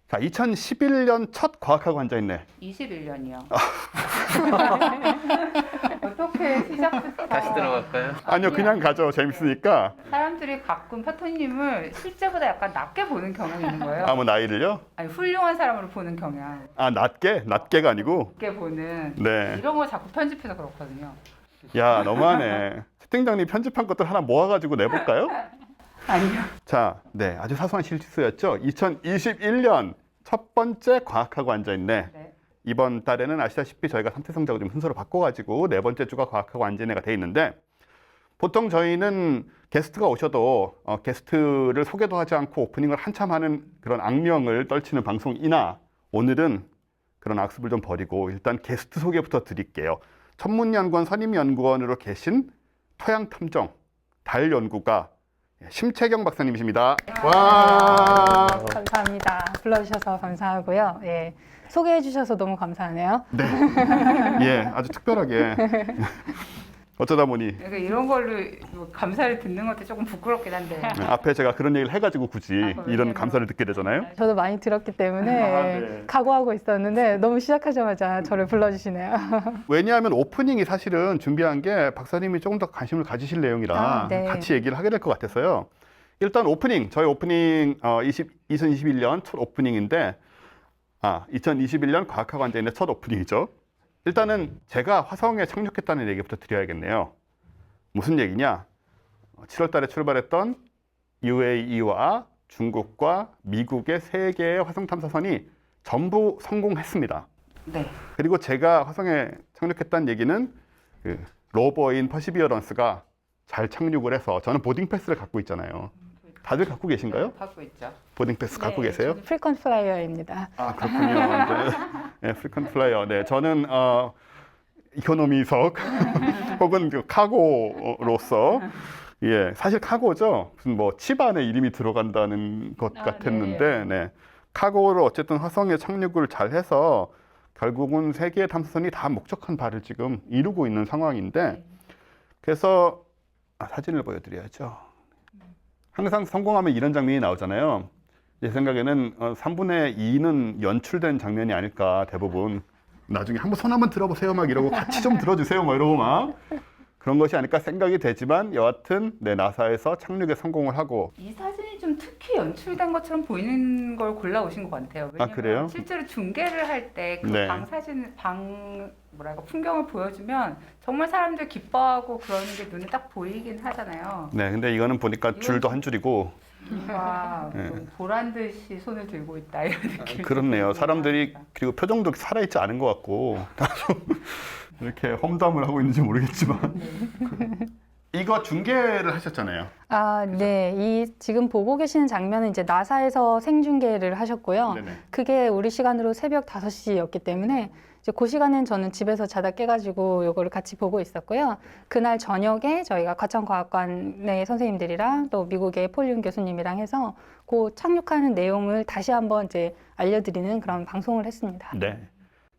자, 2011년 첫 과학하고 앉아있네. 21년이요. 어떻게 시작부터 다시 들어갈까요? 아니요, 그냥 가죠. 재밌으니까. 사람들이 가끔 파토님을 실제보다 약간 낮게 보는 경향이 있는 거예요. 뭐 나이를요? 아니 훌륭한 사람으로 보는 경향. 아, 낮게? 낮게가 아니고? 낮게 보는 네. 이런 걸 자꾸 편집해서 그렇거든요. 야, 너무하네. 채팅장님 편집한 것들 하나 모아가지고 내볼까요? 아니요. 자, 네, 아주 사소한 실수였죠. 2021년 첫 번째 과학하고 앉아있네. 네. 이번 달에는 아시다시피 저희가 3태 성적을 좀 순서로 바꿔가지고 네 번째 주가 과학하고 앉아있네가 돼 있는데, 보통 저희는 게스트가 오셔도 게스트를 소개도 하지 않고 오프닝을 한참 하는 그런 악명을 떨치는 방송이나, 오늘은 그런 악습을 좀 버리고 일단 게스트 소개부터 드릴게요. 천문연구원 선임연구원으로 계신 토양탐정 달연구가 심채경 박사님이십니다. 와. 감사합니다. 불러주셔서 감사하고요. 예, 소개해 주셔서 너무 감사하네요. 네. 예, 아주 특별하게. 어쩌다 보니 그러니까 이런 걸로 뭐 감사를 듣는 것도 조금 부끄럽긴 한데. 앞에 제가 그런 얘기를 해가지고 굳이 이런 왜냐면- 감사를 듣게 되잖아요. 저도 많이 들었기 때문에 아, 네. 각오하고 있었는데 너무 시작하자마자 저를 불러주시네요. 왜냐하면 오프닝이 사실은 준비한 게 박사님이 조금 더 관심을 가지실 내용이라 아, 네. 같이 얘기를 하게 될 것 같아서요. 일단 오프닝, 저희 오프닝 2021년 첫 오프닝인데, 2021년 과학하고 앉아있는 첫 오프닝이죠. 일단은 제가 화성에 착륙했다는 얘기부터 드려야겠네요. 무슨 얘기냐? 7월 달에 출발했던 UAE와 중국과 미국의 세 개의 화성 탐사선이 전부 성공했습니다. 네. 그리고 제가 화성에 착륙했다는 얘기는 그 로버인 퍼시비어런스가 잘 착륙을 해서, 저는 보딩 패스를 갖고 있잖아요. 다들 갖고 계신가요? 갖고 있죠. 보딩 패스 갖고 계세요? 프리컨 플라이어입니다. 아, 그렇군요. 네, 프리컨 플라이어. 네, 저는 이코노미석 혹은 그 카고로서, 예, 사실 카고죠. 무슨 뭐 칩 안에 이름이 들어간다는 것 같았는데, 네, 카고로 어쨌든 화성에 착륙을 잘 해서 결국은 세 개의 탐사선이 다 목적한 바를 지금 이루고 있는 상황인데, 그래서 사진을 보여드려야죠. 항상 성공하면 이런 장면이 나오잖아요. 제 생각에는 3분의 2는 연출된 장면이 아닐까, 대부분. 나중에 한번 손 한번 들어보세요 막 이러고 같이 좀 들어주세요 막 이러고 막 그런 것이 아닐까 생각이 되지만, 여하튼 네, 나사에서 착륙에 성공을 하고. 이 사진이 좀 특히 연출된 것처럼 보이는 걸 골라오신 것 같아요. 왜냐면 그래요? 실제로 중계를 할 때 그 네. 풍경을 보여주면 정말 사람들 기뻐하고 그러는 게 눈에 딱 보이긴 하잖아요. 네, 근데 이거는 보니까 줄도 한 줄이고. 뭔가 보란 듯이 손을 들고 있다 이런 느낌. 그렇네요. 사람들이, 그리고 표정도 살아있지 않은 것 같고 이렇게 험담을 하고 있는지 모르겠지만. 이거 중계를 하셨잖아요. 네. 이 지금 보고 계시는 장면은 이제 나사에서 생중계를 하셨고요. 네네. 그게 우리 시간으로 새벽 5시였기 때문에 이제 그 시간엔 저는 집에서 자다 깨가지고 요거를 같이 보고 있었고요. 그날 저녁에 저희가 과천과학관의 선생님들이랑 또 미국의 폴윤 교수님이랑 해서 그 착륙하는 내용을 다시 한번 이제 알려드리는 그런 방송을 했습니다. 네.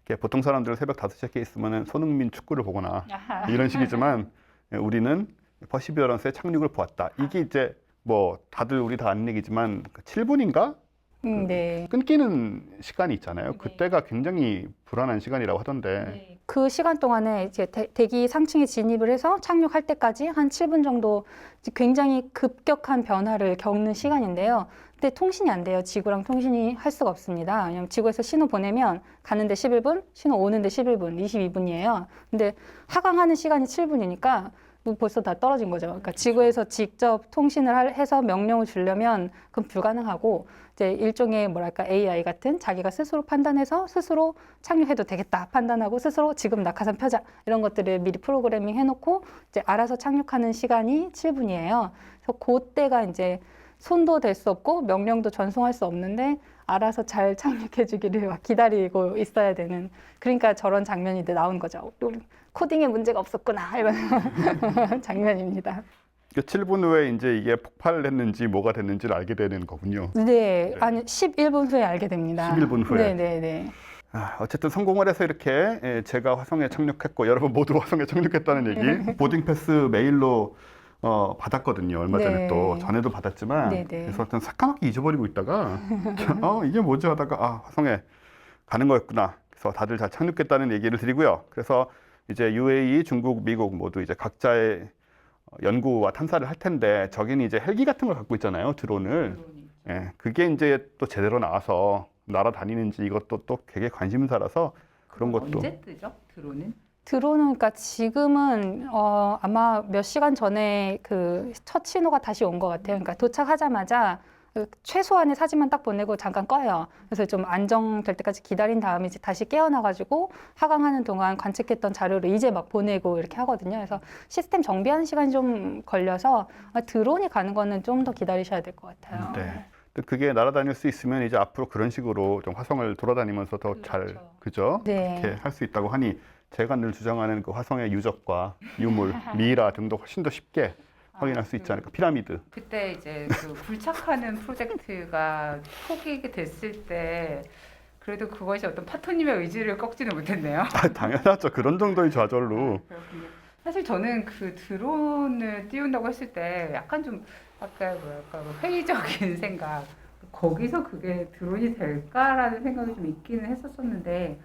이렇게 보통 사람들은 새벽 5시에 깨 있으면 손흥민 축구를 보거나 이런 식이지만, 우리는 퍼시비어런스의 착륙을 보았다. 이게 이제 뭐 다들 우리 다 아는 얘기지만 7분인가? 네. 끊기는 시간이 있잖아요. 그때가 굉장히 불안한 시간이라고 하던데. 그 시간 동안에 이제 대기 상층에 진입을 해서 착륙할 때까지 한 7분 정도 굉장히 급격한 변화를 겪는 시간인데요. 근데 통신이 안 돼요. 지구랑 통신이 할 수가 없습니다. 왜냐면 지구에서 신호 보내면 가는데 11분, 신호 오는데 11분, 22분이에요. 근데 하강하는 시간이 7분이니까 벌써 다 떨어진 거죠. 그러니까 지구에서 직접 통신을 해서 명령을 주려면 그건 불가능하고, 이제 일종의 뭐랄까 AI 같은 자기가 스스로 판단해서 스스로 착륙해도 되겠다 판단하고 스스로 지금 낙하산 펴자 이런 것들을 미리 프로그래밍 해놓고 이제 알아서 착륙하는 시간이 7분이에요. 그래서 그때가 이제 손도 댈 수 없고 명령도 전송할 수 없는데 알아서 잘 착륙해 주기를 막 기다리고 있어야 되는, 그러니까 저런 장면이 나온 거죠. 코딩에 문제가 없었구나 이런 장면입니다. 그 7분 후에 이제 이게 폭발을 했는지 뭐가 됐는지를 알게 되는 거군요. 네, 아니 11분 후에 알게 됩니다. 11분 후에. 네. 어쨌든 성공을 해서 이렇게 제가 화성에 착륙했고 여러분 모두 화성에 착륙했다는 얘기 보딩 패스 메일로 받았거든요. 얼마 네. 전에 또 전에도 받았지만 네네. 그래서 어떤 새까맣게 잊어버리고 있다가 이게 뭐지 하다가 화성에 가는 거였구나. 그래서 다들 잘 착륙했다는 얘기를 드리고요. 그래서 이제 UAE, 중국, 미국 모두 이제 각자의 연구와 탐사를 할 텐데 저기는 이제 헬기 같은 걸 갖고 있잖아요. 드론을. 예, 그게 이제 또 제대로 나와서 날아다니는지 이것도 또 되게 관심사라서 그런 것도. 언제 뜨죠? 드론은? 드론은 그러니까 지금은 아마 몇 시간 전에 그 첫 신호가 다시 온 것 같아요. 그러니까 도착하자마자 그 최소한의 사진만 딱 보내고 잠깐 꺼요. 그래서 좀 안정될 때까지 기다린 다음에 이제 다시 깨어나가지고 하강하는 동안 관측했던 자료를 이제 막 보내고 이렇게 하거든요. 그래서 시스템 정비하는 시간이 좀 걸려서 드론이 가는 거는 좀 더 기다리셔야 될 것 같아요. 네. 또 그게 날아다닐 수 있으면 이제 앞으로 그런 식으로 좀 화성을 돌아다니면서 더 잘, 그죠? 네. 그렇게 할 수 있다고 하니 제가 늘 주장하는 그 화성의 유적과 유물, 미이라 등도 훨씬 더 쉽게 확인할 수 있지 않을까. 피라미드. 그때 이제 그 굴착하는 프로젝트가 포기가 됐을 때 그래도 그것이 어떤 파토님의 의지를 꺾지는 못했네요. 당연하죠. 그런 정도의 좌절로. 그렇군요. 사실 저는 그 드론을 띄운다고 했을 때 약간 좀 아까 뭐랄까 회의적인 생각, 거기서 그게 드론이 될까라는 생각이 좀 있기는 했었었는데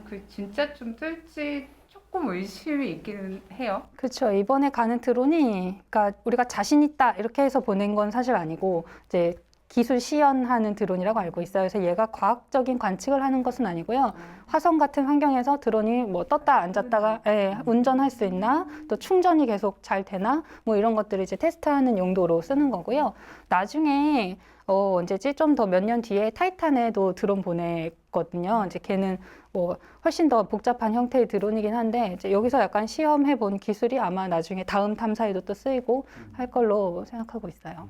그 진짜 좀 뜰지 조금 의심이 있기는 해요. 그렇죠. 이번에 가는 드론이, 그러니까 우리가 자신 있다 이렇게 해서 보낸 건 사실 아니고 이제 기술 시연하는 드론이라고 알고 있어요. 그래서 얘가 과학적인 관측을 하는 것은 아니고요. 화성 같은 환경에서 드론이 뭐 떴다 앉았다가 운전할 수 있나, 또 충전이 계속 잘 되나, 뭐 이런 것들을 이제 테스트하는 용도로 쓰는 거고요. 나중에 언제지? 좀 더 몇 년 뒤에 타이탄에도 드론 보냈거든요. 이제 걔는 뭐 훨씬 더 복잡한 형태의 드론이긴 한데 이제 여기서 약간 시험해 본 기술이 아마 나중에 다음 탐사에도 또 쓰이고 할 걸로 생각하고 있어요.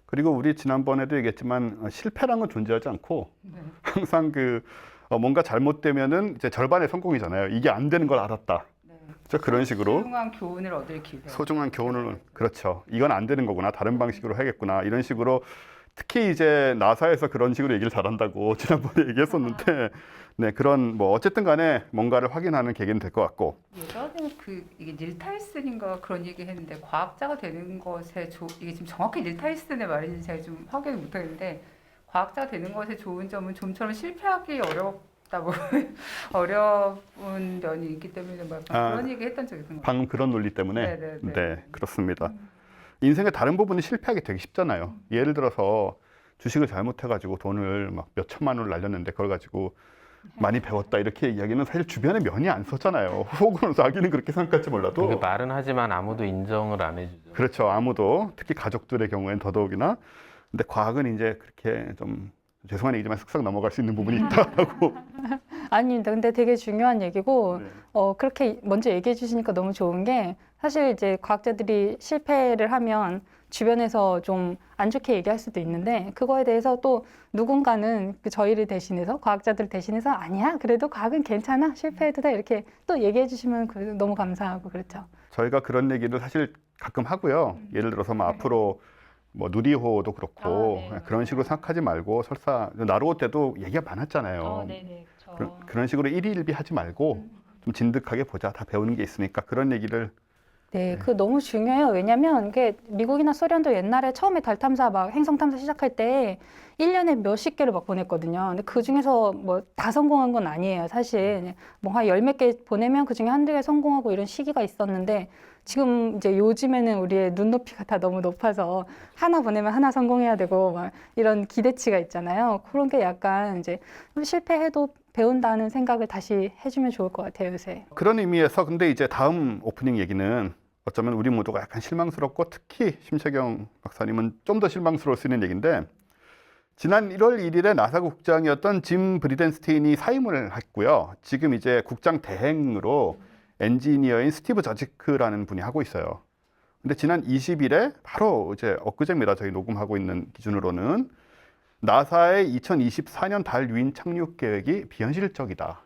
그리고 우리 지난번에도 얘기했지만 실패란 존재하지 않고 항상 뭔가 잘못되면은 이제 절반의 성공이잖아요. 이게 안 되는 걸 알았다. 그렇죠? 그런 식으로 소중한 교훈을 얻을 기회. 소중한 교훈을 그렇죠. 이건 안 되는 거구나. 다른 방식으로 해야겠구나. 이런 식으로 특히 이제 나사에서 그런 식으로 얘기를 잘한다고 지난번에 얘기했었는데 네, 그런 뭐 어쨌든 간에 뭔가를 확인하는 계기는 될 것 같고. 예전에 이게 닐 타이슨인가 그런 얘기 했는데 과학자가 되는 것에 이게 지금 정확히 닐 타이슨의 말인지 제가 좀 확인을 못하겠는데 과학자가 되는 것의 좋은 점은 좀처럼 실패하기 어렵다고 어려운 면이 있기 때문에 뭐 그런 얘기 했던 적이 있는 것 같아요. 방금 그런 논리 때문에 네네네. 네, 그렇습니다. 인생의 다른 부분이 실패하기 되게 쉽잖아요. 예를 들어서 주식을 잘못해가지고 돈을 막 몇 천만 원을 날렸는데 그걸 가지고 많이 배웠다 이렇게 이야기는 사실 주변에 면이 안 썼잖아요. 혹은 자기는 그렇게 생각할지 몰라도 그 말은 하지만 아무도 인정을 안 해주죠. 그렇죠. 아무도 특히 가족들의 경우에는 더더욱이나. 근데 과학은 이제 그렇게 좀 죄송한 얘기지만 쓱싹 넘어갈 수 있는 부분이 있다라고. 아닙니다. 근데 되게 중요한 얘기고, 네. 그렇게 먼저 얘기해 주시니까 너무 좋은 게, 사실 이제 과학자들이 실패를 하면 주변에서 좀 안 좋게 얘기할 수도 있는데, 그거에 대해서 또 누군가는 저희를 대신해서, 과학자들 대신해서, 아니야, 그래도 과학은 괜찮아, 실패해도 돼, 이렇게 또 얘기해 주시면 너무 감사하고, 그렇죠. 저희가 그런 얘기를 사실 가끔 하고요. 예를 들어서 뭐 앞으로 뭐 누리호도 그렇고 네. 그런 식으로 생각하지 말고 설사 나루호 때도 얘기가 많았잖아요. 네네, 그런 식으로 일희일비 하지 말고 좀 진득하게 보자. 다 배우는 게 있으니까 그런 얘기를 네, 그 너무 중요해요. 왜냐면 이게 미국이나 소련도 옛날에 처음에 달 탐사 막 행성 탐사 시작할 때 1년에 몇십 개를 막 보냈거든요. 근데 그 중에서 뭐 다 성공한 건 아니에요. 사실 뭐 한 열 몇 개 보내면 그 중에 한두 개 성공하고 이런 시기가 있었는데 지금 이제 요즘에는 우리의 눈높이가 다 너무 높아서 하나 보내면 하나 성공해야 되고 막 이런 기대치가 있잖아요. 그런 게 약간 이제 실패해도 배운다는 생각을 다시 해주면 좋을 것 같아요, 요새. 그런 의미에서 근데 이제 다음 오프닝 얘기는 어쩌면 우리 모두가 약간 실망스럽고 특히 심채경 박사님은 좀 더 실망스러울 수 있는 얘기인데 지난 1월 1일에 나사 국장이었던 짐 브리덴스테인이 사임을 했고요. 지금 이제 국장 대행으로 엔지니어인 스티브 저지크라는 분이 하고 있어요. 근데 지난 20일에 바로 이제 엊그제입니다. 저희 녹음하고 있는 기준으로는 나사의 2024년 달 유인 착륙 계획이 비현실적이다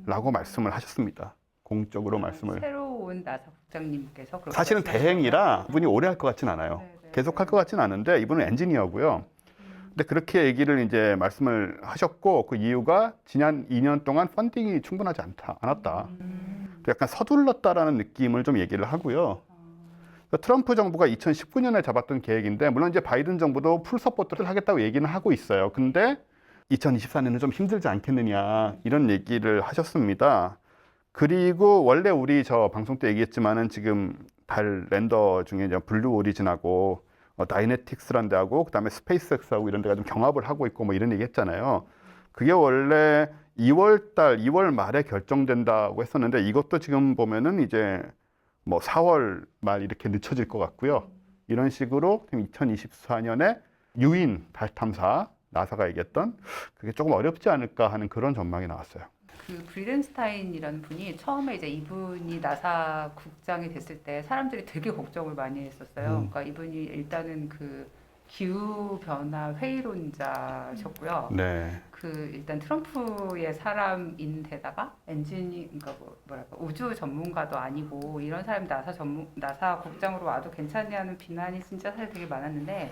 라고 말씀을 하셨습니다. 공적으로 말씀을. 새로 온 나사 국장님께서 그렇게 사실은 대행이라 이분이 오래 할 것 같진 않아요. 네네. 계속 할 것 같진 않은데 이분은 엔지니어고요. 근데 그렇게 얘기를 이제 말씀을 하셨고 그 이유가 지난 2년 동안 펀딩이 충분하지 않았다. 또 약간 서둘렀다라는 느낌을 좀 얘기를 하고요. 트럼프 정부가 2019년에 잡았던 계획인데 물론 이제 바이든 정부도 풀 서포트를 하겠다고 얘기는 하고 있어요. 근데 2024년은 좀 힘들지 않겠느냐 이런 얘기를 하셨습니다. 그리고 원래 우리 저 방송 때 얘기했지만은 지금 달 랜더 중에 이제 블루 오리진하고 다이내틱스라는 데하고 그다음에 스페이스X하고 이런 데가 좀 경합을 하고 있고 뭐 이런 얘기 했잖아요. 그게 원래 2월 말에 결정된다고 했었는데 이것도 지금 보면은 이제 뭐 4월 말 이렇게 늦춰질 것 같고요. 이런 식으로 2024년에 유인 달 탐사 나사가 얘기했던 그게 조금 어렵지 않을까 하는 그런 전망이 나왔어요. 그 브리덴스타인이라는 분이 처음에 이제 이분이 나사 국장이 됐을 때 사람들이 되게 걱정을 많이 했었어요. 그러니까 이분이 일단은 그 기후 변화 회의론자셨고요. 네. 그 일단 트럼프의 사람인데다가 그러니까 뭐랄까 우주 전문가도 아니고 이런 사람이 나사 국장으로 와도 괜찮냐는 비난이 진짜 사실 되게 많았는데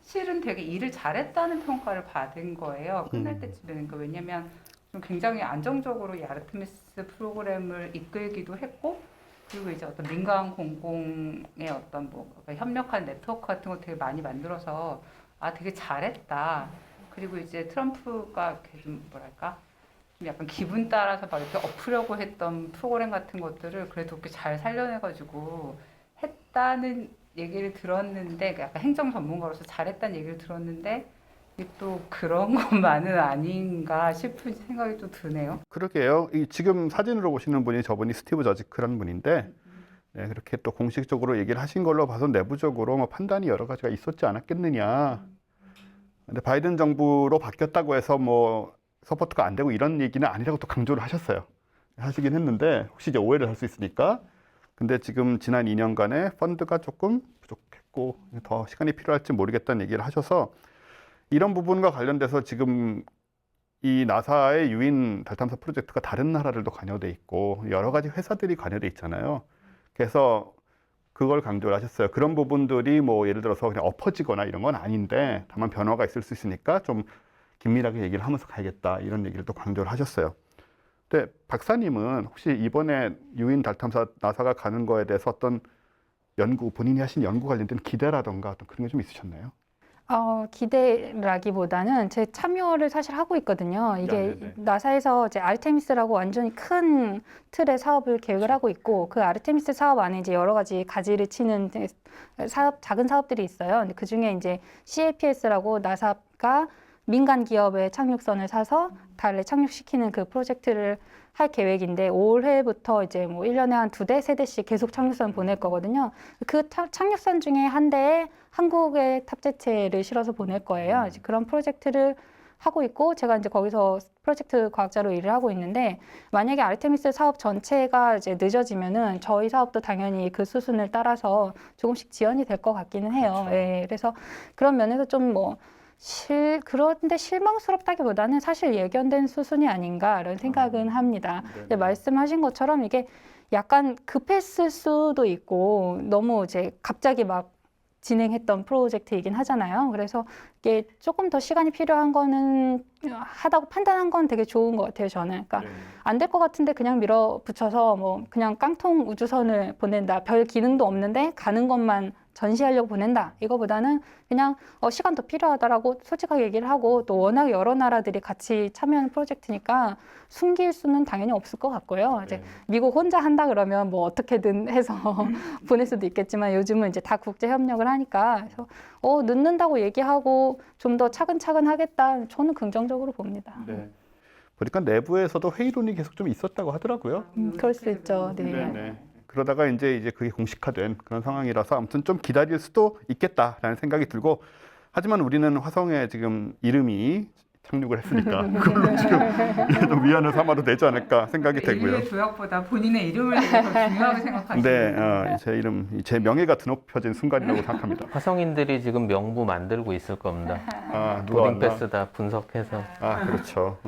실은 되게 일을 잘했다는 평가를 받은 거예요. 끝날 때쯤에는. 그러니까 왜냐면 좀 굉장히 안정적으로 이 아르테미스 프로그램을 이끌기도 했고 그리고 이제 어떤 민간 공공의 어떤 뭐 협력한 네트워크 같은 거 되게 많이 만들어서 아 되게 잘했다. 그리고 이제 트럼프가 이렇게 좀 뭐랄까 좀 약간 기분 따라서 막 이렇게 엎으려고 했던 프로그램 같은 것들을 그래도 이렇게 잘 살려내가지고 했다는 얘기를 들었는데 약간 행정 전문가로서 잘했다는 얘기를 들었는데 이게 또 그런 것만은 아닌가 싶은 생각이 또 드네요. 그러게요. 이 지금 사진으로 보시는 분이 저분이 스티브 저지크라는 분인데 네, 그렇게 또 공식적으로 얘기를 하신 걸로 봐서 내부적으로 뭐 판단이 여러 가지가 있었지 않았겠느냐. 근데 바이든 정부로 바뀌었다고 해서 뭐 서포트가 안 되고 이런 얘기는 아니라고 또 강조를 하시긴 했는데 혹시 이제 오해를 할 수 있으니까. 근데 지금 지난 2년간의 펀드가 조금 부족했고 더 시간이 필요할지 모르겠다는 얘기를 하셔서 이런 부분과 관련돼서 지금 이 나사의 유인 달 탐사 프로젝트가 다른 나라들도 관여돼 있고 여러 가지 회사들이 관여돼 있잖아요. 그래서 그걸 강조를 하셨어요. 그런 부분들이 뭐 예를 들어서 그냥 엎어지거나 이런 건 아닌데 다만 변화가 있을 수 있으니까 좀 긴밀하게 얘기를 하면서 가야겠다 이런 얘기를 또 강조를 하셨어요. 근데 박사님은 혹시 이번에 유인 달 탐사 나사가 가는 거에 대해서 어떤 연구, 본인이 하신 연구 관련된 기대라던가 어떤 그런 게 좀 있으셨나요? 기대라기보다는 제 참여를 사실 하고 있거든요. 이게 네네. 나사에서 이제 아르테미스라고 완전히 큰 틀의 사업을 계획을 하고 있고 그 아르테미스 사업 안에 이제 여러 가지 가지를 치는 작은 사업들이 있어요. 근데 그 중에 이제 CAPS라고 나사가 민간 기업의 착륙선을 사서 달에 착륙시키는 그 프로젝트를 할 계획인데 올해부터 이제 뭐 1년에 한 2대, 3대씩 계속 착륙선 보낼 거거든요. 그 착륙선 중에 한 대에 한국의 탑재체를 실어서 보낼 거예요. 이제 그런 프로젝트를 하고 있고 제가 이제 거기서 프로젝트 과학자로 일을 하고 있는데 만약에 아르테미스 사업 전체가 이제 늦어지면은 저희 사업도 당연히 그 수순을 따라서 조금씩 지연이 될 것 같기는 해요. 그렇죠. 예, 그래서 그런 면에서 좀 뭐 그런데 실망스럽다기보다는 사실 예견된 수순이 아닌가 이런 생각은 합니다. 근데 말씀하신 것처럼 이게 약간 급했을 수도 있고 너무 이제 갑자기 막 진행했던 프로젝트이긴 하잖아요. 그래서 이게 조금 더 시간이 필요한 거는 하다고 판단한 건 되게 좋은 것 같아요, 저는. 그러니까 안 될 것 같은데 그냥 밀어붙여서 뭐 그냥 깡통 우주선을 보낸다. 별 기능도 없는데 가는 것만 전시하려고 보낸다. 이거보다는 그냥 시간 더 필요하다라고 솔직하게 얘기를 하고 또 워낙 여러 나라들이 같이 참여하는 프로젝트니까 숨길 수는 당연히 없을 것 같고요. 이제 미국 혼자 한다 그러면 뭐 어떻게든 해서 보낼 수도 있겠지만 요즘은 이제 다 국제 협력을 하니까 그래서 늦는다고 얘기하고 좀 더 차근차근 하겠다. 저는 긍정적으로 봅니다. 네. 보니까 내부에서도 회의론이 계속 좀 있었다고 하더라고요. 그럴 수 있죠. 네. 네네. 그러다가 이제 그게 공식화된 그런 상황이라서 아무튼 좀 기다릴 수도 있겠다라는 생각이 들고 하지만 우리는 화성에 지금 이름이 착륙을 했으니까 그걸로 지금 좀 위안을 삼아도 되지 않을까 생각이 되고요. 인류의 조약보다 본인의 이름을 되게 더 중요하게 생각하시는 네, 제 이름, 제 명예가 드높여진 순간이라고 생각합니다. 화성인들이 지금 명부 만들고 있을 겁니다. 아, 누가 보딩 왔나? 패스 다 분석해서. 아, 그렇죠.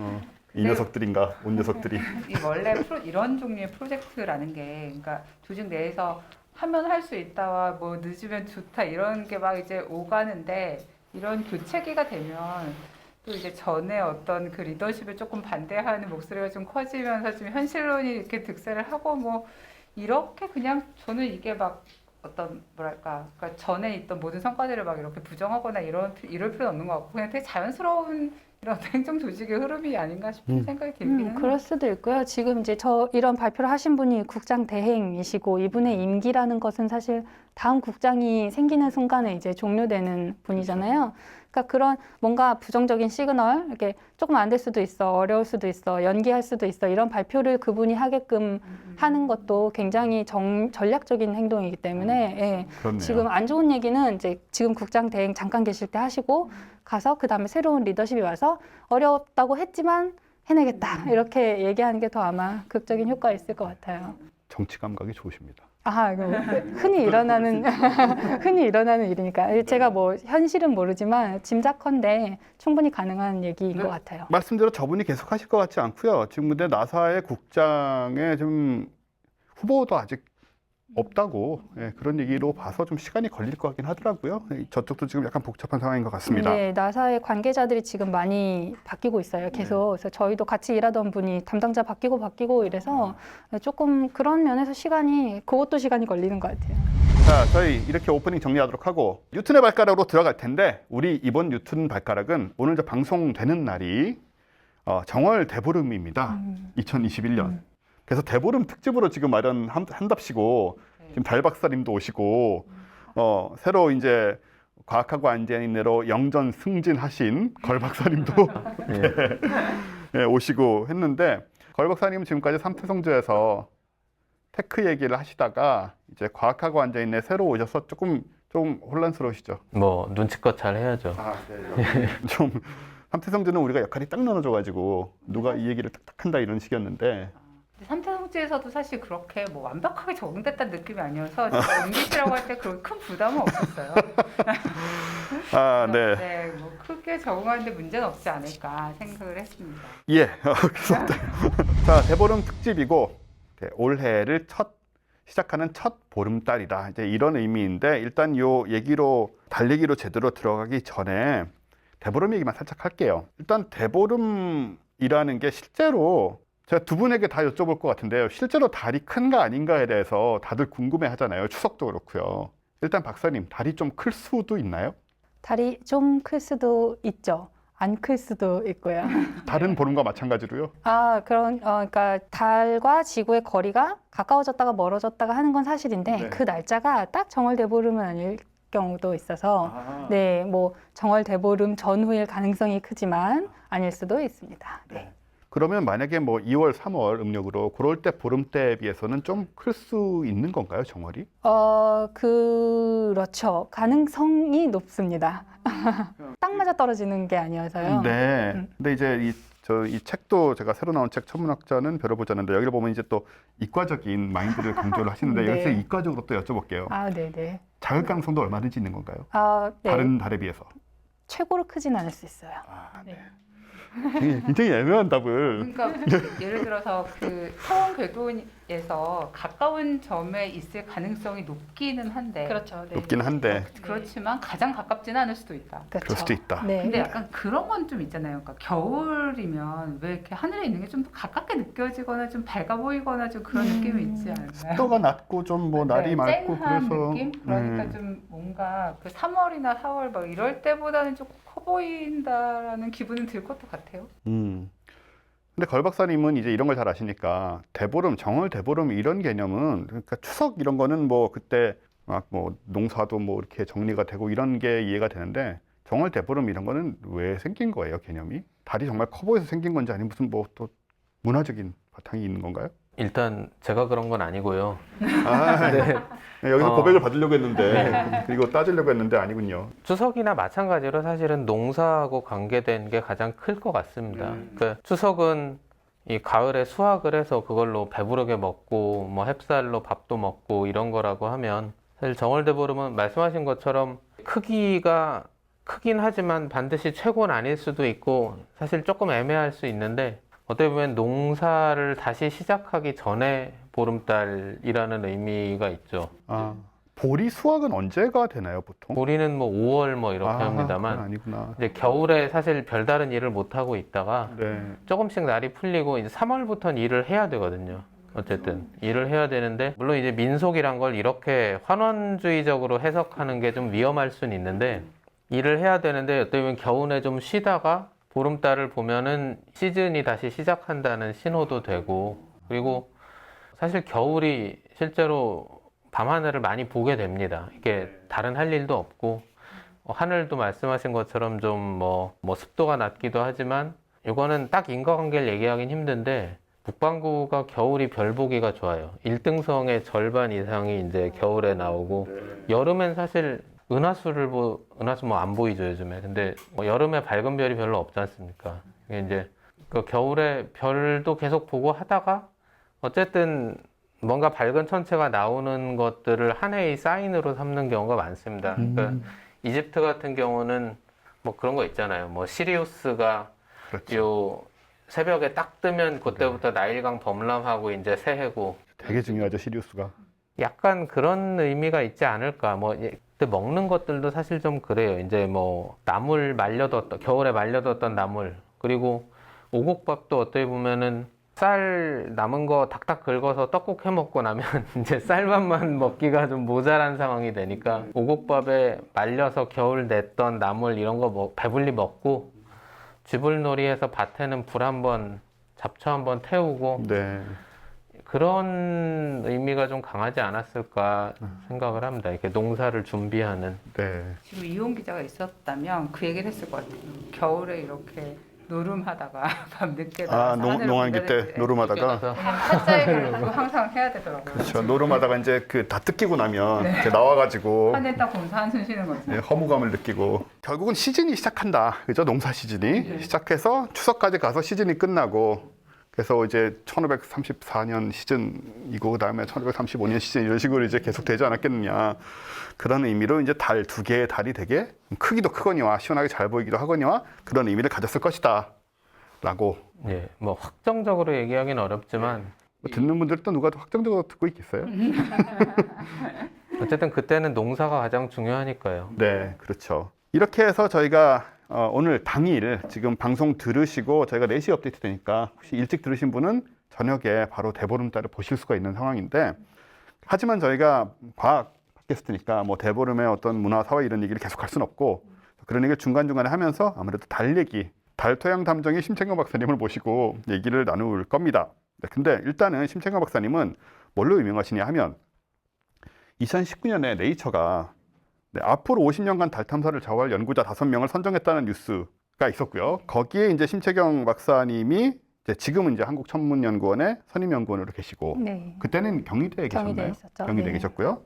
이 녀석들인가, 온 녀석들이. 이 원래 이런 종류의 프로젝트라는 게 그러니까 조직 내에서 하면 할 수 있다와 뭐 늦으면 좋다 이런 게 막 이제 오가는데 이런 교체기가 되면 또 이제 전에 어떤 그 리더십에 조금 반대하는 목소리가 좀 커지면서 좀 현실론이 이렇게 득세를 하고 뭐 이렇게 그냥 저는 이게 막 어떤 뭐랄까 그러니까 전에 있던 모든 성과들을 막 이렇게 부정하거나 이럴 필요는 없는 것 같고 그냥 되게 자연스러운 이런 행정 조직의 흐름이 아닌가 싶은 생각이 들기는 해요. 그럴 수도 있고요. 지금 이제 저 이런 발표를 하신 분이 국장 대행이시고 이분의 임기라는 것은 사실 다음 국장이 생기는 순간에 이제 종료되는 분이잖아요. 그러니까 그런 뭔가 부정적인 시그널, 이렇게 조금 안 될 수도 있어, 어려울 수도 있어, 연기할 수도 있어 이런 발표를 그분이 하게끔 하는 것도 굉장히 전략적인 행동이기 때문에 예. 그렇네요. 지금 안 좋은 얘기는 이제 지금 국장 대행 잠깐 계실 때 하시고 가서 그 다음에 새로운 리더십이 와서 어렵다고 했지만 해내겠다 이렇게 얘기하는 게 더 아마 극적인 효과가 있을 것 같아요. 정치 감각이 좋으십니다. 아, 이거 흔히 일어나는 흔히 일어나는 일이니까 제가 뭐 현실은 모르지만 짐작컨대 충분히 가능한 얘기인 것 같아요. 말씀대로 저분이 계속 하실 것 같지 않고요. 지금 근데 나사의 국장에 좀 후보도 아직 없다고 그런 얘기로 봐서 좀 시간이 걸릴 것 같긴 하더라고요. 저쪽도 지금 약간 복잡한 상황인 것 같습니다. 네, 나사의 관계자들이 지금 많이 바뀌고 있어요. 계속. 그래서 저희도 같이 일하던 분이 담당자 바뀌고 이래서 조금 그런 면에서 그것도 시간이 걸리는 것 같아요. 자, 저희 이렇게 오프닝 정리하도록 하고 뉴튼의 발가락으로 들어갈 텐데 우리 이번 뉴튼 발가락은 오늘 저 방송되는 날이 정월 대보름입니다. 2021년. 그래서 대보름 특집으로 지금 마련한답시고 지금 달 박사님도 오시고 새로 이제 과학하고 안전인내로 영전 승진하신 걸 박사님도 네, 오시고 했는데 걸 박사님은 지금까지 삼태성조에서 테크 얘기를 하시다가 이제 과학하고 안전인내 새로 오셔서 좀 혼란스러우시죠? 뭐 눈치껏 잘 해야죠. 좀 삼태성조는 우리가 역할이 딱 나눠져가지고 누가 이 얘기를 딱딱 한다 이런 식이었는데 삼태성지에서도 사실 그렇게 뭐 완벽하게 적응됐다는 느낌이 아니어서 제가 옮기시라고 할 때 그렇게 큰 부담은 없었어요. 네. 네, 뭐 크게 적응하는데 문제는 없지 않을까 생각을 했습니다. 예. 그래서 자, 대보름 특집이고 올해를 시작하는 첫 보름달이다. 이제 이런 의미인데 일단 요 얘기로 달리기로 제대로 들어가기 전에 대보름 얘기만 살짝 할게요. 일단 대보름이라는 게 실제로 제가 두 분에게 다 여쭤볼 것 같은데요. 실제로 달이 큰가 아닌가에 대해서 다들 궁금해 하잖아요. 추석도 그렇고요. 일단 박사님, 달이 좀 클 수도 있나요? 달이 좀 클 수도 있죠. 안 클 수도 있고요. 다른 보름과 마찬가지로요? 그러니까 달과 지구의 거리가 가까워졌다가 멀어졌다가 하는 건 사실인데 네. 그 날짜가 딱 정월 대보름은 아닐 경우도 있어서 네, 뭐 정월 대보름 전후일 가능성이 크지만 아닐 수도 있습니다. 네. 그러면 만약에 뭐 2월, 3월 음력으로 그럴 때 보름 때에 비해서는 좀 클 수 있는 건가요, 정월이? 그렇죠. 가능성이 높습니다. 딱 맞아 떨어지는 게 아니어서요. 네. 근데 이제 이 책도 제가 새로 나온 책 천문학자는 별을 보자는데 여기를 보면 이제 또 이과적인 마인드를 강조를 하시는데 네. 여기서 이과적으로 또 여쭤볼게요. 네네. 자극 가능성도 얼마든지 있는 건가요? 네. 다른 달에 비해서. 최고로 크진 않을 수 있어요. 네. 굉장히 애매한 답을. 그러니까 예를 들어서 그 서원 궤도에서 가까운 점에 있을 가능성이 높기는 한데 그렇죠. 네. 높긴 한데 그렇지만 가장 가깝지는 않을 수도 있다. 그럴 수도 있다. 네. 근데 약간 그런 건 좀 있잖아요. 그러니까 겨울이면 왜 이렇게 하늘에 있는 게 좀 더 가깝게 느껴지거나 좀 밝아 보이거나 좀 그런 느낌이 있지 않나요? 습도가 낮고 좀 뭐 날이 네, 맑고 쨍한 그래서 느낌? 그러니까 좀 뭔가 그 3월이나 4월 막 이럴 때보다는 조금 커 보인다라는 기분은 들 것도 같아요. 근데 걸 박사님은 이제 이런 걸 잘 아시니까 대보름, 정월 대보름 이런 개념은 그러니까 추석 이런 거는 뭐 그때 막 뭐 농사도 뭐 이렇게 정리가 되고 이런 게 이해가 되는데 정월 대보름 이런 거는 왜 생긴 거예요, 개념이? 달이 정말 커 보여서 생긴 건지 아니면 무슨 뭐 또 문화적인 바탕이 있는 건가요? 일단 제가 그런 건 아니고요. 네, 여기서 고백을 받으려고 했는데 그리고 따지려고 했는데 아니군요. 추석이나 마찬가지로 사실은 농사하고 관계된 게 가장 클 것 같습니다. 그 추석은 이 가을에 수확을 해서 그걸로 배부르게 먹고 뭐 햅쌀로 밥도 먹고 이런 거라고 하면 사실 정월대보름은 말씀하신 것처럼 크기가 크긴 하지만 반드시 최고는 아닐 수도 있고 사실 조금 애매할 수 있는데 어떻게 보면 농사를 다시 시작하기 전에 보름달이라는 의미가 있죠. 보리 수확은 언제가 되나요, 보통? 보리는 뭐 5월 뭐 이렇게 그건 합니다만 아니구나. 이제 겨울에 사실 별다른 일을 못 하고 있다가 네. 조금씩 날이 풀리고 이제 3월부터는 일을 해야 되거든요. 어쨌든 일을 해야 되는데 물론 이제 민속이란 걸 이렇게 환원주의적으로 해석하는 게 좀 위험할 수는 있는데 일을 해야 되는데 어떻게 보면 겨우내 좀 쉬다가 보름달을 보면은 시즌이 다시 시작한다는 신호도 되고 그리고 사실 겨울이 실제로 밤하늘을 많이 보게 됩니다. 이게 다른 할 일도 없고 하늘도 말씀하신 것처럼 좀 뭐 습도가 낮기도 하지만 이거는 딱 인과관계를 얘기하긴 힘든데 북반구가 겨울이 별 보기가 좋아요. 1등성의 절반 이상이 이제 겨울에 나오고 여름엔 사실 은하수 뭐 안 보이죠 요즘에. 근데 뭐 여름에 밝은 별이 별로 없지 않습니까? 이게 이제 그 겨울에 별도 계속 보고 하다가 어쨌든 뭔가 밝은 천체가 나오는 것들을 한 해의 사인으로 삼는 경우가 많습니다. 그러니까 이집트 같은 경우는 뭐 그런 거 있잖아요. 뭐 시리우스가 그렇죠. 요 새벽에 딱 뜨면 그때부터 나일강 범람하고 이제 새해고 되게 중요하죠, 시리우스가. 약간 그런 의미가 있지 않을까. 뭐 그때 먹는 것들도 사실 좀 그래요. 이제 뭐 나물 말려뒀던 겨울에 말려뒀던 나물 그리고 오곡밥도 어떻게 보면은 쌀 남은 거 탁탁 긁어서 떡국 해 먹고 나면 이제 쌀밥만 먹기가 좀 모자란 상황이 되니까 오곡밥에 말려서 겨울 냈던 나물 이런 거 뭐 배불리 먹고 쥐불놀이해서 밭에는 불 한번 잡초 한번 태우고 네. 그런 의미가 좀 강하지 않았을까 생각을 합니다. 이렇게 농사를 준비하는. 네. 지금 이용 기자가 있었다면 그 얘기를 했을 것 같아요. 겨울에 이렇게 노름하다가 밤늦게 아, 나가서 하늘을 농한기 때 보내는데 노름하다가. 그래서 왜냐면 타짜에 가려고 항상 해야 되더라고요. 그렇죠. 노름하다가 이제 그 다 뜯기고 나면 네. 이렇게 나와가지고 하늘 딱 보면서 한숨 쉬는 거죠. 네, 허무감을 느끼고 결국은 시즌이 시작한다. 그죠? 농사 시즌이 시작해서 추석까지 가서 시즌이 끝나고 그래서 이제 1534년 시즌이고 그다음에 1535년 시즌 이런 식으로 이제 계속 되지 않았겠느냐. 그런 의미로 이제 달 두 개의 달이 되게 크기도 크거니와 시원하게 잘 보이기도 하거니와 그런 의미를 가졌을 것이다. 라고 예, 뭐 확정적으로 얘기하기는 어렵지만 듣는 분들도 누가 확정적으로 듣고 있겠어요? 어쨌든 그때는 농사가 가장 중요하니까요. 네, 그렇죠. 이렇게 해서 저희가 오늘 당일 지금 방송 들으시고 저희가 4시 업데이트 되니까 혹시 일찍 들으신 분은 저녁에 바로 대보름달을 보실 수가 있는 상황인데 하지만 저희가 과학 팟캐스트니까 뭐 대보름의 어떤 문화, 사회 이런 얘기를 계속 할 수는 없고 그런 얘기를 중간중간에 하면서 아무래도 달 얘기, 달 토양 탐정의 심채경 박사님을 모시고 얘기를 나눌 겁니다. 네, 근데 일단은 심채경 박사님은 뭘로 유명하시냐 하면 2019년에 네이처가 네, 앞으로 50년간 달 탐사를 좌우할 연구자 5명을 선정했다는 뉴스가 있었고요. 거기에 이제 심채경 박사님이 이제 지금은 이제 한국천문연구원의 선임연구원으로 계시고 네. 그때는 경희대에 경희대에 계셨나요? 있었죠. 경희대에 네. 계셨고요.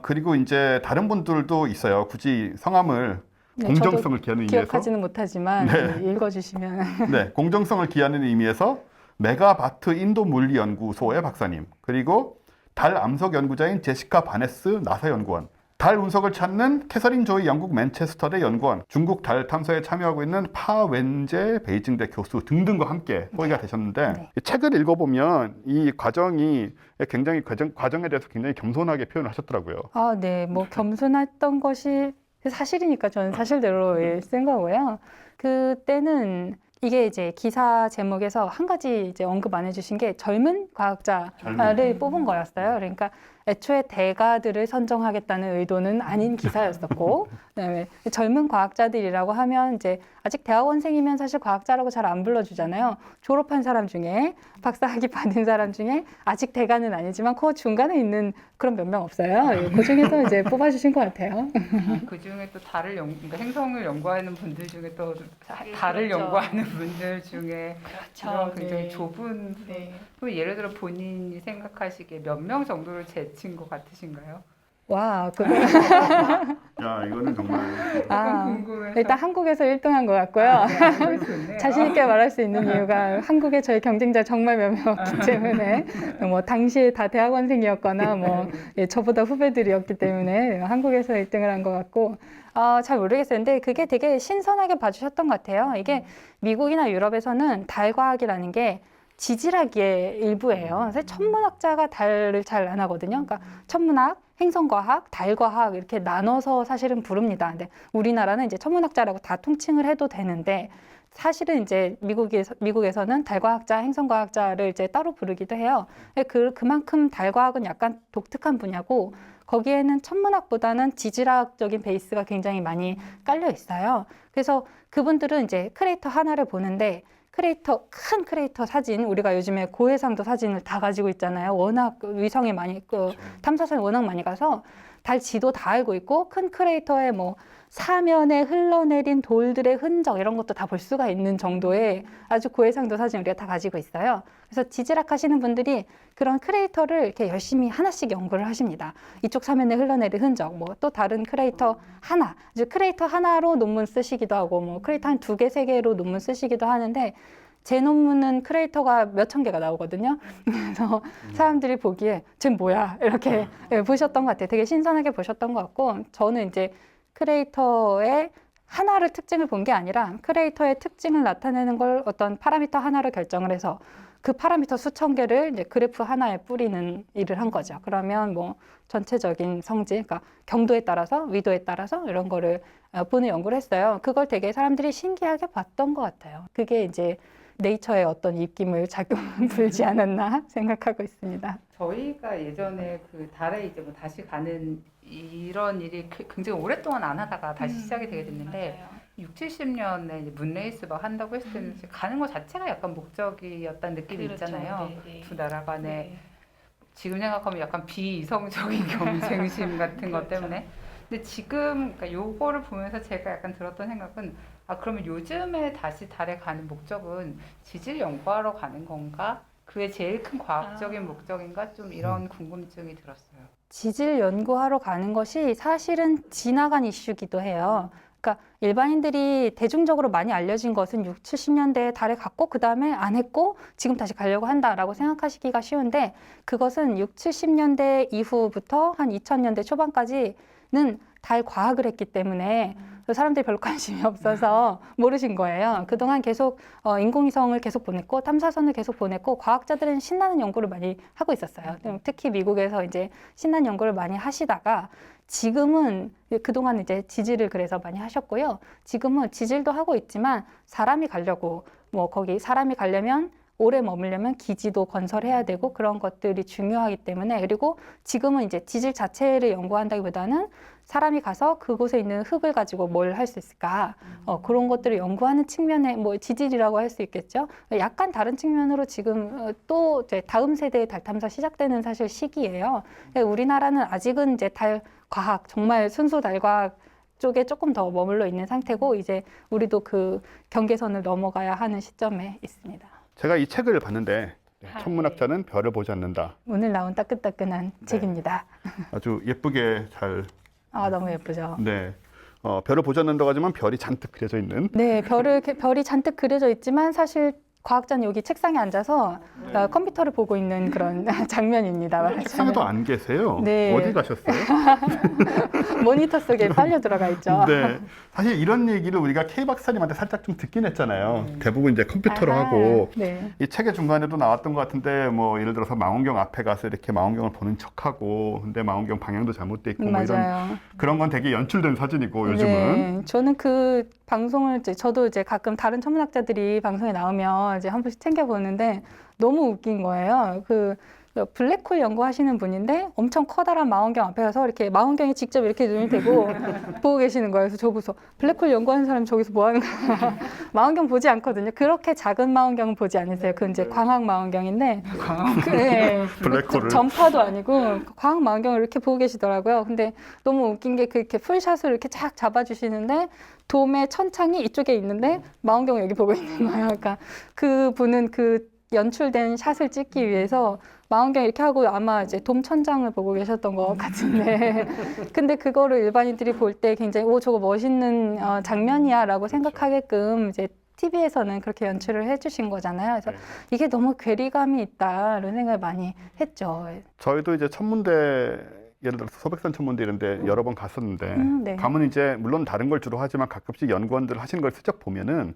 그리고 이제 다른 분들도 있어요. 굳이 성함을 네, 공정성을 저도 기하는 의미에서 기억하지는 못하지만 네. 읽어주시면 네, 공정성을 기하는 의미에서 메가바트 인도 물리 연구소의 박사님, 그리고 달 암석 연구자인 제시카 바네스 나사 연구원, 달 운석을 찾는 캐서린 조이 영국 맨체스터대 연구원, 중국 달 탐사에 참여하고 있는 파 웬제 베이징대 교수 등등과 함께 호의가 되셨는데 네. 이 책을 읽어보면 이 과정이 굉장히 과정에 대해서 굉장히 겸손하게 표현을 하셨더라고요. 아, 네. 뭐 겸손했던 것이 사실이니까 저는 사실대로 쓴 거고요. 그때는 이게 이제 기사 제목에서 한 가지 이제 언급 안 해주신 게 젊은 과학자를 뽑은 거였어요. 그러니까 애초에 대가들을 선정하겠다는 의도는 아닌 기사였었고, 그다음에 젊은 과학자들이라고 하면 이제 아직 대학원생이면 사실 과학자라고 잘 안 불러주잖아요. 졸업한 사람 중에 박사학위 받은 사람 중에 아직 대가는 아니지만 그 중간에 있는 그런 몇 명 없어요. 그 중에서 이제 뽑아주신 것 같아요. 그 중에 또 그러니까 행성을 연구하는 분들 중에 또 달을 그렇죠. 연구하는 분들 중에 그런 굉장히 네. 좁은 네. 그럼 예를 들어 본인이 생각하시기에 몇 명 정도를 제친 것 같으신가요? 와, 그거 야, 이거는 정말 아, 궁금해서. 일단 한국에서 1등한 것 같고요. 네, 좋네요. 자신 있게 말할 수 있는 이유가 한국에 저희 경쟁자 정말 몇 명 없기 때문에 뭐 당시에 다 대학원생이었거나 뭐 예, 저보다 후배들이었기 때문에 한국에서 1등을 한 것 같고 잘 모르겠어요. 근데 그게 되게 신선하게 봐주셨던 것 같아요. 이게 미국이나 유럽에서는 달과학이라는 게 지질학의 일부예요. 사실 천문학자가 달을 잘 안 하거든요. 그러니까 천문학, 행성과학, 달과학 이렇게 나눠서 사실은 부릅니다. 근데 우리나라는 이제 천문학자라고 다 통칭을 해도 되는데 사실은 이제 미국에서는 달과학자, 행성과학자를 이제 따로 부르기도 해요. 그만큼 달과학은 약간 독특한 분야고 거기에는 천문학보다는 지질학적인 베이스가 굉장히 많이 깔려 있어요. 그래서 그분들은 이제 크레이터 하나를 보는데 큰 크레이터 사진, 우리가 요즘에 고해상도 사진을 다 가지고 있잖아요. 워낙 위성이 많이, 탐사선이 워낙 많이 가서 달 지도 다 알고 있고 큰 크레이터에 뭐 사면에 흘러내린 돌들의 흔적 이런 것도 다 볼 수가 있는 정도의 아주 고해상도 사진 우리가 다 가지고 있어요. 그래서 지질학 하시는 분들이 그런 크레이터를 이렇게 열심히 하나씩 연구를 하십니다. 이쪽 사면에 흘러내린 흔적, 뭐 또 다른 크레이터 하나, 이제 크레이터 하나로 논문 쓰시기도 하고, 뭐 크레이터 한 2개, 3개로 논문 쓰시기도 하는데 제 논문은 크레이터가 몇천 개가 나오거든요. 그래서 사람들이 보기에 쟤 뭐야 이렇게 보셨던 것 같아요. 되게 신선하게 보셨던 것 같고 저는 이제 크레이터의 하나를 특징을 본 게 아니라 크레이터의 특징을 나타내는 걸 어떤 파라미터 하나로 결정을 해서 그 파라미터 수천 개를 이제 그래프 하나에 뿌리는 일을 한 거죠. 그러면 뭐 전체적인 성질, 그러니까 경도에 따라서 위도에 따라서 이런 거를 보는 연구를 했어요. 그걸 되게 사람들이 신기하게 봤던 것 같아요. 그게 이제 네이처의 어떤 입김을 작용 불지 않았나 생각하고 있습니다. 저희가 예전에 그 달에 이제 뭐 다시 가는 이런 일이 굉장히 오랫동안 안 하다가 다시 시작이 되게 됐는데 맞아요. 6, 70년에 이제 문레이스 막 한다고 했을 때는 가는 것 자체가 약간 목적이었다는 느낌이 그렇죠. 있잖아요. 네, 네. 두 나라 간에 네. 지금 생각하면 약간 비이성적인 경쟁심 같은 것 그렇죠. 때문에. 근데 지금 그러니까 요거를 보면서 제가 약간 들었던 생각은 아 그러면 요즘에 다시 달에 가는 목적은 지질 연구하러 가는 건가? 그게 제일 큰 과학적인 목적인가? 좀 이런 궁금증이 들었어요. 지질 연구하러 가는 것이 사실은 지나간 이슈기도 해요. 그러니까 일반인들이 대중적으로 많이 알려진 것은 6, 70년대에 달에 갔고 그 다음에 안 했고 지금 다시 가려고 한다라고 생각하시기가 쉬운데 그것은 6, 70년대 이후부터 한 2000년대 초반까지는 달 과학을 했기 때문에 사람들이 별로 관심이 없어서 모르신 거예요. 그동안 계속 인공위성을 계속 보냈고 탐사선을 계속 보냈고 과학자들은 신나는 연구를 많이 하고 있었어요. 특히 미국에서 이제 신나는 연구를 많이 하시다가 지금은 그동안 이제 지질을 그래서 많이 하셨고요. 지금은 지질도 하고 있지만 사람이 가려고 뭐 거기 사람이 가려면 오래 머물려면 기지도 건설해야 되고 그런 것들이 중요하기 때문에 그리고 지금은 이제 지질 자체를 연구한다기보다는 사람이 가서 그곳에 있는 흙을 가지고 뭘 할 수 있을까 그런 것들을 연구하는 측면에 뭐 지질이라고 할 수 있겠죠. 약간 다른 측면으로 지금 또 이제 다음 세대의 달 탐사 시작되는 사실 시기예요. 우리나라는 아직은 이제 달 과학 정말 순수 달 과학 쪽에 조금 더 머물러 있는 상태고 이제 우리도 그 경계선을 넘어가야 하는 시점에 있습니다. 제가 이 책을 봤는데 아, 천문학자는 별을 보지 않는다. 오늘 나온 따끈따끈한 책입니다. 아주 예쁘게 잘 아, 너무 예쁘죠. 네. 별을 보지 않는다고 하지만 별이 잔뜩 그려져 있는. 네, 별이 잔뜩 그려져 있지만 사실 과학자는 여기 책상에 앉아서 컴퓨터를 보고 있는 그런 장면입니다. 말하자면. 책상에도 안 계세요. 네. 어디 가셨어요? 모니터 속에 빨려 들어가 있죠. 네. 사실 이런 얘기를 우리가 K 박사님한테 살짝 좀 듣긴 했잖아요. 대부분 이제 컴퓨터로 아하, 하고 네. 이 책의 중간에도 나왔던 것 같은데 뭐 예를 들어서 망원경 앞에 가서 이렇게 망원경을 보는 척하고 근데 망원경 방향도 잘못돼 있고 뭐 이런 맞아요. 그런 건 되게 연출된 사진이고 요즘은 네, 저는 그 방송을 저도 이제 가끔 다른 천문학자들이 방송에 나오면 이제 한 번씩 챙겨 보는데 너무 웃긴 거예요. 그 블랙홀 연구하시는 분인데 엄청 커다란 망원경 앞에 가서 이렇게 망원경에 직접 이렇게 눈을 대고 보고 계시는 거예요. 그래서 저 보고서 블랙홀 연구하는 사람이 저기서 뭐 하는 거야? 망원경 보지 않거든요. 그렇게 작은 망원경은 보지 않으세요. 그 이제 광학 망원경인데 네, 블랙홀을 전파도 아니고 광학 망원경을 이렇게 보고 계시더라고요. 근데 너무 웃긴 게 그렇게 풀샷을 이렇게 쫙 잡아주시는데 돔의 천창이 이쪽에 있는데 망원경을 여기 보고 있는 거예요. 그러니까 그 분은 그 연출된 샷을 찍기 위해서 망원경 이렇게 하고 아마 이제 돔 천장을 보고 계셨던 것 같은데 근데 그거를 일반인들이 볼 때 굉장히 오 저거 멋있는 장면이야라고 생각하게끔 이제 TV에서는 그렇게 연출을 해주신 거잖아요. 그래서 이게 너무 괴리감이 있다는 생각을 많이 했죠. 저희도 이제 천문대 예를 들어서 소백산 천문대 이런 데 여러 번 갔었는데 네. 가면 이제 물론 다른 걸 주로 하지만 가끔씩 연구원들 하시는 걸 슬쩍 보면은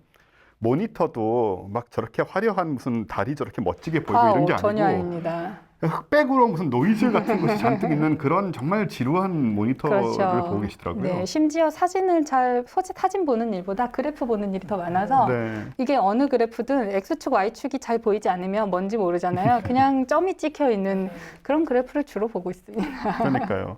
모니터도 막 저렇게 화려한 무슨 달이 저렇게 멋지게 보이고 이런 게 아니고 전혀 아닙니다. 흑백으로 무슨 노이즈 같은 것이 잔뜩 있는 그런 정말 지루한 모니터를 그렇죠. 보고 계시더라고요. 네, 심지어 사진을 사진 보는 일보다 그래프 보는 일이 더 많아서 네. 이게 어느 그래프든 X축, Y축이 잘 보이지 않으면 뭔지 모르잖아요. 그냥 점이 찍혀 있는 그런 그래프를 주로 보고 있습니다. 그러니까요.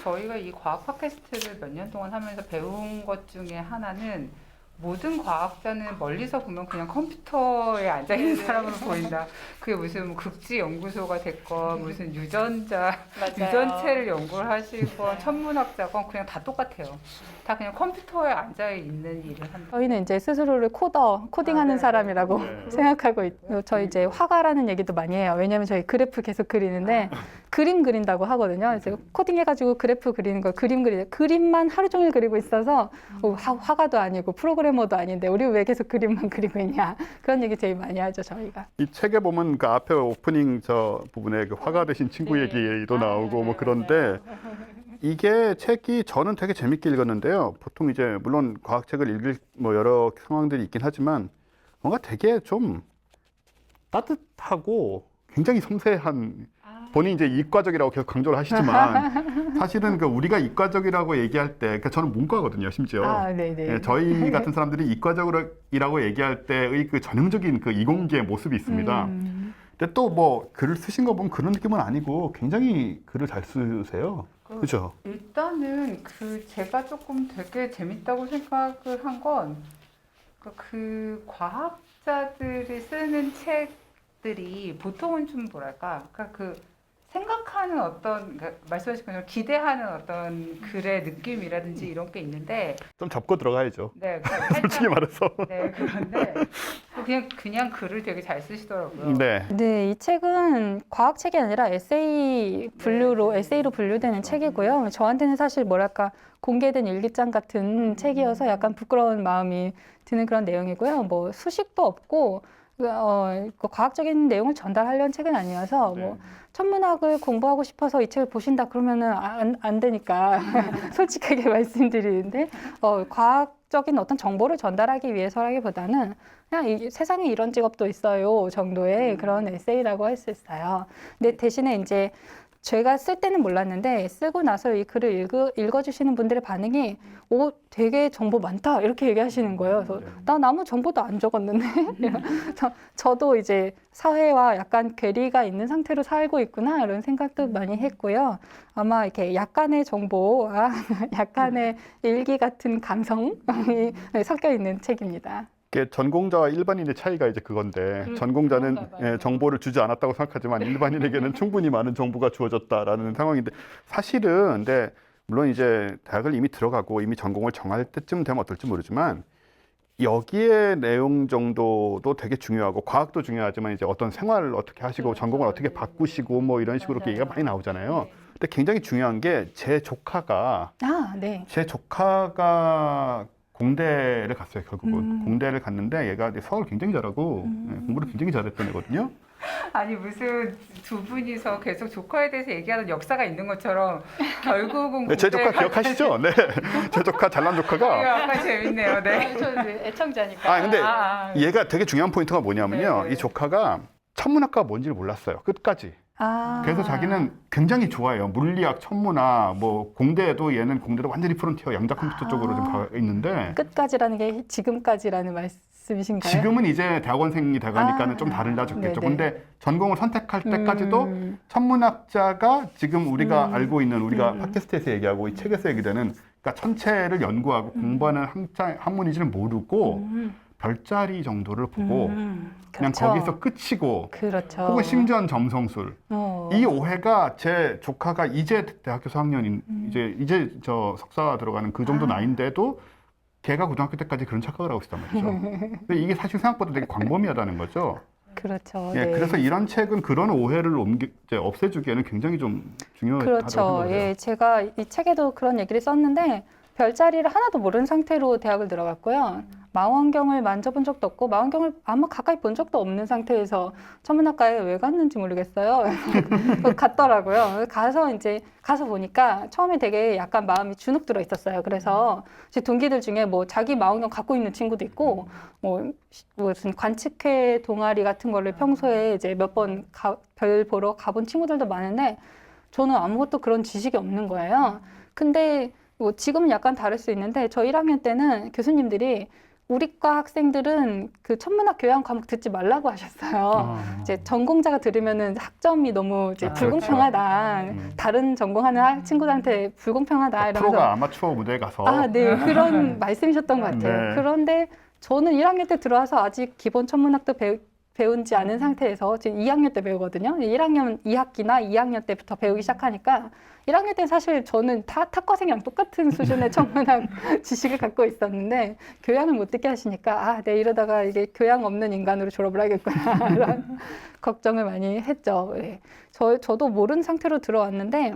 저희가 이 과학 팟캐스트를 몇 년 동안 하면서 배운 것 중에 하나는 모든 과학자는 멀리서 보면 그냥 컴퓨터에 앉아 있는 사람으로 보인다. 그게 무슨 뭐 극지 연구소가 됐건 무슨 유전체를 연구를 하시건 천문학자건 그냥 다 똑같아요. 다 그냥 컴퓨터에 앉아 있는 일을 한다. 저희는 이제 스스로를 코딩하는 네. 사람이라고 네. 생각하고 있고, 저희 이제 화가라는 얘기도 많이 해요. 왜냐면 저희 그래프 계속 그리는데 그림 그린다고 하거든요. 그래서 코딩해가지고 그래프 그리는 거, 그림만 하루 종일 그리고 있어서 화가도 아니고 프로그래머도 아닌데 우리 왜 계속 그림만 그리고 있냐, 그런 얘기 되게 많이 하죠, 저희가. 이 책에 보면 그 앞에 오프닝 저 부분에 그 화가 되신 친구 네. 얘기도 나오고 뭐 그런데 이게 책이 저는 되게 재밌게 읽었는데요. 보통 이제 물론 과학책을 읽을 뭐 여러 상황들이 있긴 하지만 뭔가 되게 좀 따뜻하고 굉장히 섬세한, 본인이 이제 이과적이라고 계속 강조를 하시지만 사실은 그 우리가 이과적이라고 얘기할 때, 그러니까 저는 문과거든요, 심지어. 네네. 예, 저희 같은 사람들이 이과적이라고 얘기할 때의 그 전형적인 그 이공계의 모습이 있습니다. 근데 또 뭐 글을 쓰신 거 보면 그런 느낌은 아니고 굉장히 글을 잘 쓰세요. 그죠? 일단은 그 제가 조금 되게 재밌다고 생각을 한 건 그 과학자들이 쓰는 책들이 보통은 좀 뭐랄까, 그러니까 그 생각하는 어떤, 그러니까 말씀하신 것처럼 기대하는 어떤 글의 느낌이라든지 이런 게 있는데, 좀 접고 들어가야죠. 네, 솔직히 말해서. 네, 그런데 그냥 글을 되게 잘 쓰시더라고요. 네. 네, 이 책은 과학책이 아니라 에세이로 분류되는 책이고요. 저한테는 사실 뭐랄까, 공개된 일기장 같은 책이어서 약간 부끄러운 마음이 드는 그런 내용이고요. 뭐 수식도 없고 그 과학적인 내용을 전달하려는 책은 아니어서 뭐 천문학을 공부하고 싶어서 이 책을 보신다 그러면은 안 되니까 솔직하게 말씀드리는데, 과학적인 어떤 정보를 전달하기 위해서라기보다는 그냥 세상에 이런 직업도 있어요 정도의 그런 에세이라고 할 수 있어요. 근데 대신에 이제 제가 쓸 때는 몰랐는데 쓰고 나서 이 글을 읽어주시는 분들의 반응이 되게 정보 많다 이렇게 얘기하시는 거예요. 그래서 나 아무 정보도 안 적었는데 저도 이제 사회와 약간 괴리가 있는 상태로 살고 있구나 이런 생각도 많이 했고요. 아마 이렇게 약간의 정보와 약간의 일기 같은 감성이 섞여 있는 책입니다. 이게 전공자와 일반인의 차이가 이제 그건데, 전공자는 그런가 봐요. 정보를 주지 않았다고 생각하지만 일반인에게는 충분히 많은 정보가 주어졌다라는 상황인데, 사실은 근데 물론 이제 대학을 이미 들어가고 이미 전공을 정할 때쯤 되면 어떨지 모르지만 여기에 내용 정도도 되게 중요하고 과학도 중요하지만 이제 어떤 생활을 어떻게 하시고 전공을 어떻게 바꾸시고 뭐 이런 식으로 얘기가 많이 나오잖아요. 근데 굉장히 중요한 게 제 조카가 네. 공대를 갔어요, 결국은. 공대를 갔는데 얘가 이제 수학을 굉장히 잘하고 공부를 굉장히 잘했던 애거든요. 아니 무슨 두 분이서 계속 조카에 대해서 얘기하는 역사가 있는 것처럼 결국은 네, 제 조카 기억하시죠? 네. 제 조카, 잘난 조카가. 약간 재밌네요. 네. 저 애청자니까. 근데 아. 얘가 되게 중요한 포인트가 뭐냐면요. 네네. 이 조카가 천문학과가 뭔지를 몰랐어요, 끝까지. 그래서 자기는 굉장히 좋아해요. 물리학, 천문학, 뭐 공대도 공대도 완전히 프론티어 양자 컴퓨터 쪽으로 좀 가 있는데, 끝까지라는 게 지금까지라는 말씀이신가요? 지금은 이제 대학원생이 돼가니까는 좀 달라졌겠죠. 네네. 근데 전공을 선택할 때까지도 천문학자가 지금 우리가 알고 있는, 우리가 팟캐스트에서 얘기하고 이 책에서 얘기되는, 그러니까 천체를 연구하고 공부하는 학문인지는 모르고 별자리 정도를 보고 그냥 그렇죠. 거기서 끝이고, 그렇죠. 혹은 심지어는 점성술. 이 오해가 제 조카가 이제 대학교 4학년인 이제 저 석사 들어가는 그 정도 나이인데도 걔가 고등학교 때까지 그런 착각을 하고 있었단 말이죠. 근데 이게 사실 생각보다 되게 광범위하다는 거죠. 그렇죠. 예, 네. 그래서 이런 책은 그런 오해를 이제 없애주기에는 굉장히 좀 중요하다고 그렇죠. 생각해요. 예, 제가 이 책에도 그런 얘기를 썼는데 별자리를 하나도 모르는 상태로 대학을 들어갔고요. 망원경을 만져본 적도 없고 망원경을 아마 가까이 본 적도 없는 상태에서 천문학과에 왜 갔는지 모르겠어요. 갔더라고요. 가서 보니까 처음에 되게 약간 마음이 주눅 들어 있었어요. 그래서 제 동기들 중에 뭐 자기 망원경 갖고 있는 친구도 있고 뭐 무슨 관측회 동아리 같은 거를 평소에 이제 몇 번 별 보러 가본 친구들도 많은데 저는 아무것도 그런 지식이 없는 거예요. 근데 뭐 지금은 약간 다를 수 있는데 저 1학년 때는 교수님들이 우리과 학생들은 그 천문학 교양 과목 듣지 말라고 하셨어요. 이제 전공자가 들으면은 학점이 너무 이제 불공평하다. 다른 전공하는 친구들한테 불공평하다 이러면서 프로가 아마추어 무대에 가서 네, 그런 말씀이셨던 것 같아요. 네. 그런데 저는 1학년 때 들어와서 아직 기본 천문학도 배운지 않은 상태에서 지금 2학년 때 배우거든요. 1학년 2학기나 2학년 때부터 배우기 시작하니까 1학년 때 사실 저는 다 탁과생이랑 똑같은 수준의 천문학 지식을 갖고 있었는데 교양을 못 듣게 하시니까 네, 이러다가 이게 교양 없는 인간으로 졸업을 하겠구나 이런 걱정을 많이 했죠. 네. 저도 모르는 상태로 들어왔는데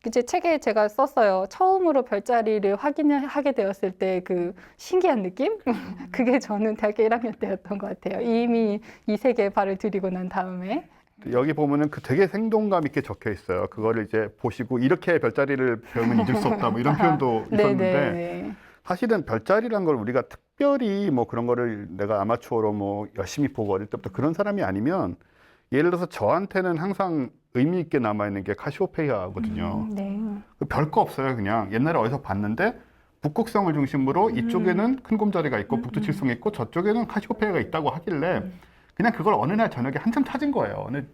이제 책에 제가 썼어요. 처음으로 별자리를 확인하게 되었을 때 그 신기한 느낌? 그게 저는 대학교 1학년 때였던 것 같아요. 이미 이 세계에 발을 들이고 난 다음에. 여기 보면은 그 되게 생동감 있게 적혀 있어요. 그거를 이제 보시고 이렇게 별자리를 배우면 잊을 수 없다 뭐 이런 표현도 있었는데 네네. 사실은 별자리란 걸 우리가 특별히 뭐 그런 거를 내가 아마추어로 뭐 열심히 보고 어릴 때부터 그런 사람이 아니면 예를 들어서 저한테는 항상 의미 있게 남아있는 게 카시오페이아거든요. 네. 별거 없어요. 그냥 옛날에 어디서 봤는데 북극성을 중심으로 이쪽에는 큰 곰자리가 있고 북두칠성이 있고 저쪽에는 카시오페이아가 있다고 하길래 그냥 그걸 어느 날 저녁에 한참 찾은 거예요. 근데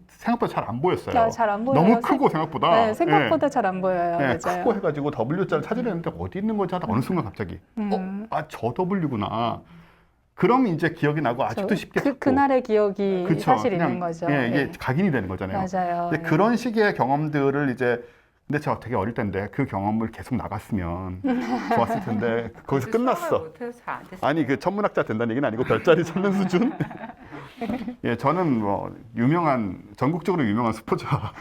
생각보다 잘 안 보였어요. 잘 안 보여요. 너무 크고 생각보다. 네, 생각보다 잘 안 보여요. 네, 맞아요. 크고 해가지고 W자를 찾으려는데 어디 있는 거지 하다 어느 순간 갑자기 저 W구나. 그럼 이제 기억이 나고 아직도 쉽게 찾고. 그날의 기억이 그쵸, 사실 그냥, 있는 거죠. 예, 이게 네. 각인이 되는 거잖아요. 맞아요. 근데 네. 그런 식의 경험들을 이제 근데 제가 되게 어릴 때인데 그 경험을 계속 나갔으면 좋았을 텐데 거기서 끝났어. 못해서 잘 안 됐어요. 아니 그 천문학자 된다는 얘기는 아니고 별자리 찾는 수준. 예, 저는 뭐 전국적으로 유명한 스포자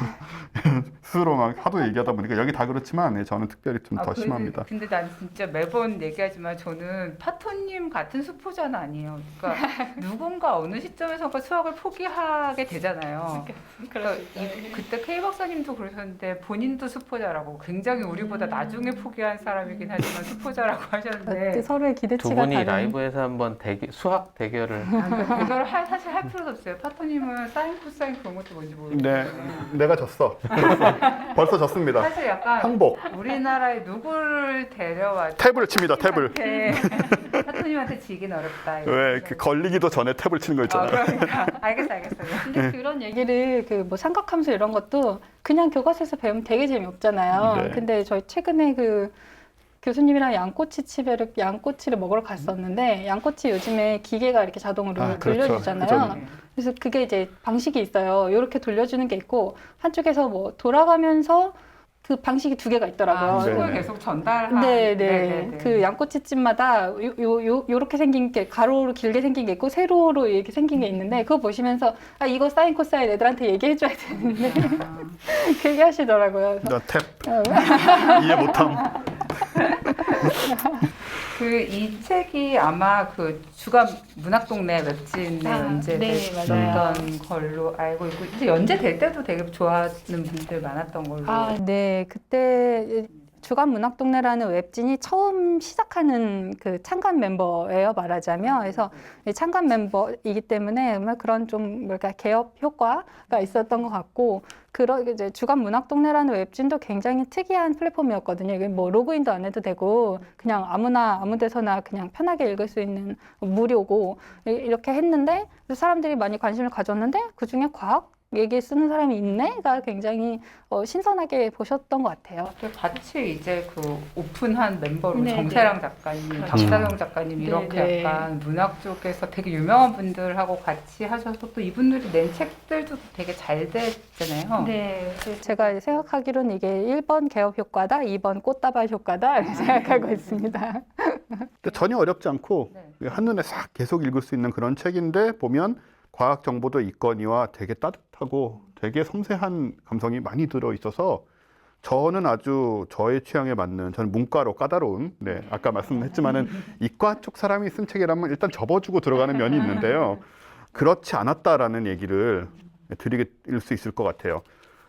스스로 막 하도 얘기하다 보니까 여기 다 그렇지만 예, 저는 특별히 좀 더 심합니다. 근데 난 진짜 매번 얘기하지만 저는 파토님 같은 수포자는 아니에요. 그러니까 누군가 어느 시점에선가 수학을 포기하게 되잖아요. 그러니까 그때 K 박사님도 그러셨는데 본인도 수포자라고 굉장히 우리보다 나중에 포기한 사람이긴 하지만 수포자라고 하셨는데 서로의 두 기대치가 분이 다른. 라이브에서 한번 수학 대결을 그걸 사실 할 필요도 없어요. 파토님은 사인 코사인 그런 것도 뭔지 모르고. 네, 내가 졌어. 벌써 졌습니다. 사실 약간 항복. 우리나라에 누구를 데려와 탭을 칩니다. 탭을. 파토님한테 지긴 어렵다. 이런 왜 생각이. 걸리기도 전에 탭을 치는 거 있잖아요. 그러니까 알겠어요. 근데 그런 얘기를 그 뭐 삼각함수 이런 것도 그냥 교과서에서 배우면 되게 재미없잖아요. 네. 근데 저희 최근에 그 교수님이랑 양꼬치를 먹으러 갔었는데 양꼬치 요즘에 기계가 이렇게 자동으로 그렇죠. 돌려주잖아요. 그죠. 그래서 그게 이제 방식이 있어요. 이렇게 돌려주는 게 있고 한쪽에서 뭐 돌아가면서 그 방식이 두 개가 있더라고요. 네. 수를 계속 전달하는. 네네. 그 양꼬치집마다 요렇게 생긴 게 가로로 길게 생긴 게 있고 세로로 이렇게 생긴 게 있는데 그거 보시면서 이거 사인 코사인 애들한테 얘기해줘야 되는데 그 얘기 하시더라고요. 나 탭 이해 못함. 이 책이 아마 그 주간 문학동네 웹진에 네, 연재됐던 걸로 알고 있고 이제 연재될 때도 되게 좋아하는 분들 많았던 걸로. 네. 그때 주간 문학동네라는 웹진이 처음 시작하는 그 창간 멤버예요, 말하자면. 그래서 이 창간 멤버이기 때문에 정말 그런 좀 뭐랄까 개업 효과가 있었던 것 같고, 이제 주간 문학동네라는 웹진도 굉장히 특이한 플랫폼이었거든요. 이게 뭐 로그인도 안 해도 되고 그냥 아무나 아무 데서나 그냥 편하게 읽을 수 있는 무료고 이렇게 했는데 사람들이 많이 관심을 가졌는데 그중에 과학 얘기 쓰는 사람이 있네가 굉장히 신선하게 보셨던 것 같아요. 같이 이제 그 오픈한 멤버로 네, 정세랑 작가님, 박사경 작가님 이렇게 네, 약간 문학 쪽에서 되게 유명한 분들하고 같이 하셔서 또 이분들이 낸 책들도 되게 잘 됐잖아요. 네. 제가 생각하기로는 이게 1번 개업 효과다, 2번 꽃다발 효과다 이렇게 생각하고 있습니다. 근데 전혀 어렵지 않고 한눈에 싹 계속 읽을 수 있는 그런 책인데 보면 과학 정보도 있거니와 되게 따뜻하고 되게 섬세한 감성이 많이 들어 있어서 저는 아주 저의 취향에 맞는, 저는 문과로 까다로운, 네, 아까 말씀했지만은 이과 쪽 사람이 쓴 책이라면 일단 접어주고 들어가는 면이 있는데요. 그렇지 않았다라는 얘기를 드릴 수 있을 것 같아요.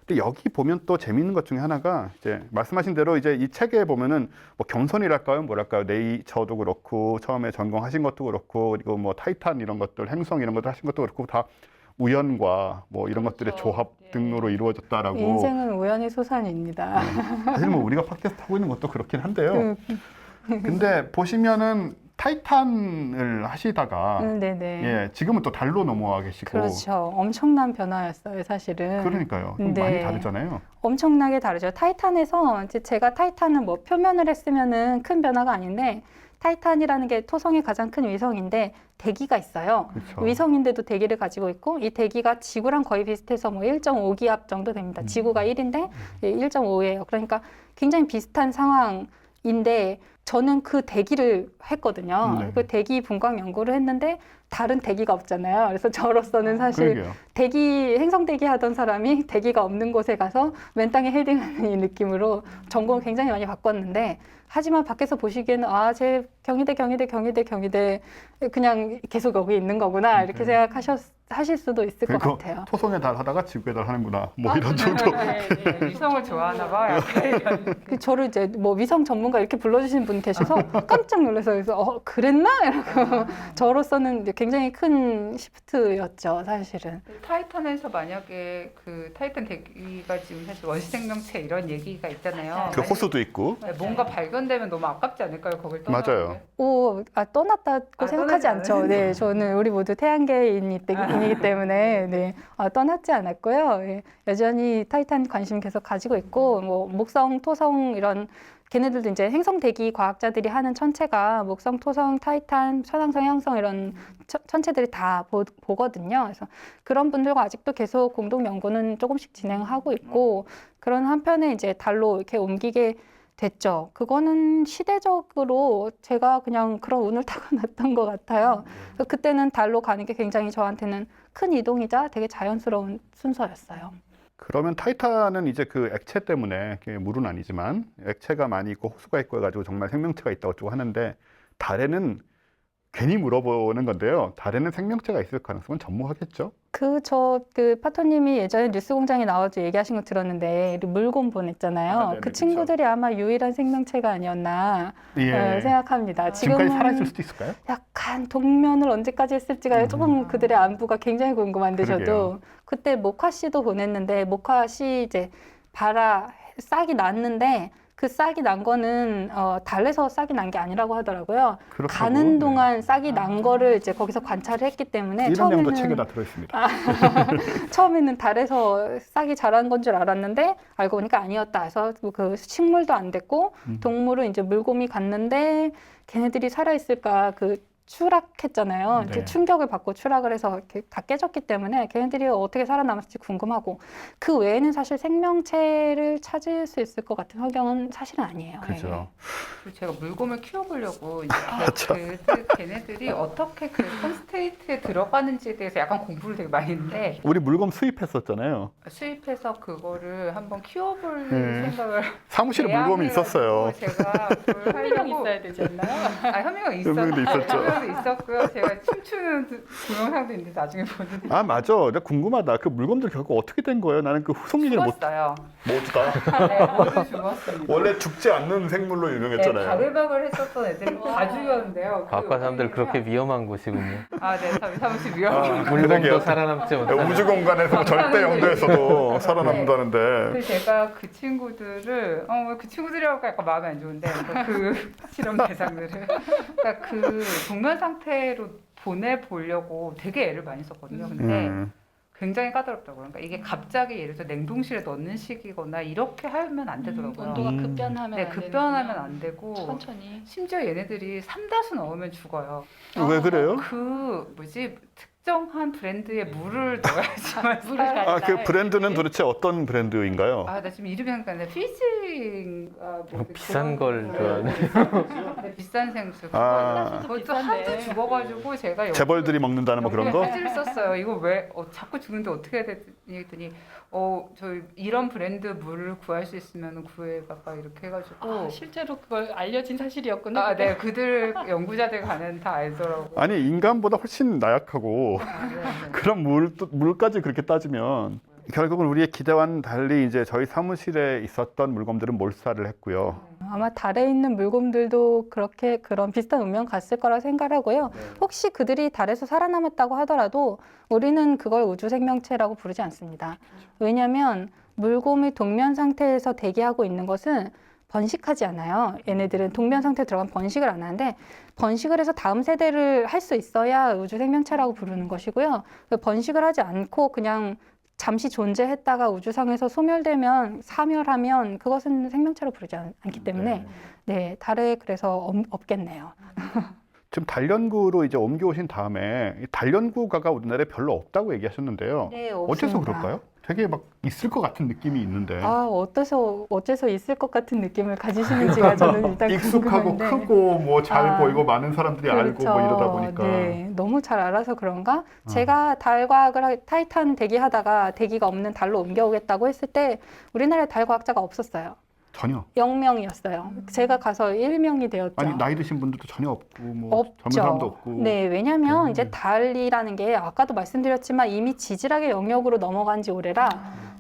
근데 여기 보면 또 재미있는 것 중에 하나가 이제 말씀하신 대로 이제 이 책에 보면은 뭐 경선이랄까요, 뭐랄까요, 네이처도 그렇고 처음에 전공하신 것도 그렇고 그리고 뭐 타이탄 이런 것들, 행성 이런 것들 하신 것도 그렇고 다 우연과 뭐 이런 것들의 그렇죠. 조합 네. 등으로 이루어졌다라고. 인생은 우연의 소산입니다. 사실 뭐 우리가 팟캐스트 하고 있는 것도 그렇긴 한데요. 근데 보시면은 타이탄을 하시다가 네네. 예, 지금은 또 달로 넘어와 계시고. 그렇죠. 엄청난 변화였어요, 사실은. 그러니까요. 좀 네. 많이 다르잖아요. 엄청나게 다르죠. 타이탄에서 이제 제가 타이탄은 뭐 표면을 했으면은 큰 변화가 아닌데 타이탄이라는 게 토성의 가장 큰 위성인데 대기가 있어요. 그렇죠. 위성인데도 대기를 가지고 있고 이 대기가 지구랑 거의 비슷해서 뭐 1.5기압 정도 됩니다. 지구가 1인데 1.5예요. 그러니까 굉장히 비슷한 상황인데 저는 그 대기를 했거든요. 네. 그 대기 분광 연구를 했는데 다른 대기가 없잖아요. 그래서 저로서는 사실 그러게요. 행성 대기 하던 사람이 대기가 없는 곳에 가서 맨 땅에 헤딩하는 이 느낌으로 전공을 굉장히 많이 바꿨는데 하지만 밖에서 보시기에는 제 경희대 그냥 계속 여기 있는 거구나 이렇게 생각하실 수도 있을 것 그리고 같아요. 토성에 달 하다가 지구에 달 하는구나. 뭐 이런 정도. 위성을 좋아하나 봐. 약간 이런. 저를 이제 뭐 위성 전문가 이렇게 불러주신 분 계셔서 깜짝 놀라서 그래서 그랬나? 이러고 저로서는 이제 굉장히 큰 시프트였죠, 사실은. 타이탄에서 만약에 그 타이탄 대기가 지금 사실 원시 생명체 이런 얘기가 있잖아요. 그 호수도 있고. 만약에 뭔가 발견되면 너무 아깝지 않을까요? 거길 떠나는 맞아요. 게? 떠났다고 생각하지 떠나지 않죠. 않아요? 네, 저는 우리 모두 태양계인이기 때문에 네, 떠났지 않았고요. 예, 여전히 타이탄 관심 계속 가지고 있고 뭐 목성, 토성 이런 걔네들도 이제 행성 대기 과학자들이 하는 천체가 목성, 토성, 타이탄, 천왕성, 해왕성 이런 천체들이 다 보거든요. 그래서 그런 분들과 아직도 계속 공동 연구는 조금씩 진행하고 있고 그런 한편에 이제 달로 이렇게 옮기게 됐죠. 그거는 시대적으로 제가 그냥 그런 운을 타고났던 것 같아요. 그래서 그때는 달로 가는 게 굉장히 저한테는 큰 이동이자 되게 자연스러운 순서였어요. 그러면 타이탄은 이제 그 액체 때문에, 물은 아니지만 액체가 많이 있고 호수가 있고 해가지고 정말 생명체가 있다고 쭉 하는데 달에는 괜히 물어보는 건데요. 달에는 생명체가 있을 가능성은 전무하겠죠? 그 파토님이 예전에 뉴스공장에 나와서 얘기하신 거 들었는데 물곰 보냈잖아요. 네네, 그 그렇죠. 친구들이 아마 유일한 생명체가 아니었나 생각합니다. 지금까지 살아있을 수도 있을까요? 약간 동면을 언제까지 했을지가 조금 그들의 안부가 굉장히 궁금한데 그러게요. 저도 그때 모카 씨도 보냈는데 모카 씨 이제 싹이 났는데 그 싹이 난 거는 달에서 싹이 난 게 아니라고 하더라고요. 그렇다고, 가는 네. 동안 싹이 난 거를 이제 거기서 관찰을 했기 때문에 이런 내용도 책에 다 들어있습니다. 처음에는 달에서 싹이 자란 건 줄 알았는데 알고 보니까 아니었다 해서 그 식물도 안 됐고 동물은 이제 물곰이 갔는데 걔네들이 살아있을까 추락했잖아요. 네. 이제 충격을 받고 추락을 해서 이렇게 다 깨졌기 때문에 걔네들이 어떻게 살아남았을지 궁금하고 그 외에는 사실 생명체를 찾을 수 있을 것 같은 환경은 사실은 아니에요. 그죠. 그리고 제가 물곰을 키워보려고 이제 맞아. 걔네들이 어떻게 그 컨스테이트에 들어가는지에 대해서 약간 공부를 되게 많이 했는데 우리 물건 수입했었잖아요. 수입해서 그거를 한번 키워볼 네. 생각을 사무실에 물건이 있었어요. 제가 그걸 하려고 되지 않나요? 현명이 현명도 있었죠. 현명도 있었고요. 제가 춤추는 동영상도 있는데 나중에 보는데 아 맞아. 내가 궁금하다. 그 물건들 결국 어떻게 된 거예요? 나는 그 후속 얘기를 죽었어요. 못다. 네, 모두 죽었습니다. 원래 죽지 않는 생물로 네, 유명했잖아요. 바글바글 했었던 애들이 다 죽였는데요. 과학과 사람들 그렇게 위험한 곳이군요. 네, 사무실 위험해요. 물건도 그러게요. 살아남지 네, 못하는. 우주 공간에서 절대 영도에서도 살아남는다는데. 그래서 제가 그 친구들을 그 친구들이라고 약간 마음이 안 좋은데 그 실험 대상들을 그러니까 그 동면 상태로 보내보려고 되게 애를 많이 썼거든요. 근데 굉장히 까다롭다고. 그러니까 이게 갑자기 예를 들어 냉동실에 넣는 식이거나 이렇게 하면 안 되더라고요. 온도가 급변하면 네, 안 급변하면 되는군요. 안 되고 천천히. 심지어 얘네들이 3다수 넣으면 죽어요. 왜 그래요? 그 특정한 브랜드의 물을 넣어야지만 물을 아, 그 브랜드는 도대체 어떤 브랜드인가요? 나 지금 이름이 생각나는데 피지 생수인가 뭐 비싼 걸 좋아하네. 네, 비싼 생수. 아. 그것도 한두 죽어가지고 제가 재벌들이 먹는다는 뭐 그런 거? 사진을 썼어요. 이거 왜 자꾸 죽는데 어떻게 해야 되니 했더니 저희 이런 브랜드 물을 구할 수 있으면 구해봐봐 이렇게 해가지고 아, 실제로 그걸 알려진 사실이었구나. 네 그들 연구자들 가는 다 알더라고. 아니 인간보다 훨씬 나약하고 네, 네. 그런 물까지 그렇게 따지면 결국은 우리의 기대와는 달리 이제 저희 사무실에 있었던 물건들은 몰수를 했고요. 아마 달에 있는 물곰들도 그렇게 그런 비슷한 운명 갔을 거라 생각하고요. 혹시 그들이 달에서 살아남았다고 하더라도 우리는 그걸 우주 생명체라고 부르지 않습니다. 왜냐하면 물곰이 동면 상태에서 대기하고 있는 것은 번식하지 않아요. 얘네들은 동면 상태에 들어가면 번식을 안 하는데 번식을 해서 다음 세대를 할 수 있어야 우주 생명체라고 부르는 것이고요. 번식을 하지 않고 그냥 잠시 존재했다가 우주상에서 소멸되면 사멸하면 그것은 생명체로 부르지 않기 때문에 네, 달에 그래서 없겠네요. 지금 달 연구로 이제 옮겨오신 다음에 이 달 연구가가 우리나라에 별로 없다고 얘기하셨는데요. 네, 어째서 없습니다. 그럴까요? 되게 막 있을 것 같은 느낌이 있는데 어째서 있을 것 같은 느낌을 가지시는지가 저는 일단 익숙하고 궁금한데. 크고 뭐 잘 아, 보이고 많은 사람들이 알고 뭐 이러다 보니까 네, 너무 잘 알아서 그런가? 제가 달 과학을 타이탄 대기하다가 대기가 없는 달로 옮겨오겠다고 했을 때 우리나라에 달 과학자가 없었어요. 전혀 0명이었어요. 제가 가서 1명이 되었죠. 아니 나이 드신 분들도 전혀 없고 뭐 없죠. 젊은 사람도 없고 네, 왜냐하면 이제 달이라는 게 아까도 말씀드렸지만 이미 지질학의 영역으로 넘어간 지 오래라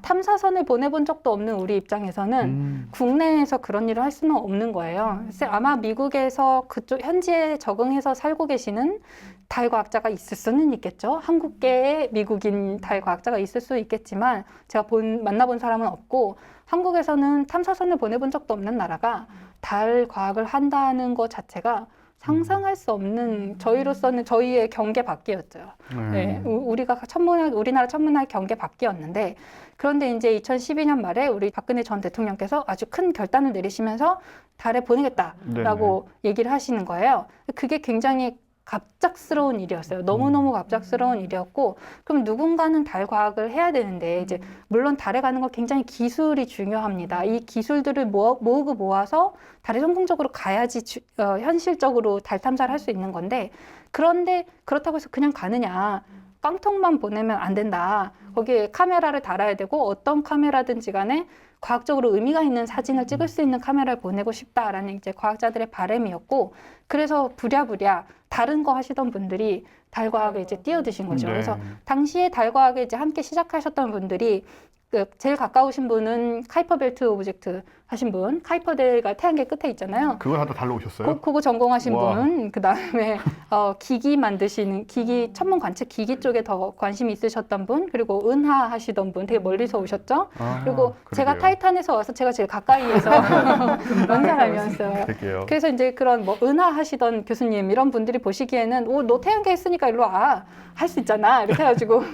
탐사선을 보내본 적도 없는 우리 입장에서는 국내에서 그런 일을 할 수는 없는 거예요. 그래서 아마 미국에서 그쪽 현지에 적응해서 살고 계시는 달 과학자가 있을 수는 있겠죠. 한국계의 미국인 달 과학자가 있을 수 있겠지만 제가 만나본 사람은 없고 한국에서는 탐사선을 보내본 적도 없는 나라가 달 과학을 한다는 것 자체가 상상할 수 없는 저희로서는 저희의 경계 밖이었죠. 네, 우리나라 천문학 경계 밖이었는데 그런데 이제 2012년 말에 우리 박근혜 전 대통령께서 아주 큰 결단을 내리시면서 달에 보내겠다라고 얘기를 하시는 거예요. 그게 굉장히 갑작스러운 일이었어요. 너무너무 갑작스러운 일이었고 그럼 누군가는 달 과학을 해야 되는데 이제 물론 달에 가는 건 굉장히 기술이 중요합니다. 이 기술들을 모으고 모아서 달에 성공적으로 가야지 현실적으로 달 탐사를 할 수 있는 건데 그런데 그렇다고 해서 그냥 가느냐 깡통만 보내면 안 된다. 거기에 카메라를 달아야 되고 어떤 카메라든지 간에 과학적으로 의미가 있는 사진을 찍을 수 있는 카메라를 보내고 싶다라는 이제 과학자들의 바람이었고 그래서 부랴부랴 다른 거 하시던 분들이 달 과학에 이제 뛰어드신 거죠. 네. 그래서 당시에 달 과학에 이제 함께 시작하셨던 분들이 제일 가까우신 분은 카이퍼 벨트 오브젝트 하신 분, 카이퍼대가 태양계 끝에 있잖아요. 그걸 하다 달로 오셨어요? 그거 전공하신 와. 분, 그 다음에 기기 만드시는 천문 관측 기기 쪽에 더 관심이 있으셨던 분, 그리고 은하 하시던 분, 되게 멀리서 오셨죠. 그리고 제가 그러게요. 타이탄에서 와서 제가 제일 가까이에서 온 사람이었어요. 그러게요. 그래서 이제 그런 뭐 은하 하시던 교수님 이런 분들이 보시기에는 너 태양계 했으니까 일로 와. 할 수 있잖아. 이렇게 해가지고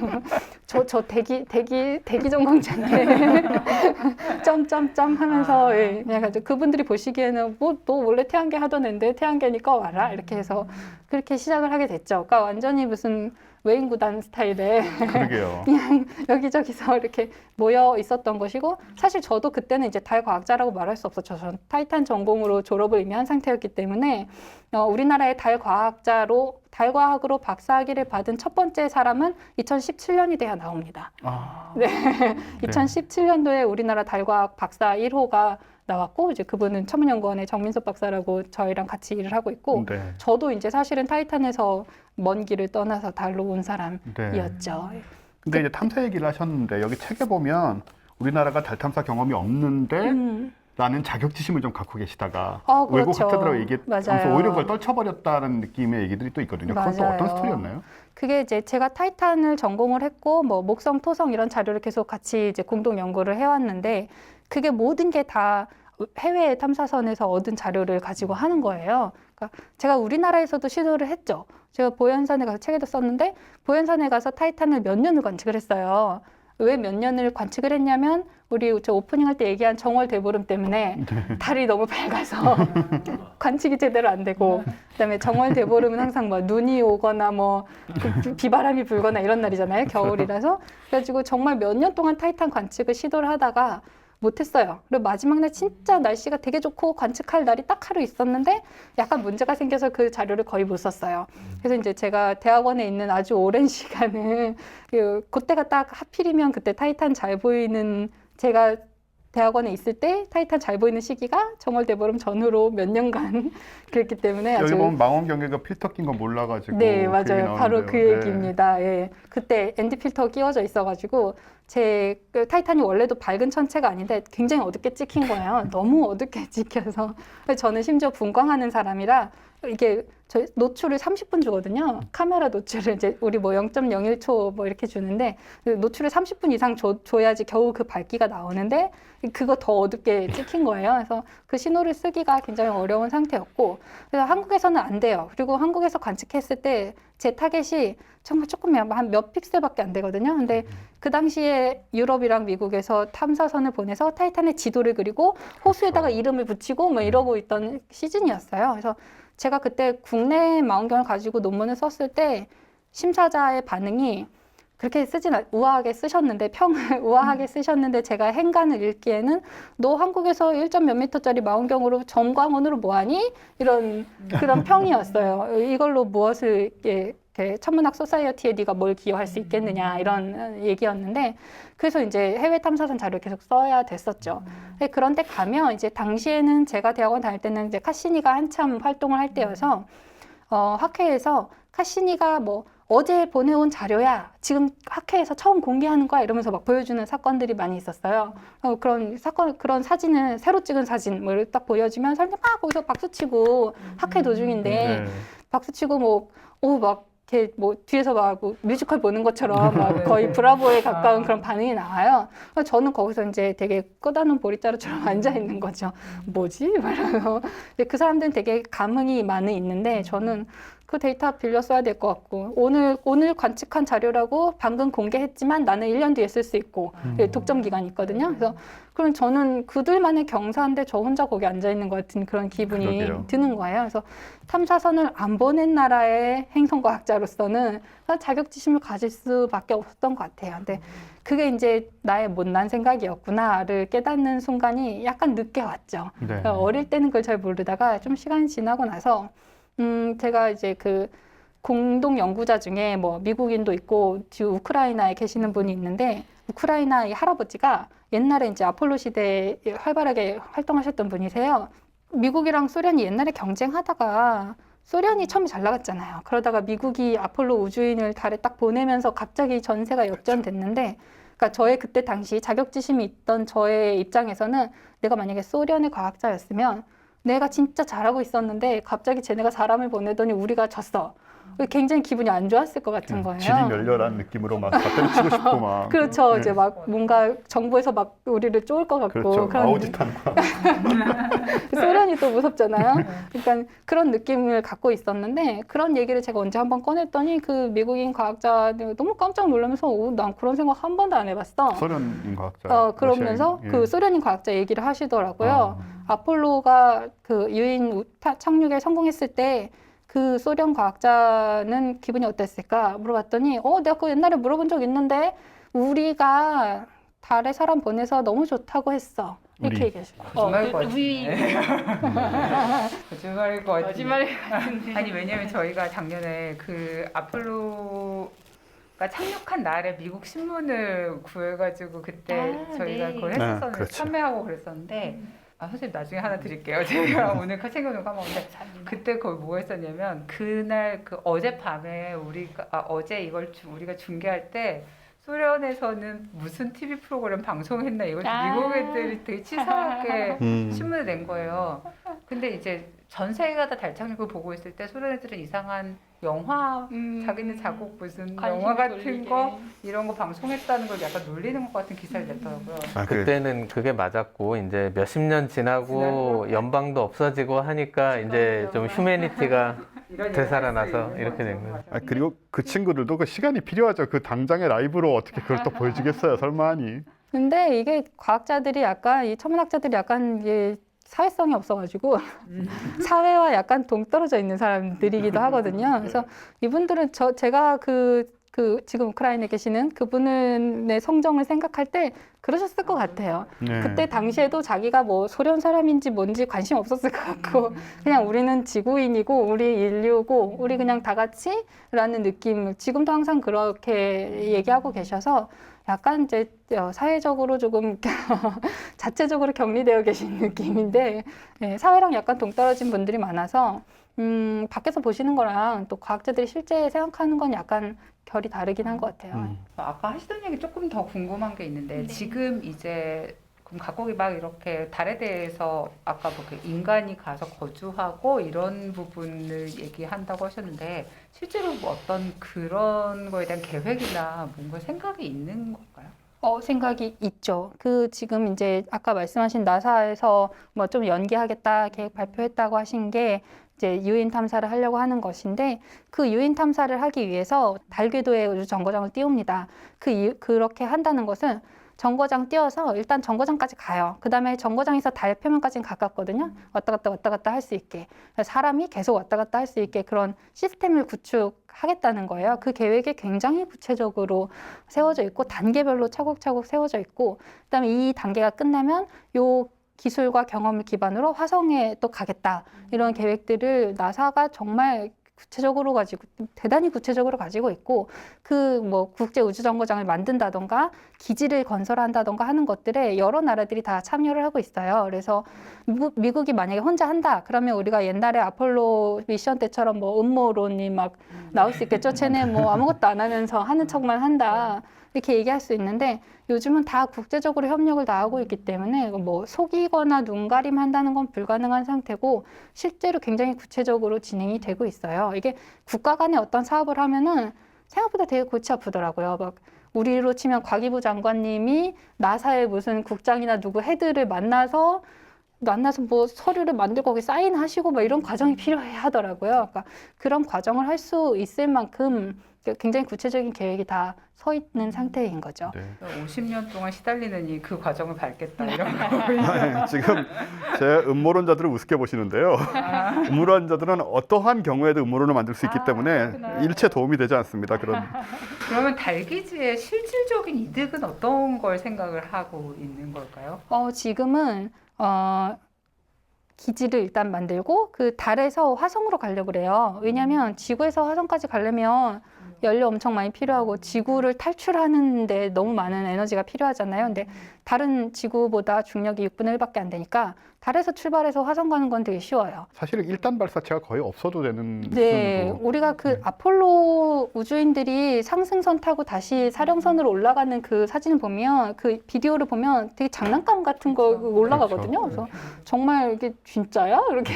저 대기 전공자인데 점점점 하면서 예, 그냥 그분들이 보시기에는 뭐 너 원래 태양계 하던 애인데 태양계니까 와라 이렇게 해서 그렇게 시작을 하게 됐죠. 그러니까 완전히 무슨 외인구단 스타일의 그러게요. 그냥 여기저기서 이렇게 모여 있었던 것이고 사실 저도 그때는 이제 달 과학자라고 말할 수 없었죠. 저는 타이탄 전공으로 졸업을 이미 한 상태였기 때문에 우리나라의 달 과학으로 박사학위를 받은 첫 번째 사람은 2017년이 돼야 나옵니다. 네. 2017년도에 우리나라 달과학 박사 1호가 나왔고 이제 그분은 천문연구원의 정민섭 박사라고 저희랑 같이 일을 하고 있고 네. 저도 이제 사실은 타이탄에서 먼 길을 떠나서 달로 온 사람이었죠. 근데 이제 탐사 얘기를 하셨는데 여기 책에 보면 우리나라가 달 탐사 경험이 없는데 라는 자격지심을 좀 갖고 계시다가 외국 그렇죠. 학자들하고 얘기하면서 맞아요. 오히려 그걸 떨쳐버렸다는 느낌의 얘기들이 또 있거든요. 그건 또 맞아요. 어떤 스토리였나요? 그게 이제 제가 타이탄을 전공을 했고 뭐 목성, 토성 이런 자료를 계속 같이 이제 공동 연구를 해왔는데 그게 모든 게 다 해외 탐사선에서 얻은 자료를 가지고 하는 거예요. 그러니까 제가 우리나라에서도 시도를 했죠. 제가 보현산에 가서 책에도 썼는데 보현산에 가서 타이탄을 몇 년을 관측을 했어요. 왜 몇 년을 관측을 했냐면 우리 저 오프닝 할 때 얘기한 정월 대보름 때문에 달이 너무 밝아서 관측이 제대로 안 되고 그다음에 정월 대보름은 항상 뭐 눈이 오거나 뭐 비바람이 불거나 이런 날이잖아요. 겨울이라서 그래가지고 정말 몇 년 동안 타이탄 관측을 시도를 하다가 못했어요. 그리고 마지막 날 진짜 날씨가 되게 좋고 관측할 날이 딱 하루 있었는데 약간 문제가 생겨서 그 자료를 거의 못 썼어요. 그래서 이제 제가 대학원에 있는 아주 오랜 시간을 그때가 딱 하필이면 그때 타이탄 잘 보이는 제가 대학원에 있을 때 타이탄 잘 보이는 시기가 정월대보름 전후로 몇 년간 그랬기 때문에 여기 아주 보면 망원경에가 필터 낀 거 몰라가지고 네, 그 얘기 맞아요. 바로 나오는데요. 그 네. 얘기입니다. 예. 그때 ND 필터 끼워져 있어가지고 그 타이탄이 원래도 밝은 천체가 아닌데 굉장히 어둡게 찍힌 거예요. 너무 어둡게 찍혀서 저는 심지어 분광하는 사람이라 이게 저 노출을 30분 주거든요. 카메라 노출을 이제 우리 뭐 0.01초 뭐 이렇게 주는데 노출을 30분 이상 줘야지 겨우 그 밝기가 나오는데 그거 더 어둡게 찍힌 거예요. 그래서 그 신호를 쓰기가 굉장히 어려운 상태였고 그래서 한국에서는 안 돼요. 그리고 한국에서 관측했을 때 제 타겟이 정말 조금 한 몇 픽셀밖에 안 되거든요. 근데 그 당시에 유럽이랑 미국에서 탐사선을 보내서 타이탄의 지도를 그리고 호수에다가 이름을 붙이고 뭐 이러고 있던 시즌이었어요. 그래서 제가 그때 국내 망원경을 가지고 논문을 썼을 때 심사자의 반응이 그렇게 우아하게 쓰셨는데 평을 우아하게 쓰셨는데 제가 행간을 읽기에는 너 한국에서 1점 몇 미터짜리 망원경으로 점광원으로 뭐하니? 이런 그런 평이었어요. 이걸로 무엇을 이렇게 천문학 소사이어티에 네가 뭘 기여할 수 있겠느냐 이런 얘기였는데 그래서 이제 해외 탐사선 자료를 계속 써야 됐었죠. 그런데 가면 이제 당시에는 제가 대학원 다닐 때는 이제 카시니가 한참 활동을 할 때여서 학회에서 카시니가 뭐 어제 보내온 자료야. 지금 학회에서 처음 공개하는 거야. 이러면서 막 보여주는 사건들이 많이 있었어요. 그런 사진을 새로 찍은 사진 뭐 딱 보여주면 사람들이 막 거기서 박수치고 학회 도중인데 네. 박수치고 막 이렇게 뭐 뒤에서 막 뮤지컬 보는 것처럼 막 거의 브라보에 가까운 그런 반응이 나와요. 그래서 저는 거기서 이제 되게 꺼다놓은 보리자루처럼 앉아 있는 거죠. 뭐지? 말하면서 그 사람들은 되게 감흥이 많이 있는데 저는 그 데이터 빌려 써야 될 것 같고 오늘 관측한 자료라고 방금 공개했지만 나는 1년 뒤에 쓸 수 있고 독점 기간이 있거든요. 그래서 그럼 저는 그들만의 경사인데 저 혼자 거기 앉아 있는 것 같은 그런 기분이 그러게요. 드는 거예요. 그래서 탐사선을 안 보낸 나라의 행성과학자로서는 자격지심을 가질 수밖에 없었던 것 같아요. 근데 그게 이제 나의 못난 생각이었구나를 깨닫는 순간이 약간 늦게 왔죠. 네. 그러니까 어릴 때는 그걸 잘 모르다가 좀 시간이 지나고 나서 제가 이제 그 공동 연구자 중에 뭐 미국인도 있고 지금 우크라이나에 계시는 분이 있는데 우크라이나 이 할아버지가 옛날에 이제 아폴로 시대에 활발하게 활동하셨던 분이세요. 미국이랑 소련이 옛날에 경쟁하다가 소련이 처음에 잘 나갔잖아요. 그러다가 미국이 아폴로 우주인을 달에 딱 보내면서 갑자기 전세가 역전됐는데 그러니까 저의 그때 당시 자격지심이 있던 저의 입장에서는 내가 만약에 소련의 과학자였으면 내가 진짜 잘하고 있었는데 갑자기 쟤네가 사람을 보내더니 우리가 졌어. 굉장히 기분이 안 좋았을 것 같은 거예요. 질이 멸렬한 느낌으로 막 때려치고 싶고 막. 그렇죠. 네. 이제 막 뭔가 정부에서 막 우리를 쫄 것 같고 그렇죠. 그런 아우지탄과. 소련이 또 무섭잖아요. 그러니까 그런 느낌을 갖고 있었는데 그런 얘기를 제가 언제 한번 꺼냈더니 그 미국인 과학자 너무 깜짝 놀라면서 난 그런 생각 한 번도 안 해봤어. 소련인 과학자. 그러면서 러시아인. 그 소련인 과학자 얘기를 하시더라고요. 아폴로가 그 유인 착륙에 성공했을 때 그 소련 과학자는 기분이 어땠을까 물어봤더니 내가 그거 옛날에 물어본 적 있는데 우리가 달에 사람 보내서 너무 좋다고 했어. 이렇게 우리. 얘기하시고. 거짓말일 것 우리 거짓말일 것 같은데. 거짓말 같은데. 아니 왜냐면 저희가 작년에 그 아폴로가 착륙한 날에 미국 신문을 구해가지고 그때 저희가 네. 그걸 네, 했었는데 그렇죠. 참여하고 그랬었는데 선생님 나중에 하나 드릴게요. 제가 오늘 챙겨놓은 거 까먹었는데 그때 거기 뭐 했었냐면 그날 그 어젯밤에 어제 이걸 우리가 중계할 때 소련에서는 무슨 TV 프로그램 방송했나 이걸 미국 애들이 되게 치사하게 신문을 낸 거예요. 근데 이제 전 세계가 다 달 착륙을 보고 있을 때 소련 애들은 이상한 영화 자기네 자국 무슨 영화 같은 거 이런 거 방송했다는 걸 약간 놀리는 것 같은 기사를 냈더라고요. 그때는 그게 맞았고 이제 몇십 년 지나고 연방도 없어지고 하니까 이제 좀 휴메니티가 되살아나서 이렇게 된 거예요. 그리고 그 친구들도 그 시간이 필요하죠. 그 당장의 라이브로 어떻게 그걸 또 보여주겠어요. 설마하니. 근데 이게 과학자들이 약간 이 천문학자들이 약간 이게 사회성이 없어가지고 사회와 약간 동떨어져 있는 사람들이기도 하거든요. 그래서 이분들은 제가 그 그 지금 우크라이나에 계시는 그분의 성정을 생각할 때 그러셨을 것 같아요. 네. 그때 당시에도 자기가 뭐 소련 사람인지 뭔지 관심 없었을 것 같고 그냥 우리는 지구인이고 우리 인류고 우리 그냥 다 같이라는 느낌 지금도 항상 그렇게 얘기하고 계셔서 약간 이제 사회적으로 조금 자체적으로 격리되어 계신 느낌인데 네, 사회랑 약간 동떨어진 분들이 많아서 밖에서 보시는 거랑 또 과학자들이 실제 생각하는 건 약간 결이 다르긴 한 것 같아요. 아까 하시던 얘기 조금 더 궁금한 게 있는데 지금 이제 그럼 각국이 막 이렇게 달에 대해서 아까 뭐 그 인간이 가서 거주하고 이런 부분을 얘기한다고 하셨는데 실제로 뭐 어떤 그런 거에 대한 계획이나 뭔가 생각이 있는 건가요? 생각이 있죠. 그 지금 이제 아까 말씀하신 나사에서 뭐 좀 연기하겠다 계획 발표했다고 하신 게 이제 유인 탐사를 하려고 하는 것인데 그 유인 탐사를 하기 위해서 달 궤도에 우주 정거장을 띄웁니다. 그렇게 한다는 것은 정거장 띄워서 일단 정거장까지 가요. 그 다음에 정거장에서 달 표면까지는 가깝거든요. 왔다 갔다 할 수 있게. 사람이 계속 왔다 갔다 할 수 있게 그런 시스템을 구축하겠다는 거예요. 그 계획이 굉장히 구체적으로 세워져 있고 단계별로 차곡차곡 세워져 있고 그다음에 이 단계가 끝나면 요 기술과 경험을 기반으로 화성에 또 가겠다. 이런 계획들을 나사가 정말 대단히 구체적으로 가지고 있고, 그 뭐 국제우주정거장을 만든다던가, 기지를 건설한다던가 하는 것들에 여러 나라들이 다 참여를 하고 있어요. 그래서 미국이 만약에 혼자 한다, 그러면 우리가 옛날에 아폴로 미션 때처럼 뭐 음모론이 막 나올 수 있겠죠. 쟤네 뭐 아무것도 안 하면서 하는 척만 한다. 이렇게 얘기할 수 있는데 요즘은 다 국제적으로 협력을 다 하고 있기 때문에 뭐 속이거나 눈가림 한다는 건 불가능한 상태고 실제로 굉장히 구체적으로 진행이 되고 있어요. 이게 국가 간에 어떤 사업을 하면은 생각보다 되게 골치 아프더라고요. 막 우리로 치면 과기부 장관님이 나사의 무슨 국장이나 누구 헤드를 만나서 뭐 서류를 만들고 거기 사인하시고 막 이런 과정이 필요해 하더라고요. 그러니까 그런 과정을 할 수 있을 만큼 굉장히 구체적인 계획이 다 서 있는 상태인 거죠. 네. 50년 동안 시달리느니 그 과정을 밟겠다 이런 거. 아니, 지금 제 음모론자들을 우습게 보시는데요. 음모론자들은 어떠한 경우에도 음모론을 만들 수 있기 때문에 그렇구나. 일체 도움이 되지 않습니다. 그러면 달기지의 실질적인 이득은 어떤 걸 생각을 하고 있는 걸까요? 지금은 기지를 일단 만들고 그 달에서 화성으로 가려고 그래요. 왜냐하면 지구에서 화성까지 가려면 연료 엄청 많이 필요하고 지구를 탈출하는데 너무 많은 에너지가 필요하잖아요. 근데 달은 지구보다 중력이 6분의 1밖에 안 되니까 달에서 출발해서 화성 가는 건 되게 쉬워요. 사실 1단 발사체가 거의 없어도 되는 네, 수준으로. 우리가 그 아폴로 우주인들이 상승선 타고 다시 사령선으로 올라가는 그 사진을 보면 그 비디오를 보면 되게 장난감 같은 거 올라가거든요. 그렇죠. 그래서 정말 이게 진짜야? 이렇게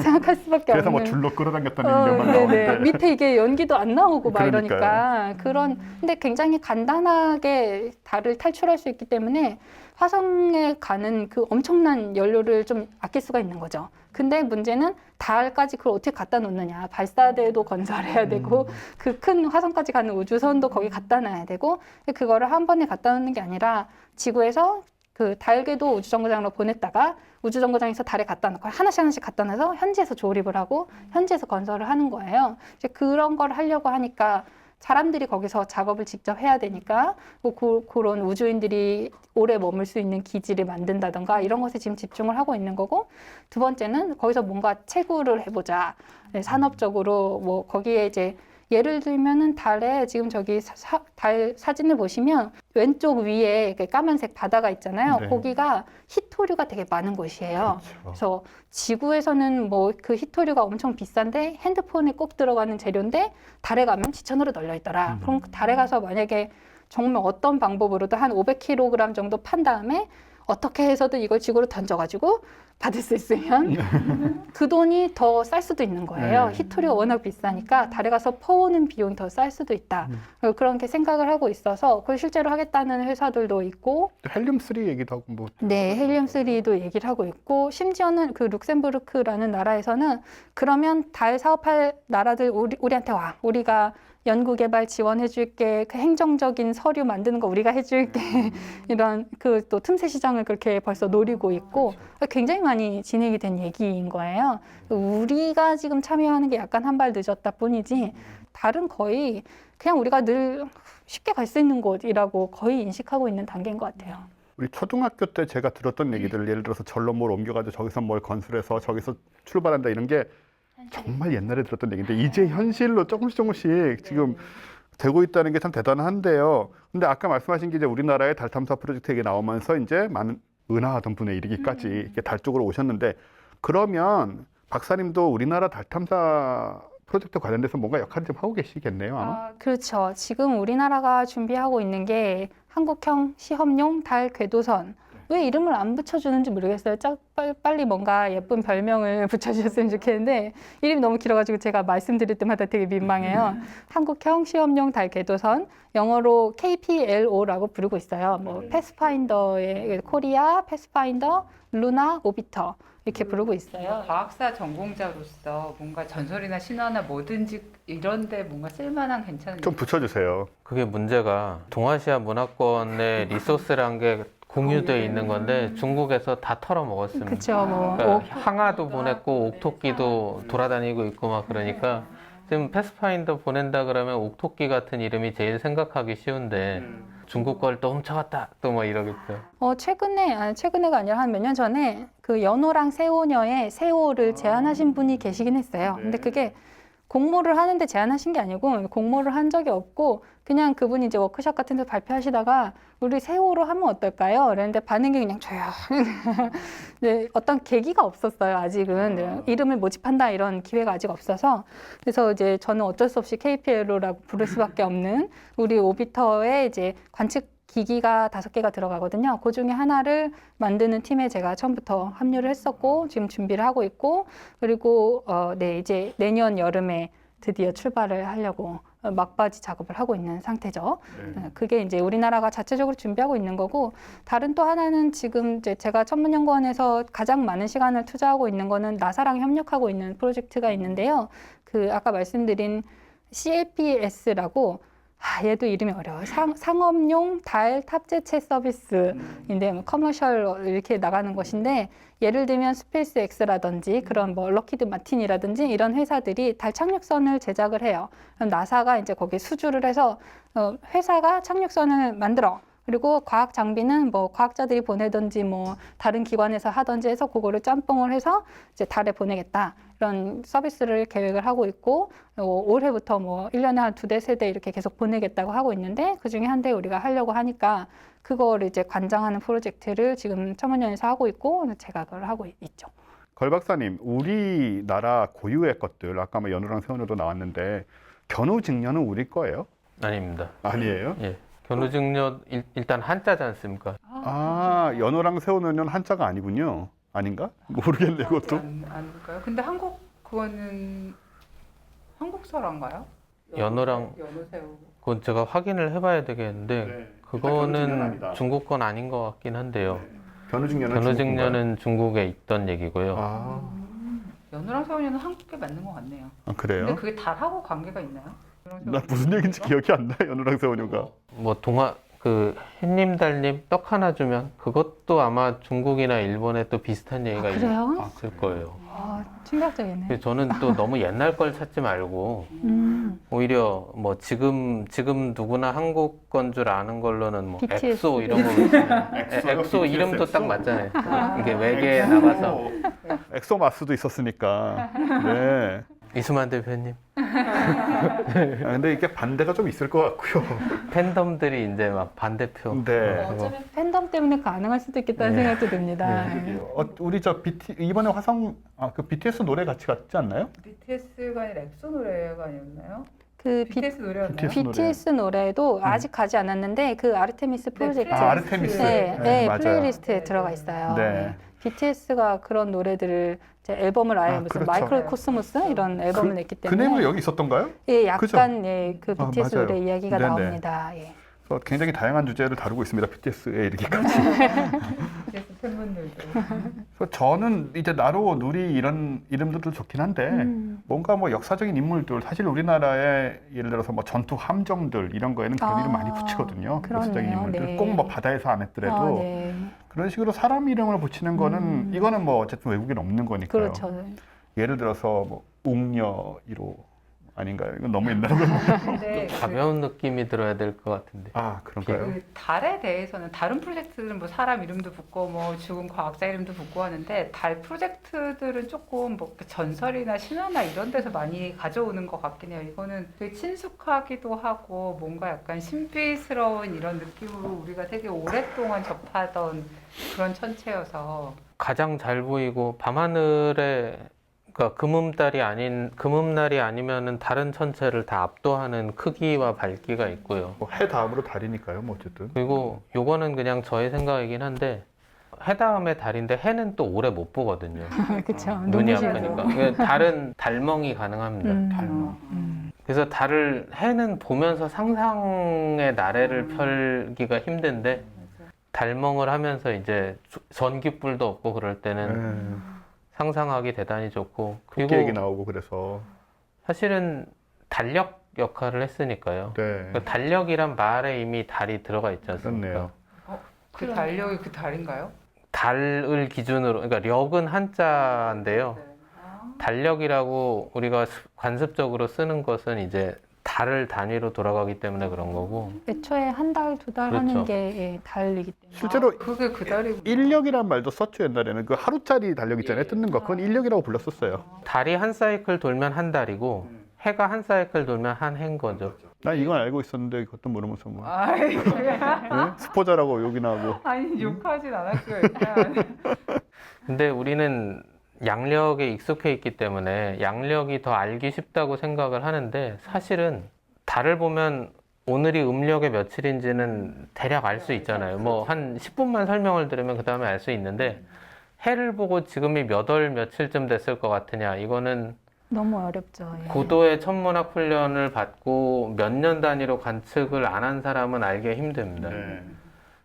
생각할 수밖에 그래서 뭐 없는. 줄로 끌어당겼다는 얘기만 나오는데 밑에 이게 연기도 안 나오고 막 그러니까요. 이러니까 근데 굉장히 간단하게 달을 탈출할 수 있기 때문에 화성에 가는 그 엄청난 연료를 좀 아낄 수가 있는 거죠. 근데 문제는 달까지 그걸 어떻게 갖다 놓느냐. 발사대도 건설해야 되고 그 큰 화성까지 가는 우주선도 거기 갖다 놔야 되고 그거를 한 번에 갖다 놓는 게 아니라 지구에서 그 달궤도 우주정거장으로 보냈다가 우주정거장에서 달에 갖다 놓고 하나씩 갖다 놔서 현지에서 조립을 하고 현지에서 건설을 하는 거예요. 이제 그런 걸 하려고 하니까 사람들이 거기서 작업을 직접 해야 되니까 뭐 그런 우주인들이 오래 머물 수 있는 기지를 만든다던가 이런 것에 지금 집중을 하고 있는 거고, 두 번째는 거기서 뭔가 채굴을 해보자. 네, 산업적으로 뭐 거기에 이제 예를 들면은 달에 지금 저기 달 사진을 보시면 왼쪽 위에 까만색 바다가 있잖아요. 네. 거기가 희토류가 되게 많은 곳이에요. 그렇죠. 그래서 지구에서는 뭐 그 희토류가 엄청 비싼데 핸드폰에 꼭 들어가는 재료인데 달에 가면 지천으로 널려 있더라. 그럼 달에 가서 만약에 정말 어떤 방법으로도 한 500kg 정도 판 다음에 어떻게 해서든 이걸 지구로 던져가지고 받을 수 있으면 그 돈이 더 쌀 수도 있는 거예요. 네. 희토류가 워낙 비싸니까 달에 가서 퍼오는 비용이 더 쌀 수도 있다. 그런 게 생각을 하고 있어서 그걸 실제로 하겠다는 회사들도 있고, 헬륨3 얘기도 하고 뭐 네, 헬륨3도 얘기를 하고 있고, 심지어는 그 룩셈부르크라는 나라에서는 그러면 달 사업할 나라들 우리한테 와. 우리가 연구개발 지원해줄게, 그 행정적인 서류 만드는 거 우리가 해줄게 이런 그 또 틈새 시장을 그렇게 벌써 노리고 있고 굉장히 많이 진행이 된 얘기인 거예요. 우리가 지금 참여하는 게 약간 한 발 늦었다 뿐이지 다른 거의 그냥 우리가 늘 쉽게 갈 수 있는 곳이라고 거의 인식하고 있는 단계인 것 같아요. 우리 초등학교 때 제가 들었던 얘기들 예를 들어서 절로 뭘 옮겨가지고 저기서 뭘 건설해서 저기서 출발한다 이런 게 정말 옛날에 들었던 얘기인데 이제 현실로 조금씩 지금 되고 있다는 게 참 대단한데요. 근데 아까 말씀하신 게 이제 우리나라의 달 탐사 프로젝트 얘기 나오면서 이제 많은 은하하던 분에 이르기까지 이렇게 달 쪽으로 오셨는데 그러면 박사님도 우리나라 달 탐사 프로젝트 관련돼서 뭔가 역할을 좀 하고 계시겠네요, 아마. 그렇죠. 지금 우리나라가 준비하고 있는 게 한국형 시험용 달 궤도선. 왜 이름을 안 붙여주는지 모르겠어요. 빨리 뭔가 예쁜 별명을 붙여주셨으면 좋겠는데 이름이 너무 길어가지고 제가 말씀드릴 때마다 되게 민망해요. 한국형 시험용 달 궤도선, 영어로 KPLO라고 부르고 있어요. 뭐 패스파인더의 코리아, 패스파인더, 루나, 오비터 이렇게 부르고 있어요. 과학사 전공자로서 뭔가 전설이나 신화나 뭐든지 이런데 뭔가 쓸만한 괜찮은 좀 붙여주세요. 그게 문제가 동아시아 문화권의 리소스란 게 공유되어 있는 건데 중국에서 다 털어먹었습니다. 그렇죠. 뭐 그러니까 항아도 보냈고 옥토끼도 돌아다니고 있고 막 그러니까 지금 패스파인더 보낸다 그러면 옥토끼 같은 이름이 제일 생각하기 쉬운데 중국 걸 또 훔쳐갔다 또 뭐 이러겠죠. 최근에가 아니라 한 몇 년 전에 그 연호랑 세오녀의 세오를 제안하신 분이 계시긴 했어요. 근데 그게 공모를 하는데 제안하신 게 아니고 공모를 한 적이 없고 그냥 그분이 이제 워크숍 같은 데 발표하시다가 우리 세오로 하면 어떨까요? 그랬는데 반응이 그냥 조용히 네, 어떤 계기가 없었어요. 아직은 네, 이름을 모집한다 이런 기회가 아직 없어서 그래서 이제 저는 어쩔 수 없이 KPLO라고 부를 수밖에 없는 우리 오비터의 이제 관측 기기가 5개가 들어가거든요. 그 중에 하나를 만드는 팀에 제가 처음부터 합류를 했었고 지금 준비를 하고 있고 그리고 이제 내년 여름에 드디어 출발을 하려고 막바지 작업을 하고 있는 상태죠. 그게 이제 우리나라가 자체적으로 준비하고 있는 거고 다른 또 하나는 지금 이제 제가 천문연구원에서 가장 많은 시간을 투자하고 있는 거는 나사랑 협력하고 있는 프로젝트가 있는데요. 그 아까 말씀드린 CLPS라고 얘도 이름이 어려워요. 상업용 달 탑재체 서비스인데 뭐 커머셜 이렇게 나가는 것인데 예를 들면 스페이스 X라든지 그런 뭐 럭키드 마틴이라든지 이런 회사들이 달 착륙선을 제작을 해요. 그럼 나사가 이제 거기에 수주를 해서 회사가 착륙선을 만들어. 그리고 과학 장비는 뭐 과학자들이 보내든지 뭐 다른 기관에서 하든지 해서 그거를 짬뽕을 해서 이제 달에 보내겠다. 이런 서비스를 계획을 하고 있고 올해부터 뭐 1년에 한 2대, 3대 이렇게 계속 보내겠다고 하고 있는데 그중에 한 대 우리가 하려고 하니까 그거를 이제 관장하는 프로젝트를 지금 천문연에서 하고 있고 제가 그걸 하고 있죠. 걸 박사님, 우리나라 고유의 것들 아까 뭐 연우랑 세운우도 나왔는데 견우직녀는 우리 거예요? 아닙니다. 아니에요? 예. 견우직녀 일단 한자지 않습니까? 연우랑 세운우는 한자가 아니군요. 아닌가? 모르겠네 그것도. 아닐까요? 근데 그거는 한국사란가요? 연호랑 연호새우. 그건 제가 확인을 해봐야 되겠는데 견우직녀는 그거는 아니다. 중국 건 아닌 것 같긴 한데요. 견우직녀는 견우직녀는 중국에 있던 얘기고요. 연호랑 세훈이는 한국에 맞는 것 같네요. 그래요? 근데 그게 달하고 관계가 있나요? 나 무슨 얘기인지 기억이 안 나. 연우랑 세운우가. 뭐 햇님 달님 떡 하나 주면 그것도 아마 중국이나 일본에 또 비슷한 얘기가 그래요? 있을 거예요. 충격적이네. 근데 저는 또 너무 옛날 걸 찾지 말고 오히려 뭐 지금 누구나 한국 건 줄 아는 걸로는 뭐 BTS. 엑소 이런 거 있으면 엑소 이름도 딱 맞잖아요. 이게 외계에 나가서 엑소마스도 있었으니까. 네. 이수만 대표님 근데 이게 반대가 좀 있을 것 같고요. 팬덤들이 이제 막 반대표. 네. 어쩌면 팬덤 때문에 가능할 수도 있겠다는 생각도 듭니다. 우리 이번에 화성 그 BTS 노래 같이 갔지 않나요? BTS가 아니라 엑소 노래가 아니었나요? 그 BTS 노래였나요? BTS BTS 노래도 아직 가지 않았는데 그 아르테미스 프로젝트 아르테미스. 네, 맞아요. 플레이리스트에 들어가 있어요. 네. BTS가 그런 노래들을 이제 앨범을 아예 무슨 그렇죠. 마이크로 코스모스 이런 앨범을 냈기 그 때문에 내용이 여기 있었던가요? 예, 그죠? 약간 예, 그 BTS 맞아요. 노래 이야기가 네네. 나옵니다. 예. 그래서 굉장히 다양한 주제를 다루고 있습니다. BTS에 이르기까지. 그래서 팬분들도 그래서 저는 이제 나로, 누리 이런 이름들도 좋긴 한데 뭔가 뭐 역사적인 인물들, 사실 우리나라의 예를 들어서 뭐 전투 함정들 이런 거에는 그런 이름 많이 붙이거든요. 그러네요. 역사적인 인물들 네. 꼭 뭐 바다에서 안 했더라도 네. 그런 식으로 사람 이름을 붙이는 거는 이거는 뭐 어쨌든 외국인 없는 거니까요. 그렇죠. 예를 들어서 뭐 웅녀 1호 아닌가요? 이건 너무 옛날에 근데 가벼운 느낌이 들어야 될 것 같은데. 아 그런가요? 그 달에 대해서는 다른 프로젝트들은 뭐 사람 이름도 붙고 뭐 죽은 과학자 이름도 붙고 하는데 달 프로젝트들은 조금 뭐그 전설이나 신화나 이런 데서 많이 가져오는 것 같긴 해요. 이거는 되게 친숙하기도 하고 뭔가 약간 신비스러운 이런 느낌으로 우리가 되게 오랫동안 접하던 그런 천체여서 가장 잘 보이고 밤하늘에 그러니까 금음날이 아니면은 다른 천체를 다 압도하는 크기와 밝기가 있고요. 뭐 해 다음으로 달이니까요. 뭐 어쨌든. 그리고 요거는 그냥 저의 생각이긴 한데 해 다음에 달인데 해는 또 오래 못 보거든요. 그렇죠. 눈이 너무 아프니까. 그러니까 달은 달멍이 가능합니다. 달멍. 그래서 달을 해는 보면서 상상의 나래를 펼기가 힘든데 달멍을 하면서 이제 전기불도 없고 그럴 때는 상상하기 대단히 좋고 국기 그리고 얘기 나오고 그래서 사실은 달력 역할을 했으니까요. 네. 그 달력이란 말에 이미 달이 들어가 있지 않습니까? 그렇네요. 그 달력이 그 달인가요? 달을 기준으로 그러니까 력은 한자인데요. 달력이라고 우리가 관습적으로 쓰는 것은 이제 달을 단위로 돌아가기 때문에 그런 거고 애초에 한 달, 두 달 그렇죠. 하는 게 예, 달이기 때문에. 실제로 그게 그 달이구나. 인력이란 말도 썼죠. 옛날에는 그 하루짜리 달력 있잖아요. 뜯는 거. 그건 인력이라고 불렀었어요. 달이 한 사이클 돌면 한 달이고 해가 한 사이클 돌면 한 해인 거죠. 난 이건 알고 있었는데 그것도 모르면서 뭐 아이, 네? 스포자라고 욕이나 하고. 아니 욕하진 않았고요. 일단 근데 우리는 양력에 익숙해 있기 때문에 양력이 더 알기 쉽다고 생각을 하는데 사실은 달을 보면 오늘이 음력의 며칠인지는 대략 알 수 있잖아요. 뭐 한 10분만 설명을 들으면 그 다음에 알 수 있는데 해를 보고 지금이 몇 월 며칠쯤 됐을 것 같으냐 이거는 너무 어렵죠. 예. 고도의 천문학 훈련을 받고 몇 년 단위로 관측을 안 한 사람은 알기 힘듭니다. 네.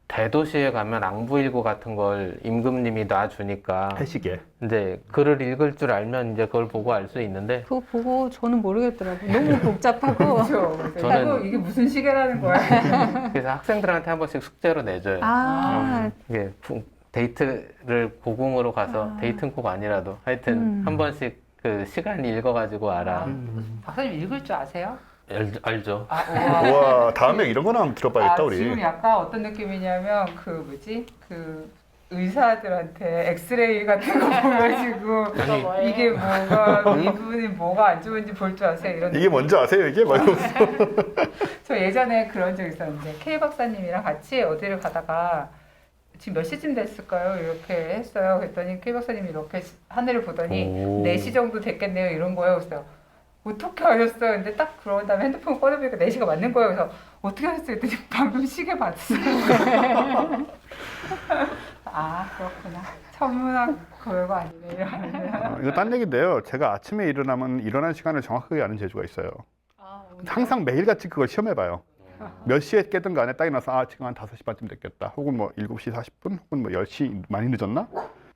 대도시에 가면 앙부일고 같은 걸 임금님이 놔주니까 해시계. 이제 글을 읽을 줄 알면 이제 그걸 보고 알 수 있는데 그거 보고 저는 모르겠더라고요. 너무 복잡하고. 그렇죠. 저는- 이게 무슨 시계라는 거야? 그래서 학생들한테 한 번씩 숙제로 내줘요. 아, 이게 데이트를 고궁으로 가서 데이트는 꼭 아니라도 하여튼 한 번씩 그 시간 읽어가지고 알아. 박사님 읽을 줄 아세요? 알죠. 아, 우와. 우와, 다음에 이런 거나 한번 들어봐야겠다 우리. 지금 약간 어떤 느낌이냐면 그 뭐지? 그 의사들한테 엑스레이 같은 거 보여주고 이게 뭐가 이분이 뭐가 안 좋은지 볼 줄 아세요? 이런 이게 뭔지 아세요 이게? 막 이러면서. 저 예전에 그런 적 있었는데 K 박사님이랑 같이 어디를 가다가 지금 몇 시쯤 됐을까요? 이렇게 했어요. 그랬더니 K 박사님이 이렇게 하늘을 보더니 오. 4시 정도 됐겠네요. 이런 거예요. 그래서 어떻게 하셨어요? 근데 딱 그런 다음에 핸드폰 꺼내보니까 4시가 맞는 거예요. 그래서 어떻게 하셨어요? 했더니 방금 시계 봤어요. 아 그렇구나. 천문학 별거 아니네. 이러면서. 이거 딴 얘기인데요. 제가 아침에 일어나면 일어난 시간을 정확하게 아는 재주가 있어요. 항상 매일같이 그걸 시험해봐요. 몇 시에 깨든 간에 딱 일어나서 아 지금 한 5시 반쯤 됐겠다. 혹은 뭐 7시 40분 혹은 뭐 10시 많이 늦었나?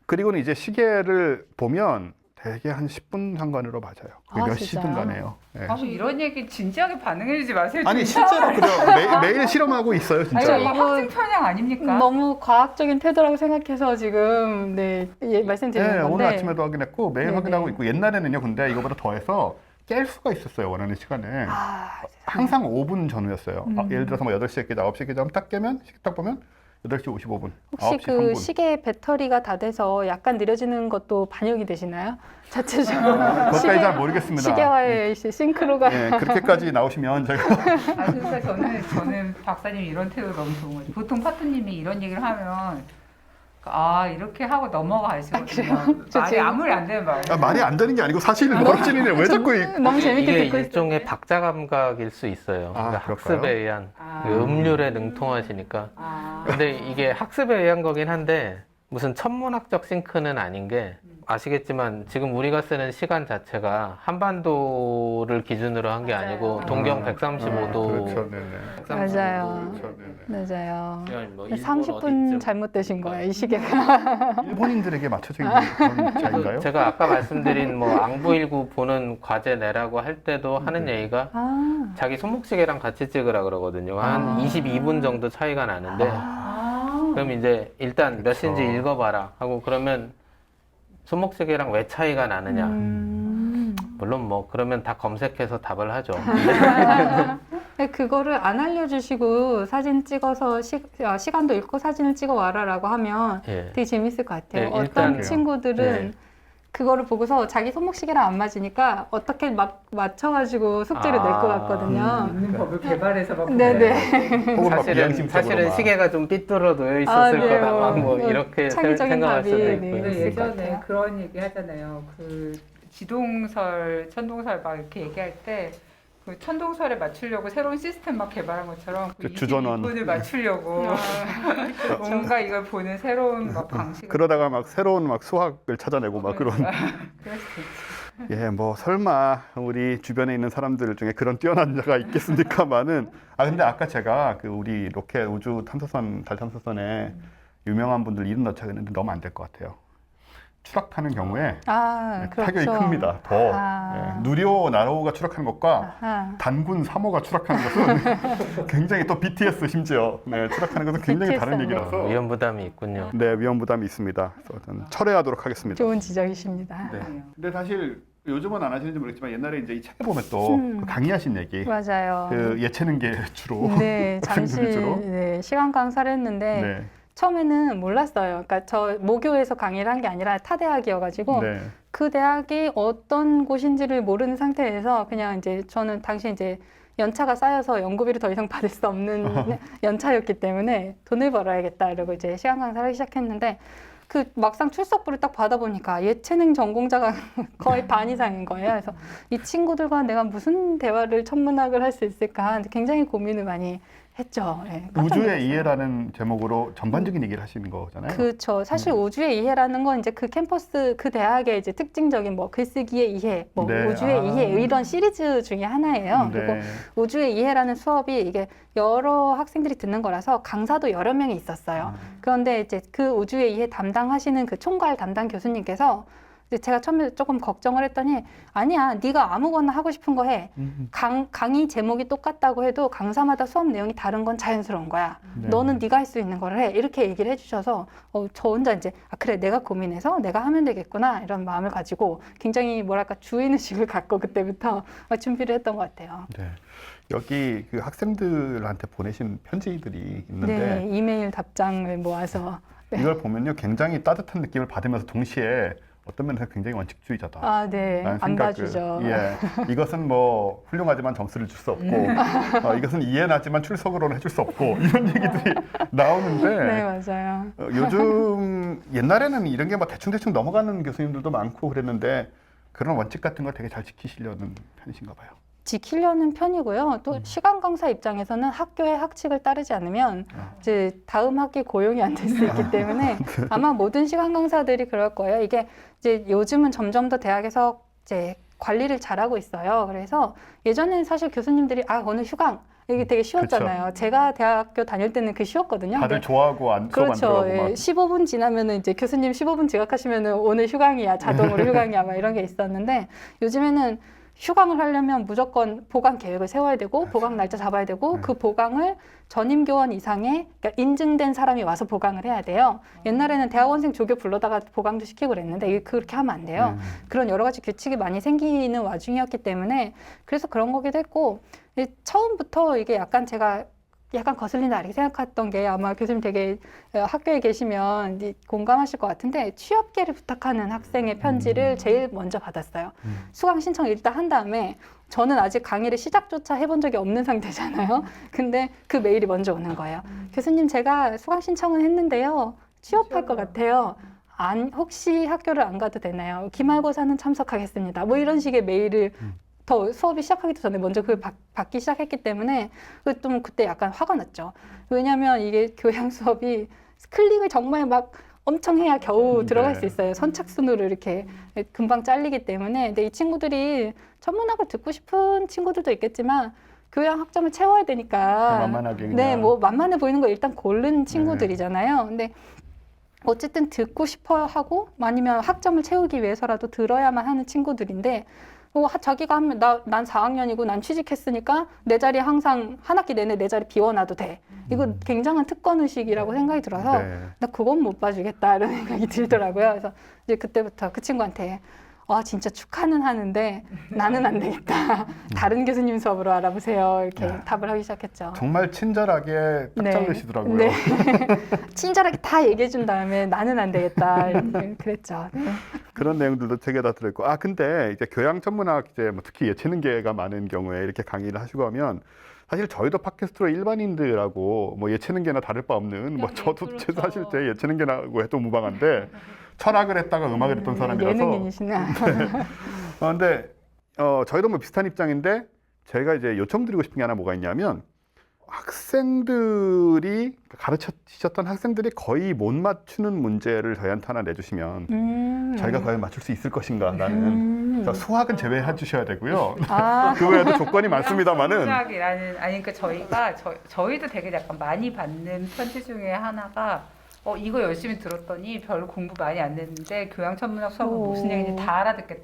그리고는 이제 시계를 보면 대개 한 10분 상관으로 맞아요. 아, 몇 진짜요? 시든 간에요. 네. 아, 이런 얘기 진지하게 반응해주지 마세요. 아니 진짜. 실제로 그죠. 매일 실험하고 있어요 아니, 진짜. 이거 학생 편향 아닙니까? 너무 과학적인 태도라고 생각해서 지금 네, 예, 말씀드리는 네, 건데. 오늘 아침에도 확인했고 매일 네네. 확인하고 있고 옛날에는요. 근데 이거보다 더해서 깰 수가 있었어요. 원하는 시간에. 아, 항상 5분 전후였어요. 예를 들어서 뭐 8시에 깨자 9시에 깨자 하면 딱 깨면 시계 딱 보면 8시 55분. 혹시 9시 그 3분. 시계 배터리가 다 돼서 약간 느려지는 것도 반영이 되시나요? 자체적으로 그것까지 잘 모르겠습니다. 시계와의 싱크로가 예, 그렇게까지 나오시면 제가 아, 그러니까 저는 박사님 이런 태도 너무 좋은 거죠. 보통 파트님이 이런 얘기를 하면 아 이렇게 하고 넘어가시거든요. 말이 지금- 아무리 안 되는 말. 말이 안 되는 게 아니고 사실 벌어지는 왜 자꾸 너무 재밌게 이게 듣고 일종의 있어요. 박자 감각일 수 있어요. 아, 그러니까 그럴까요? 학습에 의한 아. 그 음률에 능통하시니까. 아, 근데 이게 학습에 의한 거긴 한데 무슨 천문학적 싱크는 아닌 게 아시겠지만 지금 우리가 쓰는 시간 자체가 한반도를 기준으로 한 게 맞아요. 아니고 동경 아, 135도 그렇죠. 네네. 맞아요. 그렇죠. 네네. 맞아요. 뭐 일본 30분 어디쯤. 잘못되신 거예요, 이 시계가. 일본인들에게 맞춰져 있는 그런 차인가요? 제가 아까 말씀드린 뭐 앙부19 보는 과제 내라고 할 때도 하는 얘기가 아, 자기 손목시계랑 같이 찍으라 그러거든요. 한 22분 정도 차이가 나는데 그럼 이제 일단 몇 시인지 그쵸. 읽어봐라 하고 그러면 손목시계랑 왜 차이가 나느냐. 음. 물론 뭐 그러면 다 검색해서 답을 하죠. 근데 그거를 안 알려주시고 사진 찍어서 시간도 읽고 사진을 찍어 와라라고 하면 예. 되게 재밌을 것 같아요. 네, 어떤 일단 친구들은 네. 그거를 보고서 자기 손목시계랑 안 맞으니까 어떻게 막 맞춰가지고 숙제를 낼 것 같거든요. 있는 법을 개발해서 막 네네. 혹은 막 사실은 비양심적으로만. 시계가 좀 삐뚤어 놓여 있었을 네, 거다 막 뭐 뭐 이렇게 창의적인 생각할 답이, 수도 네, 있고 근데 있을 것 예전에 같아요. 그런 얘기 하잖아요. 그 지동설, 천동설 막 이렇게 얘기할 때 그 천동설에 맞추려고 새로운 시스템 막 개발한 것처럼 그 주전원. 22분을 맞추려고 뭔가 이걸 보는 새로운 막 방식. 그러다가 막 새로운 막 수학을 찾아내고 막 그런. 그럴 수 있지. 예, 뭐 설마 우리 주변에 있는 사람들 중에 그런 뛰어난 자가 있겠습니까마는. 아 근데 아까 제가 그 우리 로켓 우주 탐사선 달 탐사선에 유명한 분들 이름 넣자고 했는데 너무 안 될 것 같아요. 추락하는 경우에 아, 타격이 그렇죠. 큽니다. 더 아. 예, 누리호 나로호가 추락하는 것과 아하. 단군 3호가 추락하는 것은 굉장히 또 BTS 심지어 추락하는 것은 굉장히 다른 BTS. 얘기라서 위험 부담이 있군요. 네 위험 부담이 있습니다. 그래서 저는 철회하도록 하겠습니다. 좋은 지적이십니다. 네. 근데 사실 요즘은 안 하시는지 모르겠지만 옛날에 이제 이 책에 보면 또 그 강의하신 얘기 맞아요. 그 예체능계 주로 네, 잠시 학생들 주로 네, 시간 강사를 했는데 네. 처음에는 몰랐어요. 그러니까 저 모교에서 강의를 한 게 아니라 타 대학이어가지고 네. 그 대학이 어떤 곳인지를 모르는 상태에서 그냥 이제 저는 당시 이제 연차가 쌓여서 연구비를 더 이상 받을 수 없는 연차였기 때문에 돈을 벌어야겠다 이러고 이제 시간 강사를 하기 시작했는데 그 막상 출석부를 딱 받아보니까 예체능 전공자가 거의 반 이상인 거예요. 그래서 이 친구들과 내가 무슨 대화를 천문학을 할 수 있을까 굉장히 고민을 많이 했죠. 네, 깜짝 우주의 놀랐어요. 이해라는 제목으로 전반적인 얘기를 하시는 거잖아요. 그렇죠. 사실 우주의 이해라는 건 이제 그 캠퍼스 그 대학의 이제 특징적인 뭐 글쓰기의 이해, 뭐 네. 우주의 이해 이런 시리즈 중에 하나예요. 네. 그리고 우주의 이해라는 수업이 이게 여러 학생들이 듣는 거라서 강사도 여러 명이 있었어요. 그런데 이제 그 우주의 이해 담당하시는 그 총괄 담당 교수님께서 이제 제가 처음에 조금 걱정을 했더니 아니야, 네가 아무거나 하고 싶은 거 해. 강의 제목이 똑같다고 해도 강사마다 수업 내용이 다른 건 자연스러운 거야. 네. 너는 네가 할 수 있는 거를 해. 이렇게 얘기를 해주셔서 저 혼자 이제 아 그래 내가 고민해서 내가 하면 되겠구나 이런 마음을 가지고 굉장히 뭐랄까 주인의식을 갖고 그때부터 준비를 했던 것 같아요. 네. 여기 그 학생들한테 보내신 편지들이 있는데 네, 이메일 답장을 모아서 네. 이걸 보면요 굉장히 따뜻한 느낌을 받으면서 동시에 어떤 면에서 굉장히 원칙주의자다. 아, 네, 라는 안 생각을, 봐주죠. 예, 이것은 뭐 훌륭하지만 점수를 줄 수 없고 이것은 이해나지만 출석으로는 해줄 수 없고 이런 얘기들이 나오는데 네, 맞아요. 요즘 옛날에는 이런 게 뭐 대충대충 넘어가는 교수님들도 많고 그랬는데 그런 원칙 같은 걸 되게 잘 지키시려는 편이신가 봐요. 지키려는 편이고요. 또 시간 강사 입장에서는 학교의 학칙을 따르지 않으면 이제 다음 학기 고용이 안 될 수 있기 때문에 아마 모든 시간 강사들이 그럴 거예요. 이게 이제 요즘은 점점 더 대학에서 이제 관리를 잘하고 있어요. 그래서 예전에는 사실 교수님들이 아 오늘 휴강 이게 되게 쉬웠잖아요. 제가 대학교 다닐 때는 그게 쉬웠거든요. 다들 근데 좋아하고 수업 안 그렇죠. 들어가고 예, 막 15분 지나면은 이제 교수님 15분 지각하시면은 오늘 휴강이야, 자동으로 휴강이야, 막 이런 게 있었는데 요즘에는 휴강을 하려면 무조건 보강 계획을 세워야 되고 보강 날짜 잡아야 되고 그 보강을 전임 교원 이상의 그러니까 인증된 사람이 와서 보강을 해야 돼요. 옛날에는 대학원생 조교 불러다가 보강도 시키고 그랬는데 이게 그렇게 하면 안 돼요. 그런 여러 가지 규칙이 많이 생기는 와중이었기 때문에 그래서 그런 거기도 했고 처음부터 이게 약간 제가 약간 거슬린다 이렇게 생각했던 게 아마 교수님 되게 학교에 계시면 공감하실 것 같은데 취업계를 부탁하는 학생의 편지를 제일 먼저 받았어요. 수강 신청 일단 한 다음에 저는 아직 강의를 시작조차 해본 적이 없는 상태잖아요. 근데 그 메일이 먼저 오는 거예요. 교수님 제가 수강 신청은 했는데요. 취업할 것 같아요. 혹시 학교를 안 가도 되나요? 기말고사는 참석하겠습니다. 뭐 이런 식의 메일을 더 수업이 시작하기도 전에 먼저 그걸 받기 시작했기 때문에 좀 그때 약간 화가 났죠. 왜냐하면 이게 교양 수업이 클릭을 정말 막 엄청 해야 겨우 들어갈 네. 수 있어요. 선착순으로 이렇게 금방 잘리기 때문에. 근데 이 친구들이 천문학을 듣고 싶은 친구들도 있겠지만 교양 학점을 채워야 되니까 만만하게 그냥. 네, 뭐 만만해 보이는 거 일단 고른 친구들이잖아요. 근데 어쨌든 듣고 싶어 하고 아니면 학점을 채우기 위해서라도 들어야만 하는 친구들인데 자기가 하면 난 4학년이고 난 취직했으니까 내 자리 항상 한 학기 내내 내 자리 비워놔도 돼. 이거 굉장한 특권 의식이라고 생각이 들어서 네. 나 그건 못 봐주겠다 이런 생각이 들더라고요. 그래서 이제 그때부터 그 친구한테 진짜 축하는 하는데 나는 안 되겠다. 다른 교수님 수업으로 알아보세요. 이렇게 야. 답을 하기 시작했죠. 정말 친절하게 딱 네. 자르시더라고요. 네. 친절하게 다 얘기해 준 다음에 나는 안 되겠다. 그랬죠. 네. 그런 내용들도 책에 다 들어있고. 근데 이제 교양 천문학 이제 뭐 특히 예체능계가 많은 경우에 이렇게 강의를 하시고 하면 사실 저희도 팟캐스트로 일반인들하고 뭐 예체능계나 다를 바 없는 뭐 네, 저도 그렇죠. 사실 제 예체능계라고 해도 무방한데 철학을 했다가 음악을 했던 사람이라서. 예능인이시네. 근데 저희도 뭐 비슷한 입장인데 제가 이제 요청드리고 싶은 게 하나 뭐가 있냐면 학생들이 가르치셨던 학생들이 거의 못 맞추는 문제를 저희한테 하나 내주시면 저희가 과연 맞출 수 있을 것인가라는. 그래서 수학은 제외해 주셔야 되고요. 그 외에도 조건이 많습니다만은. 수학이라는 그러니까 저희도 되게 약간 많이 받는 편지 중에 하나가 이거 열심히 들었더니 별로 공부 많이 안 됐는데 교양 천문학 수업은 무슨 얘기인지 다 알아듣겠다.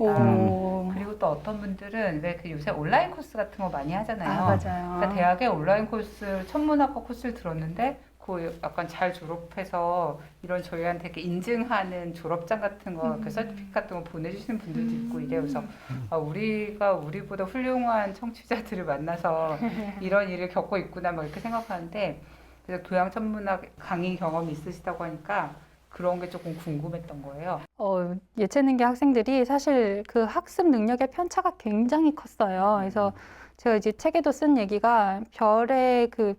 그리고 또 어떤 분들은 왜 그 요새 온라인 코스 같은 거 많이 하잖아요. 맞아요. 그러니까 대학에 온라인 코스 천문학과 코스를 들었는데 그 약간 잘 졸업해서 이런 저희한테 이렇게 인증하는 졸업장 같은 거, 그 서티피케이트 같은 거 보내주시는 분들도 있고 이래요. 그래서 우리가 우리보다 훌륭한 청취자들을 만나서 이런 일을 겪고 있구나 뭐 이렇게 생각하는데. 그래서 교양 천문학 강의 경험이 있으시다고 하니까 그런 게 조금 궁금했던 거예요. 예체능계 학생들이 사실 그 학습 능력의 편차가 굉장히 컸어요. 그래서 제가 이제 책에도 쓴 얘기가 별의 그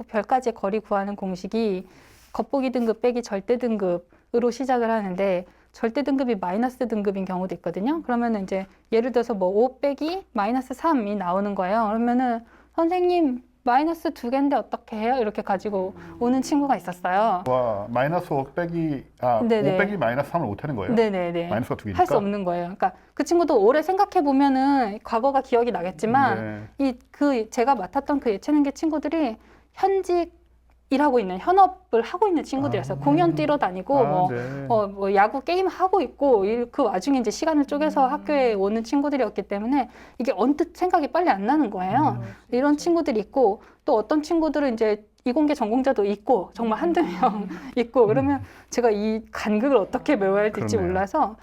별까지의 거리 구하는 공식이 겉보기 등급 빼기 절대 등급으로 시작을 하는데 절대 등급이 마이너스 등급인 경우도 있거든요. 그러면은 이제 예를 들어서 뭐 5 빼기 마이너스 3이 나오는 거예요. 그러면은 선생님 마이너스 2개인데 어떻게 해요? 이렇게 가지고 오는 친구가 있었어요. 와, 마이너스 5 빼기, 네네. 5 빼기 마이너스 3을 못하는 거예요? 네네네. 마이너스가 2개니까? 할 수 없는 거예요. 그러니까 그 친구도 오래 생각해 보면은 과거가 기억이 나겠지만 제가 맡았던 그 예체능계 친구들이 일하고 있는 현업을 하고 있는 친구들이었어요. 공연 뛰러 다니고 뭐 야구 게임 하고 있고 그 와중에 이제 시간을 쪼개서 학교에 오는 친구들이었기 때문에 이게 언뜻 생각이 빨리 안 나는 거예요. 이런 친구들이 있고 또 어떤 친구들은 이제 이공계 전공자도 있고 정말 한두 명 있고 그러면 제가 이 간극을 어떻게 메워야 될지 그러네요. 몰라서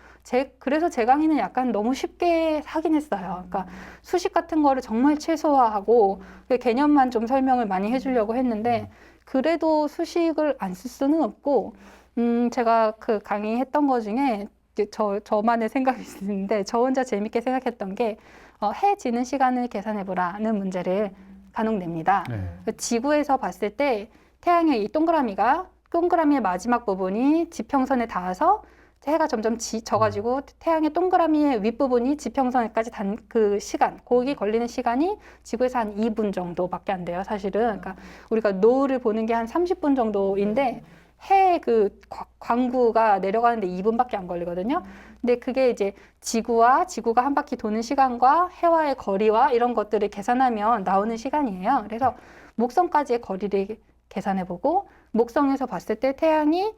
그래서 제 강의는 약간 너무 쉽게 하긴 했어요. 그러니까 수식 같은 거를 정말 최소화하고 그 개념만 좀 설명을 많이 해주려고 했는데 그래도 수식을 안 쓸 수는 없고 제가 그 강의했던 거 중에 저만의 생각이 있는데 저 혼자 재밌게 생각했던 게 해 지는 시간을 계산해보라는 문제를 간혹 냅니다. 지구에서 봤을 때 태양의 이 동그라미의 마지막 부분이 지평선에 닿아서 해가 점점 져가지고 태양의 동그라미의 윗부분이 지평선에까지 그 시간, 거기 걸리는 시간이 지구에서 한 2분 정도밖에 안 돼요, 사실은. 그러니까 우리가 노을을 보는 게 한 30분 정도인데 해 그 광구가 내려가는데 2분밖에 안 걸리거든요. 근데 그게 이제 지구가 한 바퀴 도는 시간과 해와의 거리와 이런 것들을 계산하면 나오는 시간이에요. 그래서 목성까지의 거리를 계산해보고 목성에서 봤을 때 태양이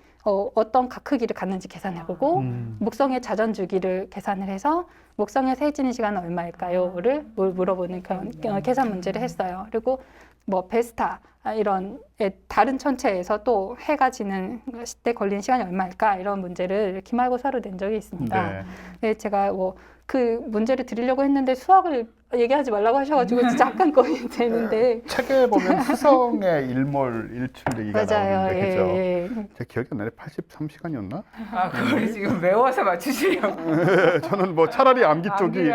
어떤 각 크기를 갖는지 계산해보고 목성의 자전 주기를 계산을 해서 목성에서 해 지는 시간은 얼마일까요?를 물어보는 그런 계산 문제를 했어요. 그리고 뭐 베스타 이런 다른 천체에서 또 해가 지는 때 걸리는 시간이 얼마일까 이런 문제를 기말고사로 낸 적이 있습니다. 네, 제가 뭐 그 문제를 드리려고 했는데 수학을 얘기하지 말라고 하셔가지고 잠깐 거의 되는데 책에 보면 수성의 일출 얘기가 맞아요. 나오는데 그죠? 예. 제 기억이 안 나네. 83시간이었나? 그걸 지금 외워서 맞추시려고. 저는 뭐 차라리 암기 쪽이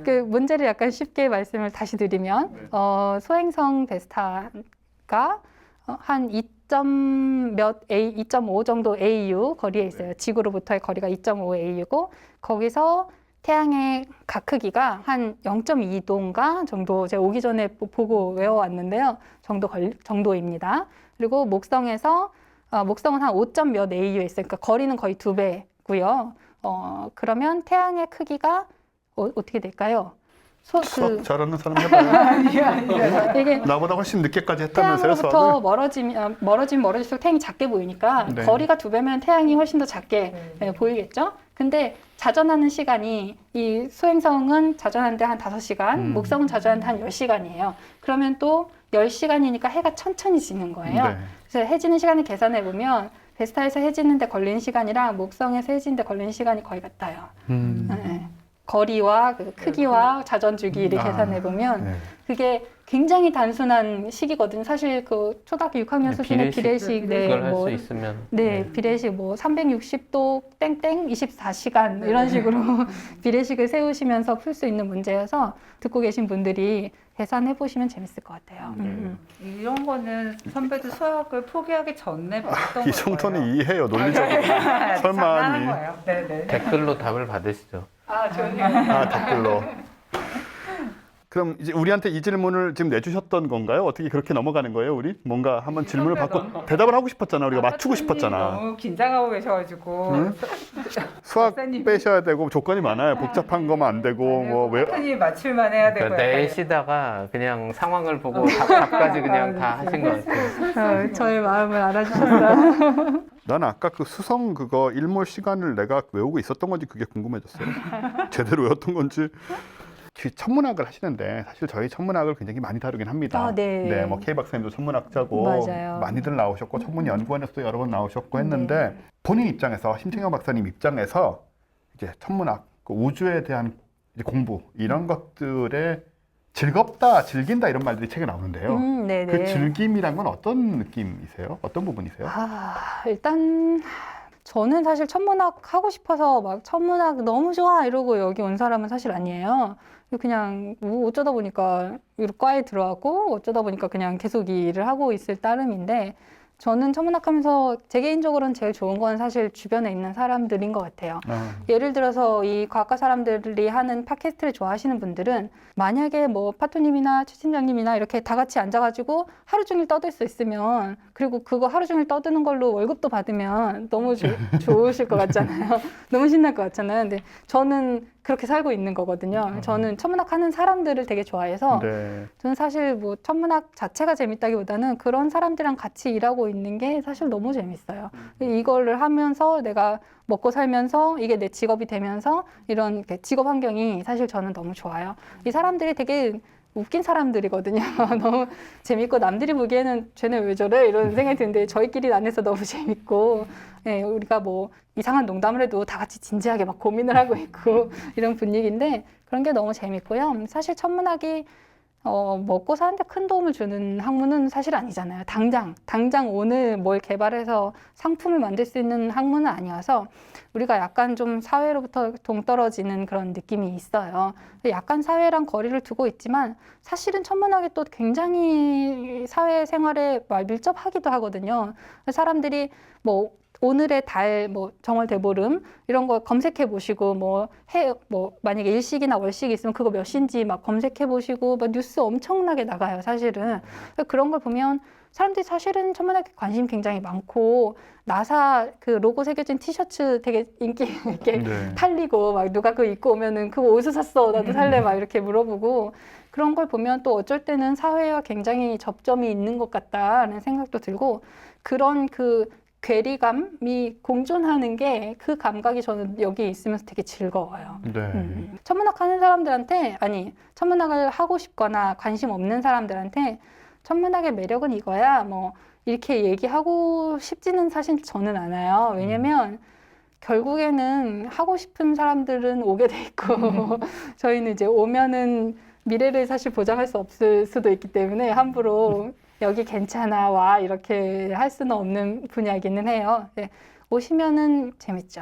그 문제를 약간 쉽게 말씀을 다시 드리면 소행성 베스타가 한 2.5 정도 AU 거리에 있어요. 지구로부터의 거리가 2.5 AU고 거기서 태양의 각 크기가 한 0.2도인가 정도 제가 오기 전에 보고 외워왔는데요. 정도입니다. 그리고 목성에서 목성은 한 5점 몇 AU에 있어요. 그러니까 거리는 거의 2배고요. 그러면 태양의 크기가 어떻게 될까요? 수학 잘하는 사람 해봐요. 이게 나보다 훨씬 늦게까지 했다면서요, 태양으로부터 수학을? 멀어질수록 태양이 작게 보이니까 네. 거리가 2배면 태양이 훨씬 더 작게 보이겠죠? 근데 자전하는 시간이 이 소행성은 자전하는데 한 5시간, 목성은 자전하는데 한 10시간이에요. 그러면 또 10시간이니까 해가 천천히 지는 거예요. 네. 그래서 해지는 시간을 계산해 보면 베스타에서 해지는데 걸리는 시간이랑 목성에서 해지는데 걸리는 시간이 거의 같아요. 네. 거리와 그 크기와 자전 주기를 계산해 보면 네. 그게 굉장히 단순한 식이거든요. 사실 그 초등학교 6학년 수준의 비례식, 그걸 할 수 있으면. 비례식 뭐 360도 땡땡 24시간 이런 식으로 비례식을 세우시면서 풀 수 있는 문제여서 듣고 계신 분들이 계산해 보시면 재밌을 것 같아요. 이런 거는 선배도 수학을 포기하기 전에 봤던 이 정도는 이해해요, 논리적으로. 설마 설마. 거예요. 네네. 댓글로 답을 받으시죠. 댓글로. 그럼 이제 우리한테 이 질문을 지금 내주셨던 건가요? 어떻게 그렇게 넘어가는 거예요, 우리? 뭔가 한번 질문을 받고 대답을 하고 싶었잖아. 우리가 맞추고 싶었잖아. 너무 긴장하고 계셔가지고 응? 수학 박사님. 빼셔야 되고 조건이 많아요. 복잡한 거면 안 되고 뭐 왜? 박사님 맞출만 해야 되고. 그러니까 내시다가 그냥 상황을 보고 답까지 그냥 다 하신 것 같아요. 저의 마음을 알아주셨어요. 나는 아까 그 수성 그거 일몰 시간을 내가 외우고 있었던 건지 그게 궁금해졌어요. 제대로 외웠던 건지. 천문학을 하시는데 사실 저희 천문학을 굉장히 많이 다루긴 합니다. 네. 뭐 K 박사님도 천문학자고 맞아요. 많이들 나오셨고 천문연구원에서도 여러 번 나오셨고 했는데 본인 입장에서 심층영 박사님 입장에서 이제 천문학, 그 우주에 대한 이제 공부 이런 것들에 즐겁다, 즐긴다 이런 말들이 책에 나오는데요. 네네. 그 즐김이란 건 어떤 느낌이세요? 어떤 부분이세요? 일단 저는 사실 천문학 하고 싶어서 막 천문학 너무 좋아 이러고 여기 온 사람은 사실 아니에요. 그냥 뭐 어쩌다 보니까 이 과에 들어왔고 어쩌다 보니까 그냥 계속 이 일을 하고 있을 따름인데 저는 천문학 하면서 제 개인적으로는 제일 좋은 건 사실 주변에 있는 사람들인 것 같아요. 예를 들어서 이 과학과 사람들이 하는 팟캐스트를 좋아하시는 분들은 만약에 뭐 파토님이나 최 팀장님이나 이렇게 다 같이 앉아가지고 하루 종일 떠들 수 있으면 그리고 그거 하루 종일 떠드는 걸로 월급도 받으면 너무 좋으실 것 같잖아요. 너무 신날 것 같잖아요. 근데 저는 그렇게 살고 있는 거거든요. 저는 천문학 하는 사람들을 되게 좋아해서 네. 저는 사실 뭐 천문학 자체가 재밌다기보다는 그런 사람들이랑 같이 일하고 있는 게 사실 너무 재밌어요. 이거를 하면서 내가 먹고 살면서 이게 내 직업이 되면서 이런 직업 환경이 사실 저는 너무 좋아요. 이 사람들이 되게 웃긴 사람들이거든요. 너무 재밌고 남들이 보기에는 쟤네 왜 저래? 이런 생각이 드는데 저희끼리 안에서 너무 재밌고 우리가 뭐 이상한 농담을 해도 다 같이 진지하게 막 고민을 하고 있고 이런 분위기인데 그런 게 너무 재밌고요. 사실 천문학이 먹고 사는데 큰 도움을 주는 학문은 사실 아니잖아요. 당장 오늘 뭘 개발해서 상품을 만들 수 있는 학문은 아니어서 우리가 약간 좀 사회로부터 동떨어지는 그런 느낌이 있어요. 약간 사회랑 거리를 두고 있지만 사실은 천문학이 또 굉장히 사회생활에 밀접하기도 하거든요. 사람들이 뭐 오늘의 달, 뭐 정월 대보름 이런 거 검색해 보시고 뭐 만약에 일식이나 월식이 있으면 그거 몇 시인지 막 검색해 보시고 막 뉴스 엄청나게 나가요, 사실은. 그런 걸 보면 사람들이 사실은 천문학에 관심 굉장히 많고 나사 그 로고 새겨진 티셔츠 되게 인기 있게 팔리고 막 누가 그거 입고 오면은 그거 어디서 샀어? 나도 살래? 막 이렇게 물어보고 그런 걸 보면 또 어쩔 때는 사회와 굉장히 접점이 있는 것 같다라는 생각도 들고 그런 그 괴리감이 공존하는 게 그 감각이 저는 여기 있으면서 되게 즐거워요. 네. 천문학 하는 사람들한테 천문학을 하고 싶거나 관심 없는 사람들한테 천문학의 매력은 이거야 뭐 이렇게 얘기하고 싶지는 사실 저는 않아요. 왜냐면 결국에는 하고 싶은 사람들은 오게 돼 있고 저희는 이제 오면은 미래를 사실 보장할 수 없을 수도 있기 때문에 함부로 여기 괜찮아 와 이렇게 할 수는 없는 분야이기는 해요. 네. 오시면은 재밌죠.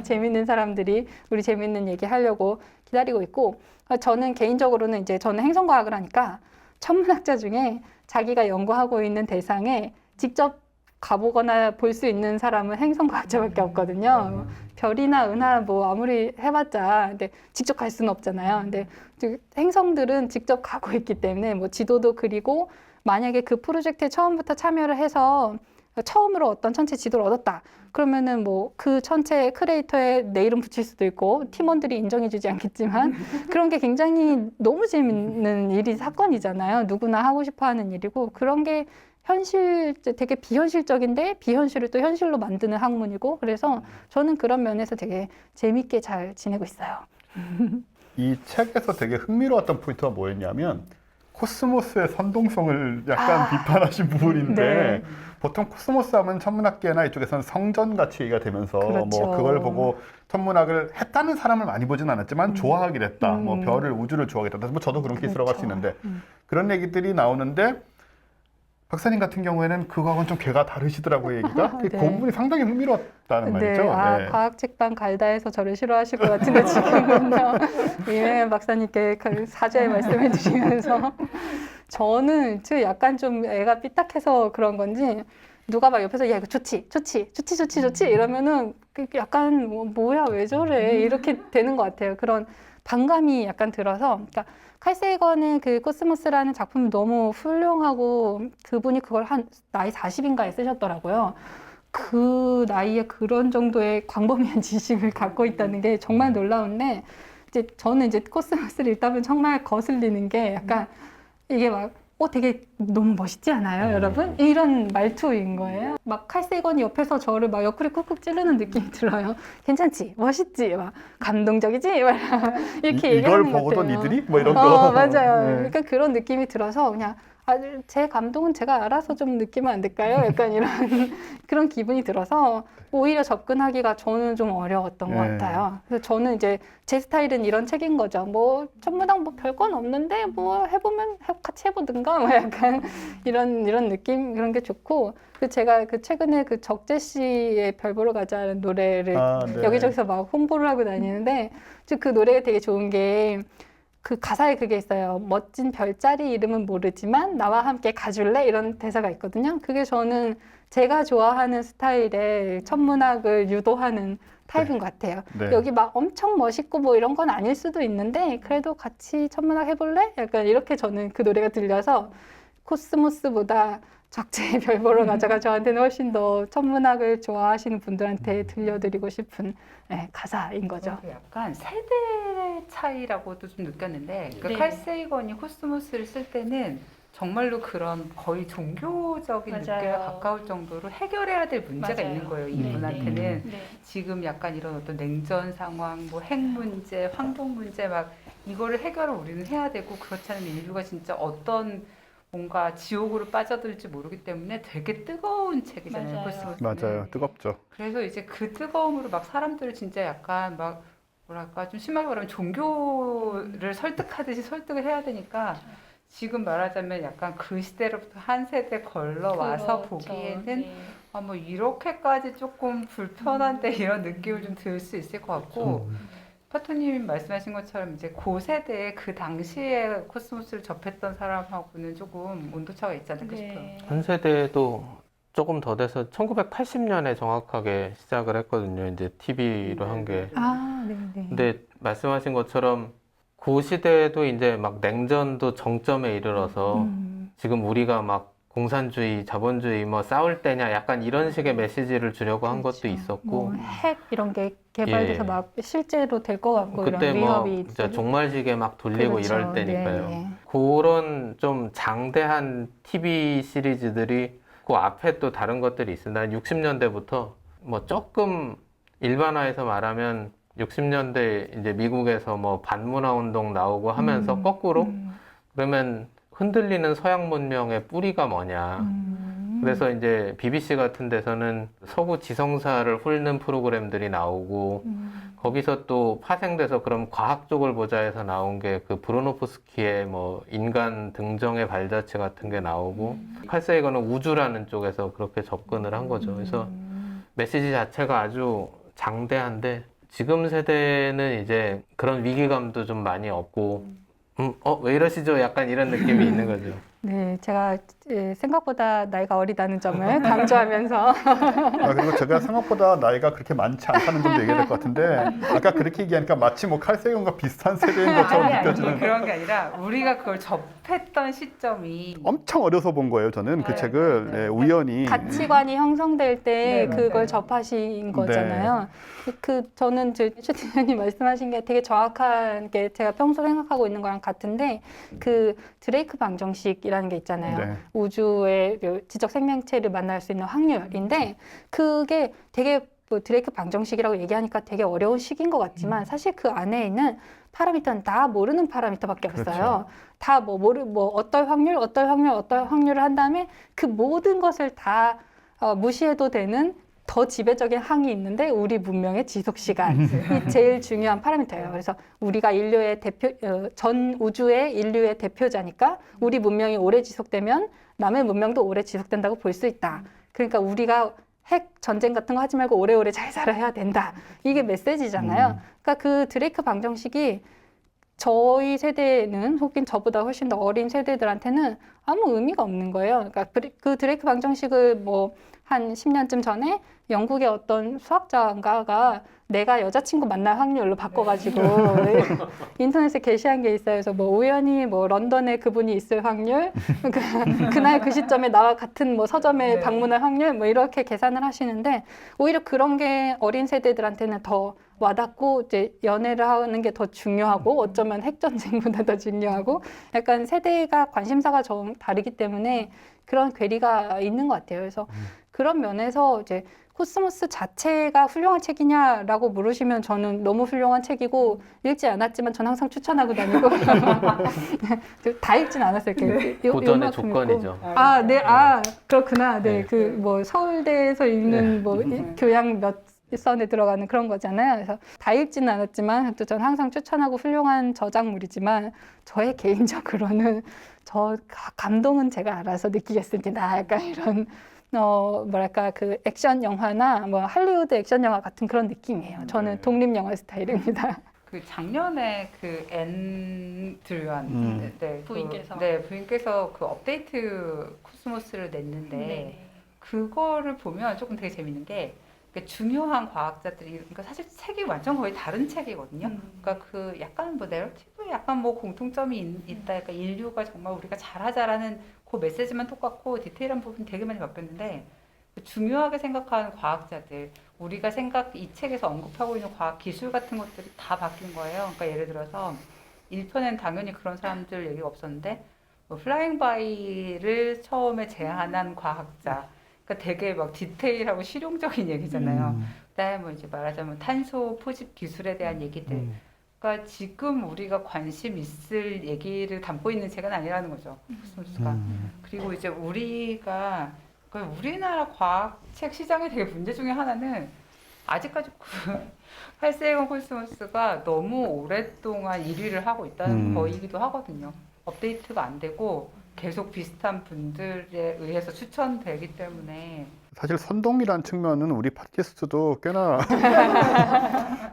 재밌는 사람들이 우리 재밌는 얘기 하려고 기다리고 있고 저는 개인적으로는 이제 저는 행성과학을 하니까 천문학자 중에 자기가 연구하고 있는 대상에 직접 가보거나 볼 수 있는 사람은 행성과학자밖에 없거든요. 별이나 은하 뭐 아무리 해봤자 근데 직접 갈 수는 없잖아요. 근데 행성들은 직접 가고 있기 때문에 뭐 지도도 그리고 만약에 그 프로젝트에 처음부터 참여를 해서 처음으로 어떤 천체 지도를 얻었다. 그러면은 뭐 그 천체 크리에이터에 내 이름 붙일 수도 있고 팀원들이 인정해주지 않겠지만 그런 게 굉장히 너무 재밌는 일이 사건이잖아요. 누구나 하고 싶어하는 일이고 그런 게 현실 되게 비현실적인데 비현실을 또 현실로 만드는 학문이고 그래서 저는 그런 면에서 되게 재밌게 잘 지내고 있어요. 이 책에서 되게 흥미로웠던 포인트가 뭐였냐면 코스모스의 선동성을 약간 비판하신 부분인데 네. 보통 코스모스 하면 천문학계나 이쪽에서는 성전같이 얘기가 되면서 그렇죠. 뭐 그걸 보고 천문학을 했다는 사람을 많이 보진 않았지만 좋아하긴 했다. 뭐 별을 우주를 좋아하겠다. 뭐 저도 그렇게 들어갈 수 있는데 그런 얘기들이 나오는데 박사님 같은 경우에는 그거하고는 좀 괴가 다르시더라고요, 얘기가. 그 네. 부분이 상당히 흥미로웠다는 말이죠. 네, 네. 과학 책방 갈다해서 저를 싫어하실 것 같은데 지금은요. 이명현 박사님께 사죄의 말씀해 주시면서 저는 약간 좀 애가 삐딱해서 그런 건지 누가 막 옆에서 야 이거 좋지 이러면은 약간 뭐야 왜 저래 이렇게 되는 것 같아요. 그런 반감이 약간 들어서 그러니까 칼 세이건의 그 코스모스라는 작품이 너무 훌륭하고 그분이 그걸 한 나이 40인가에 쓰셨더라고요. 그 나이에 그런 정도의 광범위한 지식을 갖고 있다는 게 정말 놀라운데 이제 저는 이제 코스모스를 읽다 보면 정말 거슬리는 게 약간 이게 막 되게 너무 멋있지 않아요, 여러분? 이런 말투인 거예요. 막 칼세건이 옆에서 저를 막 옆구리 쿡쿡 찌르는 느낌이 들어요. 괜찮지? 멋있지? 막 감동적이지? 막 이렇게 이걸 얘기하는 것 보고도 같아요. 니들이? 뭐 이런 거. 맞아요. 네. 그러니까 그런 느낌이 들어서 그냥 제 감동은 제가 알아서 좀 느끼면 안 될까요? 약간 이런 그런 기분이 들어서 오히려 접근하기가 저는 좀 어려웠던 것 네. 같아요. 그래서 저는 이제 제 스타일은 이런 책인 거죠. 뭐 천문학 뭐 별건 없는데 뭐 해보면 같이 해보든가 뭐 약간 이런 느낌 그런 게 좋고 제가 최근에 그 적재 씨의 별 보러 가자는 노래를 네. 여기저기서 막 홍보를 하고 다니는데 그 노래가 되게 좋은 게 그 가사에 그게 있어요. 멋진 별자리 이름은 모르지만 나와 함께 가줄래? 이런 대사가 있거든요. 그게 저는 제가 좋아하는 스타일의 천문학을 유도하는 타입인 것 같아요. 네. 여기 막 엄청 멋있고 뭐 이런 건 아닐 수도 있는데 그래도 같이 천문학 해볼래? 약간 이렇게 저는 그 노래가 들려서 코스모스보다 적재의 별 보러 가자가 저한테는 훨씬 더 천문학을 좋아하시는 분들한테 들려드리고 싶은 가사인 거죠. 약간 세대 차이라고도 좀 느꼈는데 그 네. 칼 세이건이 코스모스를 쓸 때는 정말로 그런 거의 종교적인 맞아요. 느낌에 가까울 정도로 해결해야 될 문제가 맞아요. 있는 거예요. 네, 이분한테는 네. 지금 약간 이런 어떤 냉전 상황, 뭐 핵 문제, 환경 문제 막 이거를 해결을 우리는 해야 되고 그렇지 않으면 인류가 진짜 어떤 뭔가 지옥으로 빠져들지 모르기 때문에 되게 뜨거운 책이잖아요. 맞아요. 코스모스는. 맞아요. 뜨겁죠. 그래서 이제 그 뜨거움으로 막 사람들을 진짜 약간 막 뭐랄까 좀 심하게 말하면 종교를 설득하듯이 설득을 해야 되니까 지금 말하자면 약간 그 시대로부터 한 세대 걸러 와서 그렇죠. 보기에는 네. 뭐 이렇게까지 조금 불편한데 이런 느낌을 좀 들 수 있을 것 같고 파토님이 말씀하신 것처럼 이제 그 세대에 그 당시에 코스모스를 접했던 사람하고는 조금 온도차가 있지 않을까 싶어요. 네. 한 세대도 조금 더 돼서 1980년에 정확하게 시작을 했거든요. 이제 TV로 한 게. 네네. 근데 말씀하신 것처럼 그 시대에도 이제 막 냉전도 정점에 이르러서 지금 우리가 막 공산주의, 자본주의 뭐 싸울 때냐 약간 이런 식의 메시지를 주려고 한 것도 있었고 뭐 핵 이런 게 개발돼서 예. 막 실제로 될 것 같고 그때 이런 뭐 위협이 진짜 종말시계 막 돌리고 그렇죠. 이럴 때니까요. 네. 그런 좀 장대한 TV 시리즈들이 그 앞에 또 다른 것들이 있습니다. 60년대부터 뭐 조금 일반화해서 말하면 60년대 이제 미국에서 뭐 반문화 운동 나오고 하면서 거꾸로 그러면 흔들리는 서양 문명의 뿌리가 뭐냐. 그래서 이제 BBC 같은 데서는 서구 지성사를 훑는 프로그램들이 나오고 거기서 또 파생돼서 그럼 과학 쪽을 보자 해서 나온 게 그 브로노프스키의 뭐 인간 등정의 발자취 같은 게 나오고 칼 세이건은 우주라는 쪽에서 그렇게 접근을 한 거죠. 그래서 메시지 자체가 아주 장대한데 지금 세대는 이제 그런 위기감도 좀 많이 없고 왜 이러시죠? 약간 이런 느낌이 있는 거죠. 네, 제가 생각보다 나이가 어리다는 점을 강조하면서 그리고 제가 생각보다 나이가 그렇게 많지 않다는 점도 얘기해야 될 것 같은데 아까 그렇게 얘기하니까 마치 뭐 칼세경과 비슷한 세대인 것처럼 느껴지는 그런 게 아니라 우리가 그걸 접했던 시점이 엄청 어려서 본 거예요. 저는 그 네, 책을 네. 네, 우연히 가치관이 형성될 때 네, 그걸 맞아요. 접하신 거잖아요. 저는 슈티님 말씀하신 게 되게 정확한 게 제가 평소 생각하고 있는 거랑 같은데 그 드레이크 방정식이라는 게 있잖아요. 네. 우주의 지적 생명체를 만날 수 있는 확률인데 그게 되게 뭐 드레이크 방정식이라고 얘기하니까 되게 어려운 식인 것 같지만 사실 그 안에 있는 파라미터는 다 모르는 파라미터밖에 없어요. 그렇죠. 다 어떨 확률을 한 다음에 그 모든 것을 다 무시해도 되는 더 지배적인 항이 있는데 우리 문명의 지속 시간이 제일 중요한 파라미터예요. 그래서 우리가 인류의 전 우주의 인류의 대표자니까 우리 문명이 오래 지속되면 남의 문명도 오래 지속된다고 볼 수 있다. 그러니까 우리가 핵 전쟁 같은 거 하지 말고 오래오래 잘 살아야 된다. 이게 메시지잖아요. 그러니까 그 드레이크 방정식이 저희 세대는 혹은 저보다 훨씬 더 어린 세대들한테는 아무 의미가 없는 거예요. 그러니까 그 드레이크 방정식을 뭐 한 10년쯤 전에 영국의 어떤 수학자가 내가 여자친구 만날 확률로 바꿔가지고 인터넷에 게시한 게 있어요. 그래서 뭐 우연히 뭐 런던에 그분이 있을 확률, 그날 그 시점에 나와 같은 뭐 서점에 네. 방문할 확률, 뭐 이렇게 계산을 하시는데 오히려 그런 게 어린 세대들한테는 더 와닿고 이제 연애를 하는 게 더 중요하고 어쩌면 핵전쟁보다 더 중요하고 약간 세대가 관심사가 좀 다르기 때문에 그런 괴리가 있는 것 같아요. 그래서 그런 면에서 이제 코스모스 자체가 훌륭한 책이냐라고 물으시면 저는 너무 훌륭한 책이고 읽지 않았지만 전 항상 추천하고 다니고 다 읽진 않았어요. 이렇게 고전의 요만큼 읽고. 조건이죠. 네, 그렇구나. 네, 네. 그 뭐 서울대에서 읽는 뭐 교양 몇 선에 들어가는 그런 거잖아요. 그래서 다 읽지는 않았지만 또 전 항상 추천하고 훌륭한 저작물이지만 저의 개인적으로는 저 감동은 제가 알아서 느끼겠습니다. 약간 이런 뭐랄까 그 액션 영화나 뭐 할리우드 액션 영화 같은 그런 느낌이에요. 저는 독립 영화 스타일입니다. 그 작년에 그 앤드류안 부인께서 그 업데이트 코스모스를 냈는데 네. 그거를 보면 조금 되게 재밌는 게 그러니까 중요한 과학자들이 그러니까 사실 책이 완전 거의 다른 책이거든요. 그러니까 그 약간 뭐 내러티브에 약간 뭐 공통점이 있다. 그러니까 인류가 정말 우리가 잘하자라는 그 메시지만 똑같고 디테일한 부분 되게 많이 바뀌었는데 중요하게 생각하는 과학자들 우리가 이 책에서 언급하고 있는 과학 기술 같은 것들이 다 바뀐 거예요. 그러니까 예를 들어서 1편엔 당연히 그런 사람들 얘기가 없었는데 뭐 플라잉 바이를 처음에 제안한 과학자 그러니까 되게 막 디테일하고 실용적인 얘기잖아요. 그다음에 뭐 이제 말하자면 탄소 포집 기술에 대한 얘기들. 그러니까 지금 우리가 관심 있을 얘기를 담고 있는 책은 아니라는 거죠. 코스모스가. 그리고 이제 우리가 우리나라 과학책 시장의 되게 문제 중에 하나는 아직까지 팔세이건 코스모스가 너무 오랫동안 1위를 하고 있다는 거이기도 하거든요. 업데이트가 안 되고 계속 비슷한 분들에 의해서 추천되기 때문에 사실 선동이라는 측면은 우리 팟캐스트도 꽤나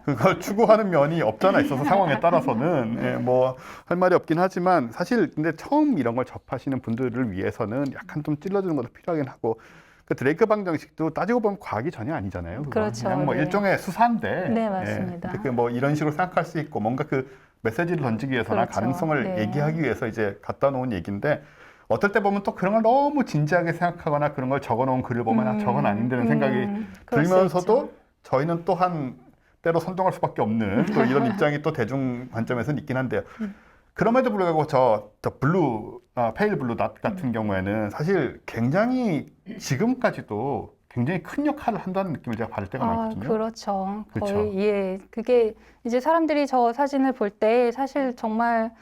그걸 추구하는 면이 없잖아 있어서 상황에 따라서는 뭐 할 말이 없긴 하지만 사실 근데 처음 이런 걸 접하시는 분들을 위해서는 약간 좀 찔러주는 것도 필요하긴 하고 그 드레이크 방정식도 따지고 보면 과학이 전혀 아니잖아요. 그건. 그렇죠. 그냥 뭐 네. 일종의 수사인데 네, 맞습니다. 그 뭐 이런 식으로 생각할 수 있고 뭔가 그 메시지를 던지기 위해서나 그렇죠. 가능성을 네. 얘기하기 위해서 이제 갖다 놓은 얘기인데 어떨 때 보면 또 그런 걸 너무 진지하게 생각하거나 그런 걸 적어놓은 글을 보면 저건 아닌데는 생각이 그럴 수 들면서도 있죠. 저희는 또한 때로 선동할 수밖에 없는 또 이런 입장이 또 대중 관점에서는 있긴 한데요. 그럼에도 불구하고 저 블루, 페일 블루 낫 같은 경우에는 사실 굉장히 지금까지도 굉장히 큰 역할을 한다는 느낌을 제가 받을 때가 많거든요. 그렇죠. 그렇죠. 거의 예. 그게 이제 사람들이 저 사진을 볼 때 사실 정말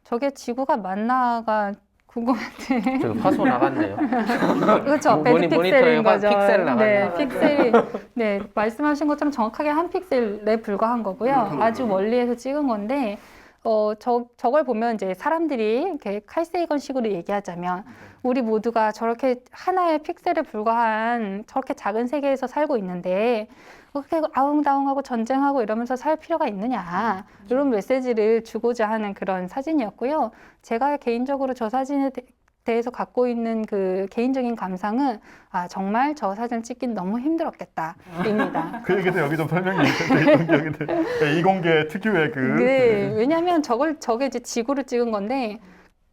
저게 지구가 맞나가 궁금한데. 저 화소 나갔네요. 그렇죠. 모니터에 배드픽셀인 거죠. 픽셀 나가네요. 네, 픽셀이 네, 말씀하신 것처럼 정확하게 한 픽셀에 불과한 거고요. 아주 멀리에서 찍은 건데 저걸 보면 이제 사람들이 이렇게 칼세이건식으로 얘기하자면 우리 모두가 저렇게 하나의 픽셀에 불과한 저렇게 작은 세계에서 살고 있는데 그렇게 아웅다웅하고 전쟁하고 이러면서 살 필요가 있느냐 이런 메시지를 주고자 하는 그런 사진이었고요. 제가 개인적으로 저 사진에 대해서 갖고 있는 그 개인적인 감상은 아 정말 저 사진 찍긴 너무 힘들었겠다입니다. 그 얘기도 여기 좀 설명이 있는데 이공계 특유의 그 네, 왜냐하면 저게 이제 지구를 찍은 건데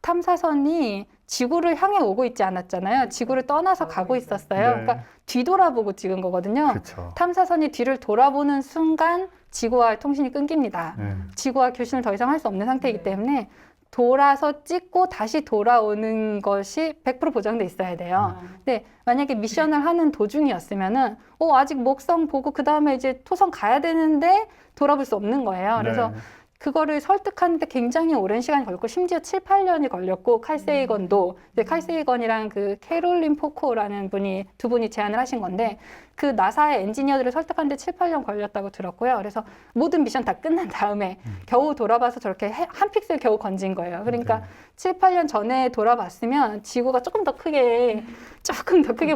탐사선이 지구를 향해 오고 있지 않았잖아요. 지구를 떠나서 가고 있었어요. 네. 그러니까 뒤돌아보고 찍은 거거든요. 그렇죠. 탐사선이 뒤를 돌아보는 순간 지구와의 통신이 끊깁니다. 네. 지구와 교신을 더 이상 할 수 없는 상태이기 때문에 돌아서 찍고 다시 돌아오는 것이 100% 보장돼 있어야 돼요. 근데 만약에 미션을 하는 도중이었으면은 아직 목성 보고 그 다음에 이제 토성 가야 되는데 돌아볼 수 없는 거예요. 그래서 네. 그거를 설득하는데 굉장히 오랜 시간이 걸렸고 심지어 7, 8년이 걸렸고 칼 세이건도 이제 칼 세이건이랑 그 캐롤린 포코라는 두 분이 제안을 하신 건데 그 나사의 엔지니어들을 설득하는데 7, 8년 걸렸다고 들었고요. 그래서 모든 미션 다 끝난 다음에 겨우 돌아봐서 저렇게 한 픽셀 겨우 건진 거예요. 그러니까 네. 7, 8년 전에 돌아봤으면 지구가 조금 더 크게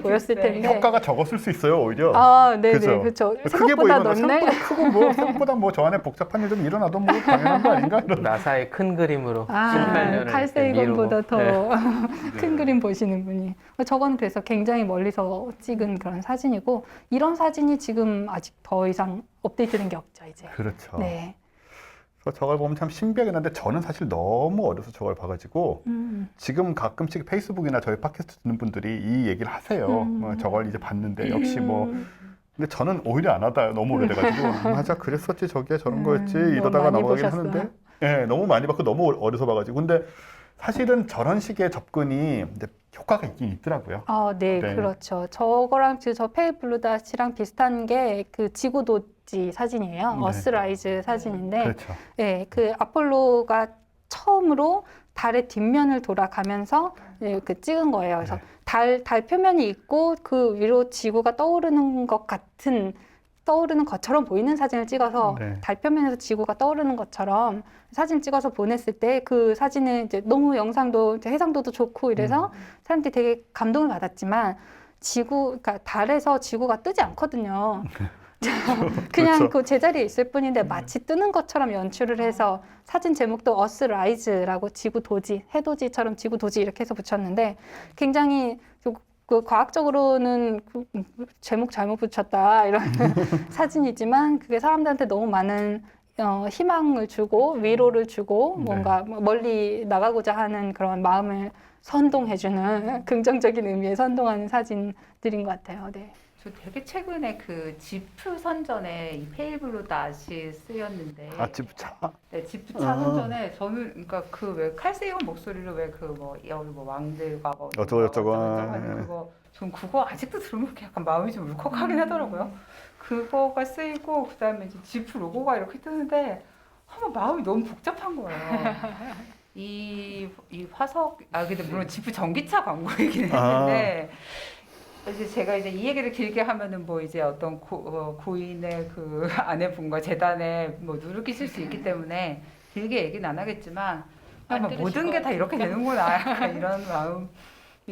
보였을 텐데 효과가 적었을 수 있어요 오히려. 아, 네네, 그죠? 그렇죠. 크게 생각보다 보이면 넓네. 생각보다 크고 생각보다 저 안에 복잡한 일 좀 일어나도 당연한 거 아닌가? 이런. 나사의 큰 그림으로 아, 7, 8년을 칼세이건보다 더 네. 큰 그림 보시는 분이. 저건 그래서 굉장히 멀리서 찍은 그런 사진이고 이런 사진이 지금 아직 더 이상 업데이트된 게 없죠 이제. 그렇죠. 네. 그래서 저걸 보면 참 신기하긴 한데 저는 사실 너무 어려서 저걸 봐가지고 지금 가끔씩 페이스북이나 저희 팟캐스트 듣는 분들이 이 얘기를 하세요. 저걸 이제 봤는데 역시 근데 저는 오히려 안 하다 너무 오래돼가지고 맞아 그랬었지 저게 저런 거였지 너무 이러다가 많이 넘어가긴 보셨어. 하는데 예 너무 많이 봤고 너무 어려서 봐가지고 근데 사실은 저런 식의 접근이 이제 효과가 있긴 있더라고요. 네, 네. 그렇죠. 저거랑 저 페일 블루닷이랑 비슷한 게 그 지구도지 사진이에요. 네. 어스라이즈 사진인데 그렇죠. 네, 그 아폴로가 처음으로 달의 뒷면을 돌아가면서 그 찍은 거예요. 그래서 네. 달 표면이 있고 그 위로 지구가 떠오르는 것처럼 보이는 사진을 찍어서 네. 달 표면에서 지구가 떠오르는 것처럼 사진 찍어서 보냈을 때 그 사진은 이제 너무 영상도 이제 해상도도 좋고 이래서 사람들이 되게 감동을 받았지만 그러니까 달에서 지구가 뜨지 않거든요. 그냥 그렇죠. 그 제자리에 있을 뿐인데 마치 뜨는 것처럼 연출을 해서 사진 제목도 어스 라이즈라고 지구 도지, 해돋이처럼 지구 도지 이렇게 해서 붙였는데 굉장히 그 과학적으로는 제목 잘못 붙였다 이런 사진이지만 그게 사람들한테 너무 많은 희망을 주고 위로를 주고 뭔가 멀리 나가고자 하는 그런 마음을 선동해주는 긍정적인 의미에 선동하는 사진들인 것 같아요. 네. 저 되게 최근에 그 지프 선전에 이 페이블로 닷이 쓰였는데 집차. 네, 지프차 선전에 저는 그러니까 그 왜 칼세이건 목소리로 왜 그 뭐 여기 뭐 왕들과 뭐 어쩌고 하는 그거 전 그거 아직도 들으면 이렇게 약간 마음이 좀 울컥하긴 하더라고요. 그거가 쓰이고 그다음에 이제 지프 로고가 이렇게 뜨는데 마음이 너무 복잡한 거예요. 이 화석 근데 물론 지프 전기차 광고이긴 했는데 이제 제가 이제 이 얘기를 길게 하면은 뭐 이제 어떤 고인의 그 아내분과 재단에 뭐 누를 끼칠 수 있기 때문에 길게 얘기는 안 하겠지만 모든 게 다 이렇게 되는구나 약간 이런 마음이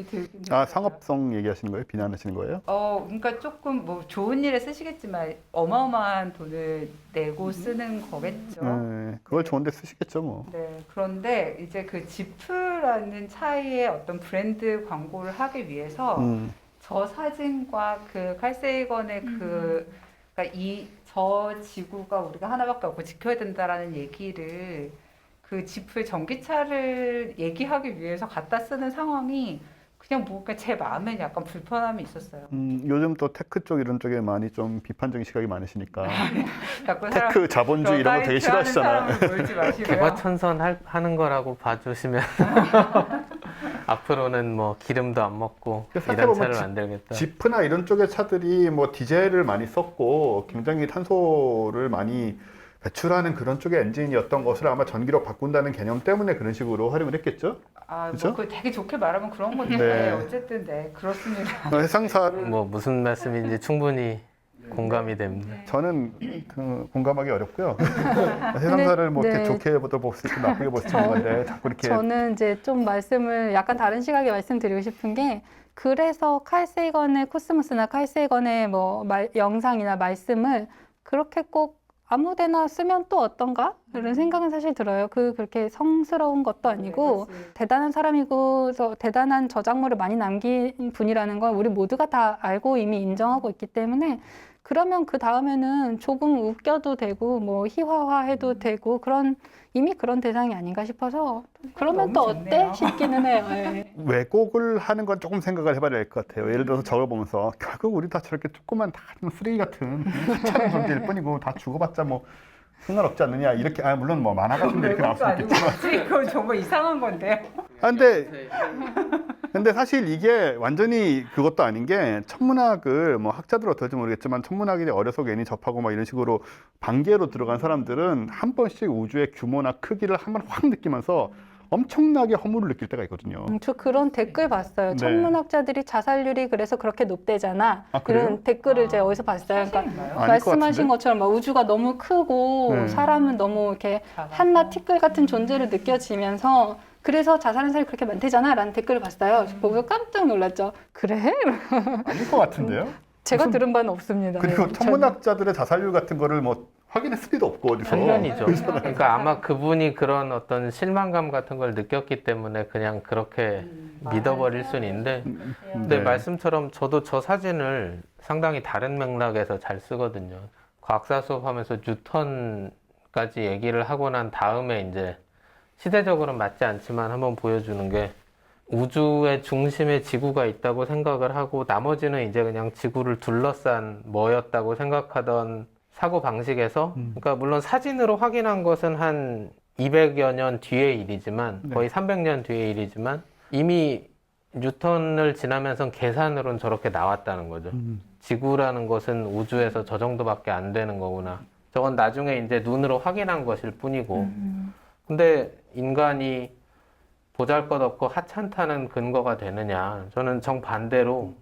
들긴 들어요. 상업성 얘기하시는 거예요? 비난하시는 거예요? 그러니까 조금 뭐 좋은 일에 쓰시겠지만 어마어마한 돈을 내고 쓰는 거겠죠. 네, 그걸 좋은데 쓰시겠죠 뭐. 네, 그런데 이제 그 지프라는 차이의 어떤 브랜드 광고를 하기 위해서 저 사진과 그 칼세이건의 그러니까 저 지구가 우리가 하나밖에 없고 지켜야 된다라는 얘기를 그 지프의 전기차를 얘기하기 위해서 갖다 쓰는 상황이 그냥 뭔가 제 마음에 약간 불편함이 있었어요. 요즘 또 테크 쪽 이런 쪽에 많이 좀 비판적인 시각이 많으시니까 자꾸 테크 자본주의 이런 거 되게 싫어하시잖아요. 몰지 마시고요. 개과천선 하는 거라고 봐주시면 앞으로는 뭐 기름도 안 먹고 이런 생각해보면 차를 만들겠다. 지프나 이런 쪽의 차들이 뭐 디젤을 많이 썼고 굉장히 탄소를 많이 배출하는 그런 쪽의 엔진이었던 것을 아마 전기로 바꾼다는 개념 때문에 그런 식으로 활용을 했겠죠? 그죠? 뭐 그걸 되게 좋게 말하면 그런 건데 네. 어쨌든 네 그렇습니다. 해상사를 뭐 무슨 말씀인지 충분히 공감이 됩니다. 저는 공감하기 어렵고요. 해상사를 뭐 이렇게 네. 좋게 볼 수 있고 나쁘게 볼 수 있는 건데 자꾸 이렇게 저는 이제 좀 말씀을 약간 다른 시각에 말씀드리고 싶은 게 그래서 칼 세이건의 코스모스나 칼 세이건의 뭐 영상이나 말씀을 그렇게 꼭 아무데나 쓰면 또 어떤가? 이런 생각은 사실 들어요. 그렇게 성스러운 것도 아니고 대단한 사람이고 대단한 저작물을 많이 남긴 분이라는 건 우리 모두가 다 알고 이미 인정하고 있기 때문에 그러면 그 다음에는 조금 웃겨도 되고 뭐 희화화해도 되고 이미 그런 대상이 아닌가 싶어서 그러면 또 너무 어때? 좋네요. 싶기는 해요. 예. 왜곡을 하는 건 조금 생각을 해봐야 될 것 같아요. 예를 들어서 저걸 보면서 결국 우리 다 저렇게 조그만 다 쓰레기 같은 하찮은 존재일 뿐이고 다 죽어봤자 뭐 상관없지 않느냐 이렇게 물론 뭐 만화 같은데 이렇게 나올 수 그것도 아니고 있겠지만 이거 정말 이상한 건데요. 근데 사실 이게 완전히 그것도 아닌 게 천문학을 뭐 학자들 어떨지 모르겠지만 천문학이 어려서 괜히 접하고 막 이런 식으로 반개로 들어간 사람들은 한 번씩 우주의 규모나 크기를 한 번 확 느끼면서 엄청나게 허물을 느낄 때가 있거든요. 저 그런 댓글 봤어요. 네. 천문학자들이 자살률이 그래서 그렇게 높대잖아. 아, 그래요? 그런 댓글을 제가 어디서 봤어요. 그러니까 사실인가요? 아닐 것 말씀하신 같은데? 것처럼 막 우주가 너무 크고 네. 사람은 너무 이렇게 작아서. 한낱 티끌 같은 존재로 느껴지면서 그래서 자살하는 사람이 그렇게 많대잖아 라는 댓글을 봤어요. 보고 깜짝 놀랐죠. 그래? 아닐 것 같은데요? 제가 무슨- 들은 바는 없습니다. 그리고 네, 천문학자들의 자살률 같은 거를 뭐 확인했을 리도 없고 어디서. 당연이죠. 그러니까 아마 그분이 그런 어떤 실망감 같은 걸 느꼈기 때문에 그냥 그렇게 믿어버릴 수는 있는데 근데 네. 말씀처럼 저도 저 사진을 상당히 다른 맥락에서 잘 쓰거든요. 과학사 수업하면서 뉴턴까지 얘기를 하고 난 다음에 이제 시대적으로는 맞지 않지만 한번 보여주는 게 우주의 중심에 지구가 있다고 생각을 하고 나머지는 이제 그냥 지구를 둘러싼 뭐였다고 생각하던 사고 방식에서 그러니까 물론 사진으로 확인한 것은 한 200여 년 뒤의 일이지만 거의 300년 뒤의 일이지만 이미 뉴턴을 지나면서 계산으로는 저렇게 나왔다는 거죠. 지구라는 것은 우주에서 저 정도밖에 안 되는 거구나. 저건 나중에 이제 눈으로 확인한 것일 뿐이고. 근데 인간이 보잘것없고 하찮다는 근거가 되느냐. 저는 정반대로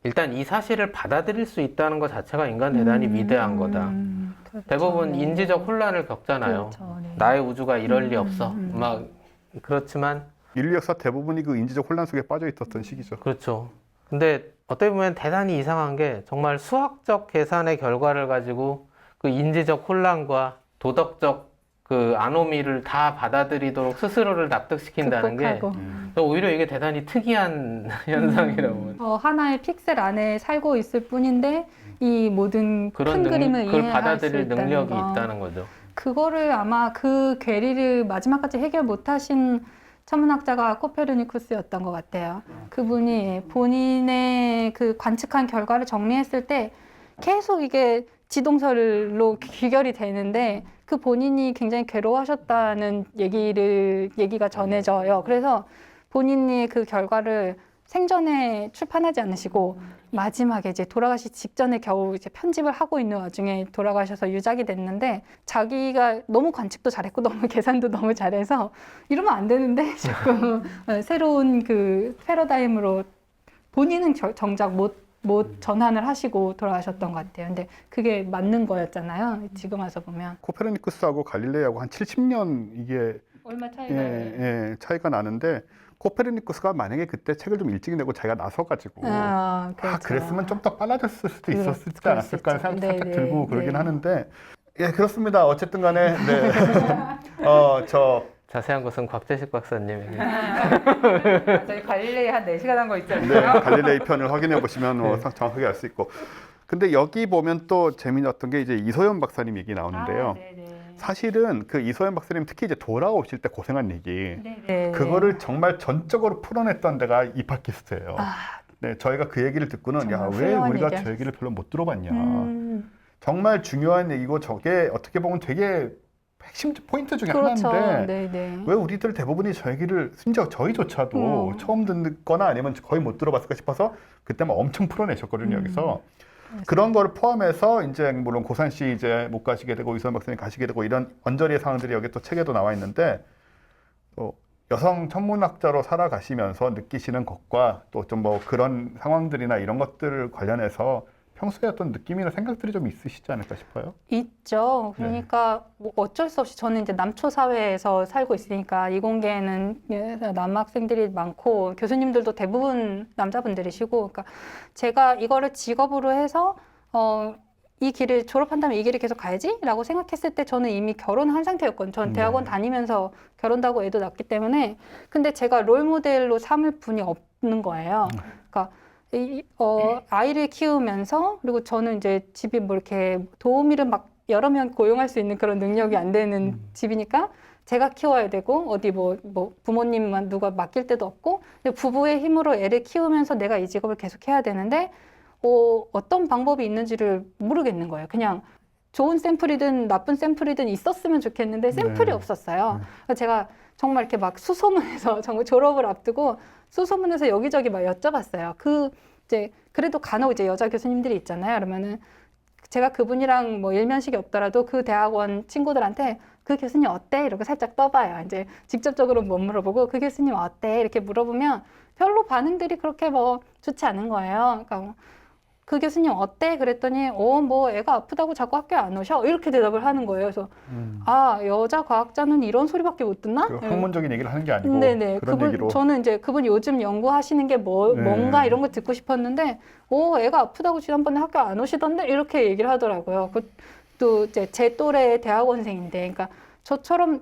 일단 이 사실을 받아들일 수 있다는 것 자체가 인간 대단히 위대한 거다. 그렇죠. 대부분 네. 인지적 혼란을 겪잖아요. 그렇죠. 네. 나의 우주가 이럴 리 없어. 막 그렇지만 인류 역사 대부분이 그 인지적 혼란 속에 빠져 있었던 시기죠. 그렇죠. 근데 어떻게 보면 대단히 이상한 게 정말 수학적 계산의 결과를 가지고 그 인지적 혼란과 도덕적 그 아노미를 다 받아들이도록 스스로를 납득시킨다는 게 극복하고. 오히려 이게 대단히 특이한 현상이라고. 하나의 픽셀 안에 살고 있을 뿐인데 이 모든 그런 큰 그림을 그걸 이해할 수 받아들일 있다는 능력이 거. 있다는 거죠. 그거를 아마 그 괴리를 마지막까지 해결 못하신 천문학자가 코페르니쿠스였던 것 같아요. 그분이 본인의 그 관측한 결과를 정리했을 때 계속 이게 지동설로 귀결이 되는데 그 본인이 굉장히 괴로워하셨다는 얘기가 전해져요. 그래서 본인이 그 결과를 생전에 출판하지 않으시고 마지막에 이제 돌아가시 직전에 겨우 이제 편집을 하고 있는 와중에 돌아가셔서 유작이 됐는데 자기가 너무 관측도 잘했고 너무 계산도 너무 잘해서 이러면 안 되는데 자꾸 새로운 그 패러다임으로 본인은 정작 못 전환을 하시고 돌아가셨던 것 같아요. 근데 그게 맞는 거였잖아요. 지금 와서 보면. 코페르니쿠스하고 갈릴레이하고 한 70년 이게 얼마 차이가 차이가 나는데 코페르니쿠스가 만약에 그때 책을 좀 일찍 내고 자기가 나서가지고 그렇죠. 그랬으면 좀 더 빨라졌을 수도 그럴 있었지 수 않았을까 있죠. 생각 네, 살짝 네, 들고 그러긴 네. 하는데 예 그렇습니다. 어쨌든 간에 네. 자세한 것은 곽재식 박사님에게. 저희 갈릴레이 한 4시간 한 거 네, 있잖아요. 갈릴레이 편을 확인해 보시면 정확하게 알 수 있고. 근데 여기 보면 또 재미났던 게 이제 이소연 박사님 얘기 나오는데요. 사실은 그 이소연 박사님 특히 이제 돌아오실 때 고생한 얘기 그거를 정말 전적으로 풀어냈던 데가 이파키스트예요. 네, 저희가 그 얘기를 듣고는 야, 정말 왜 훌륭한 우리가 얘기야. 저 얘기를 별로 못 들어봤냐. 정말 중요한 얘기고 저게 어떻게 보면 되게 핵심 포인트 중에 그렇죠. 하나인데 네네. 왜 우리들 대부분이 저 얘기를 심지어 저희조차도 처음 듣거나 아니면 거의 못 들어봤을까 싶어서 그때만 엄청 풀어내셨거든요. 여기서 그런 거를 포함해서 이제 물론 고산 씨 이제 못 가시게 되고 이소연 박사님 가시게 되고 이런 언저리의 상황들이 여기 또 책에도 나와 있는데 또 여성 천문학자로 살아가시면서 느끼시는 것과 또 좀 뭐 그런 상황들이나 이런 것들 관련해서 평소에 어떤 느낌이나 생각들이 좀 있으시지 않을까 싶어요. 있죠. 그러니까 뭐 어쩔 수 없이 저는 이제 남초 사회에서 살고 있으니까 이공계에는 남학생들이 많고 교수님들도 대부분 남자분들이시고, 그러니까 제가 이거를 직업으로 해서 이 길을 졸업한 다음에 이 길을 계속 가야지? 라고 생각했을 때 저는 이미 결혼한 상태였거든요. 전 대학원 다니면서 결혼도 하고 애도 낳기 때문에. 근데 제가 롤모델로 삼을 분이 없는 거예요. 그러니까 아이를 키우면서, 그리고 저는 이제 집이 뭐 이렇게 도우미를 막 여러 명 고용할 수 있는 그런 능력이 안 되는 집이니까 제가 키워야 되고, 어디 뭐 부모님만 누가 맡길 데도 없고, 근데 부부의 힘으로 애를 키우면서 내가 이 직업을 계속 해야 되는데, 어떤 방법이 있는지를 모르겠는 거예요. 그냥 좋은 샘플이든 나쁜 샘플이든 있었으면 좋겠는데 샘플이 네. 없었어요. 그래서 제가 정말 이렇게 막 수소문해서 정말 졸업을 앞두고 수소문해서 여기저기 막 여쭤봤어요. 이제 그래도 간혹 이제 여자 교수님들이 있잖아요. 그러면은 제가 그분이랑 뭐 일면식이 없더라도 그 대학원 친구들한테 그 교수님 어때? 이렇게 살짝 떠봐요. 이제 직접적으로는 못 물어보고 그 교수님 어때? 이렇게 물어보면 별로 반응들이 그렇게 뭐 좋지 않은 거예요. 그러니까 그 교수님 어때? 그랬더니 뭐 애가 아프다고 자꾸 학교에 안 오셔? 이렇게 대답을 하는 거예요. 그래서 아, 여자 과학자는 이런 소리밖에 못 듣나? 그 학문적인 얘기를 하는 게 아니고 네네. 그런 얘기로. 저는 이제 그분 요즘 연구하시는 게 네. 뭔가 이런 거 듣고 싶었는데, 애가 아프다고 지난번에 학교 안 오시던데? 이렇게 얘기를 하더라고요. 또 이제 제 또래 대학원생인데, 그러니까 저처럼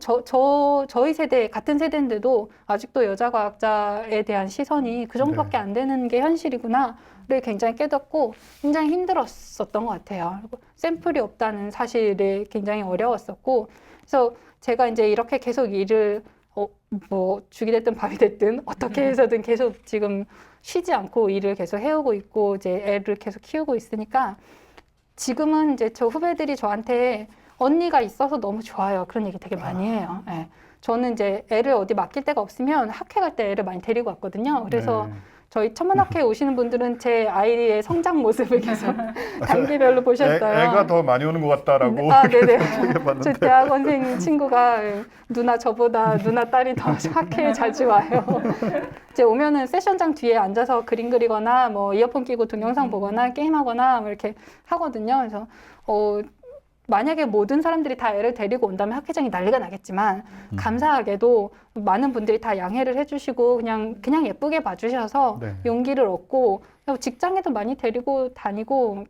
저희 세대, 같은 세대인데도 아직도 여자 과학자에 대한 시선이 그 정도밖에 안 되는 게 현실이구나를 굉장히 깨닫고 굉장히 힘들었었던 것 같아요. 그리고 샘플이 없다는 사실이 굉장히 어려웠었고, 그래서 제가 이제 이렇게 계속 일을 뭐 죽이 됐든 밥이 됐든 어떻게 해서든 계속 지금 쉬지 않고 일을 계속 해오고 있고 이제 애를 계속 키우고 있으니까 지금은 이제 저 후배들이 저한테 언니가 있어서 너무 좋아요. 그런 얘기 되게 많이 해요. 예. 저는 이제 애를 어디 맡길 데가 없으면 학회 갈 때 애를 많이 데리고 왔거든요. 그래서 저희 천문학회에 오시는 분들은 제 아이의 성장 모습을 계속 단계별로 보셨어요. 애가 더 많이 오는 것 같다라고. 네네. 생각해봤는데. 저 대학원생 친구가 누나 딸이 더 학회에 자주 와요. 이제 오면은 세션장 뒤에 앉아서 그림 그리거나 뭐 이어폰 끼고 동영상 보거나 게임하거나 뭐 이렇게 하거든요. 그래서 만약에 모든 사람들이 다 애를 데리고 온다면 학회장이 난리가 나겠지만 감사하게도 많은 분들이 다 양해를 해주시고 그냥 예쁘게 봐주셔서 네. 용기를 얻고 직장에도 많이 데리고 다니고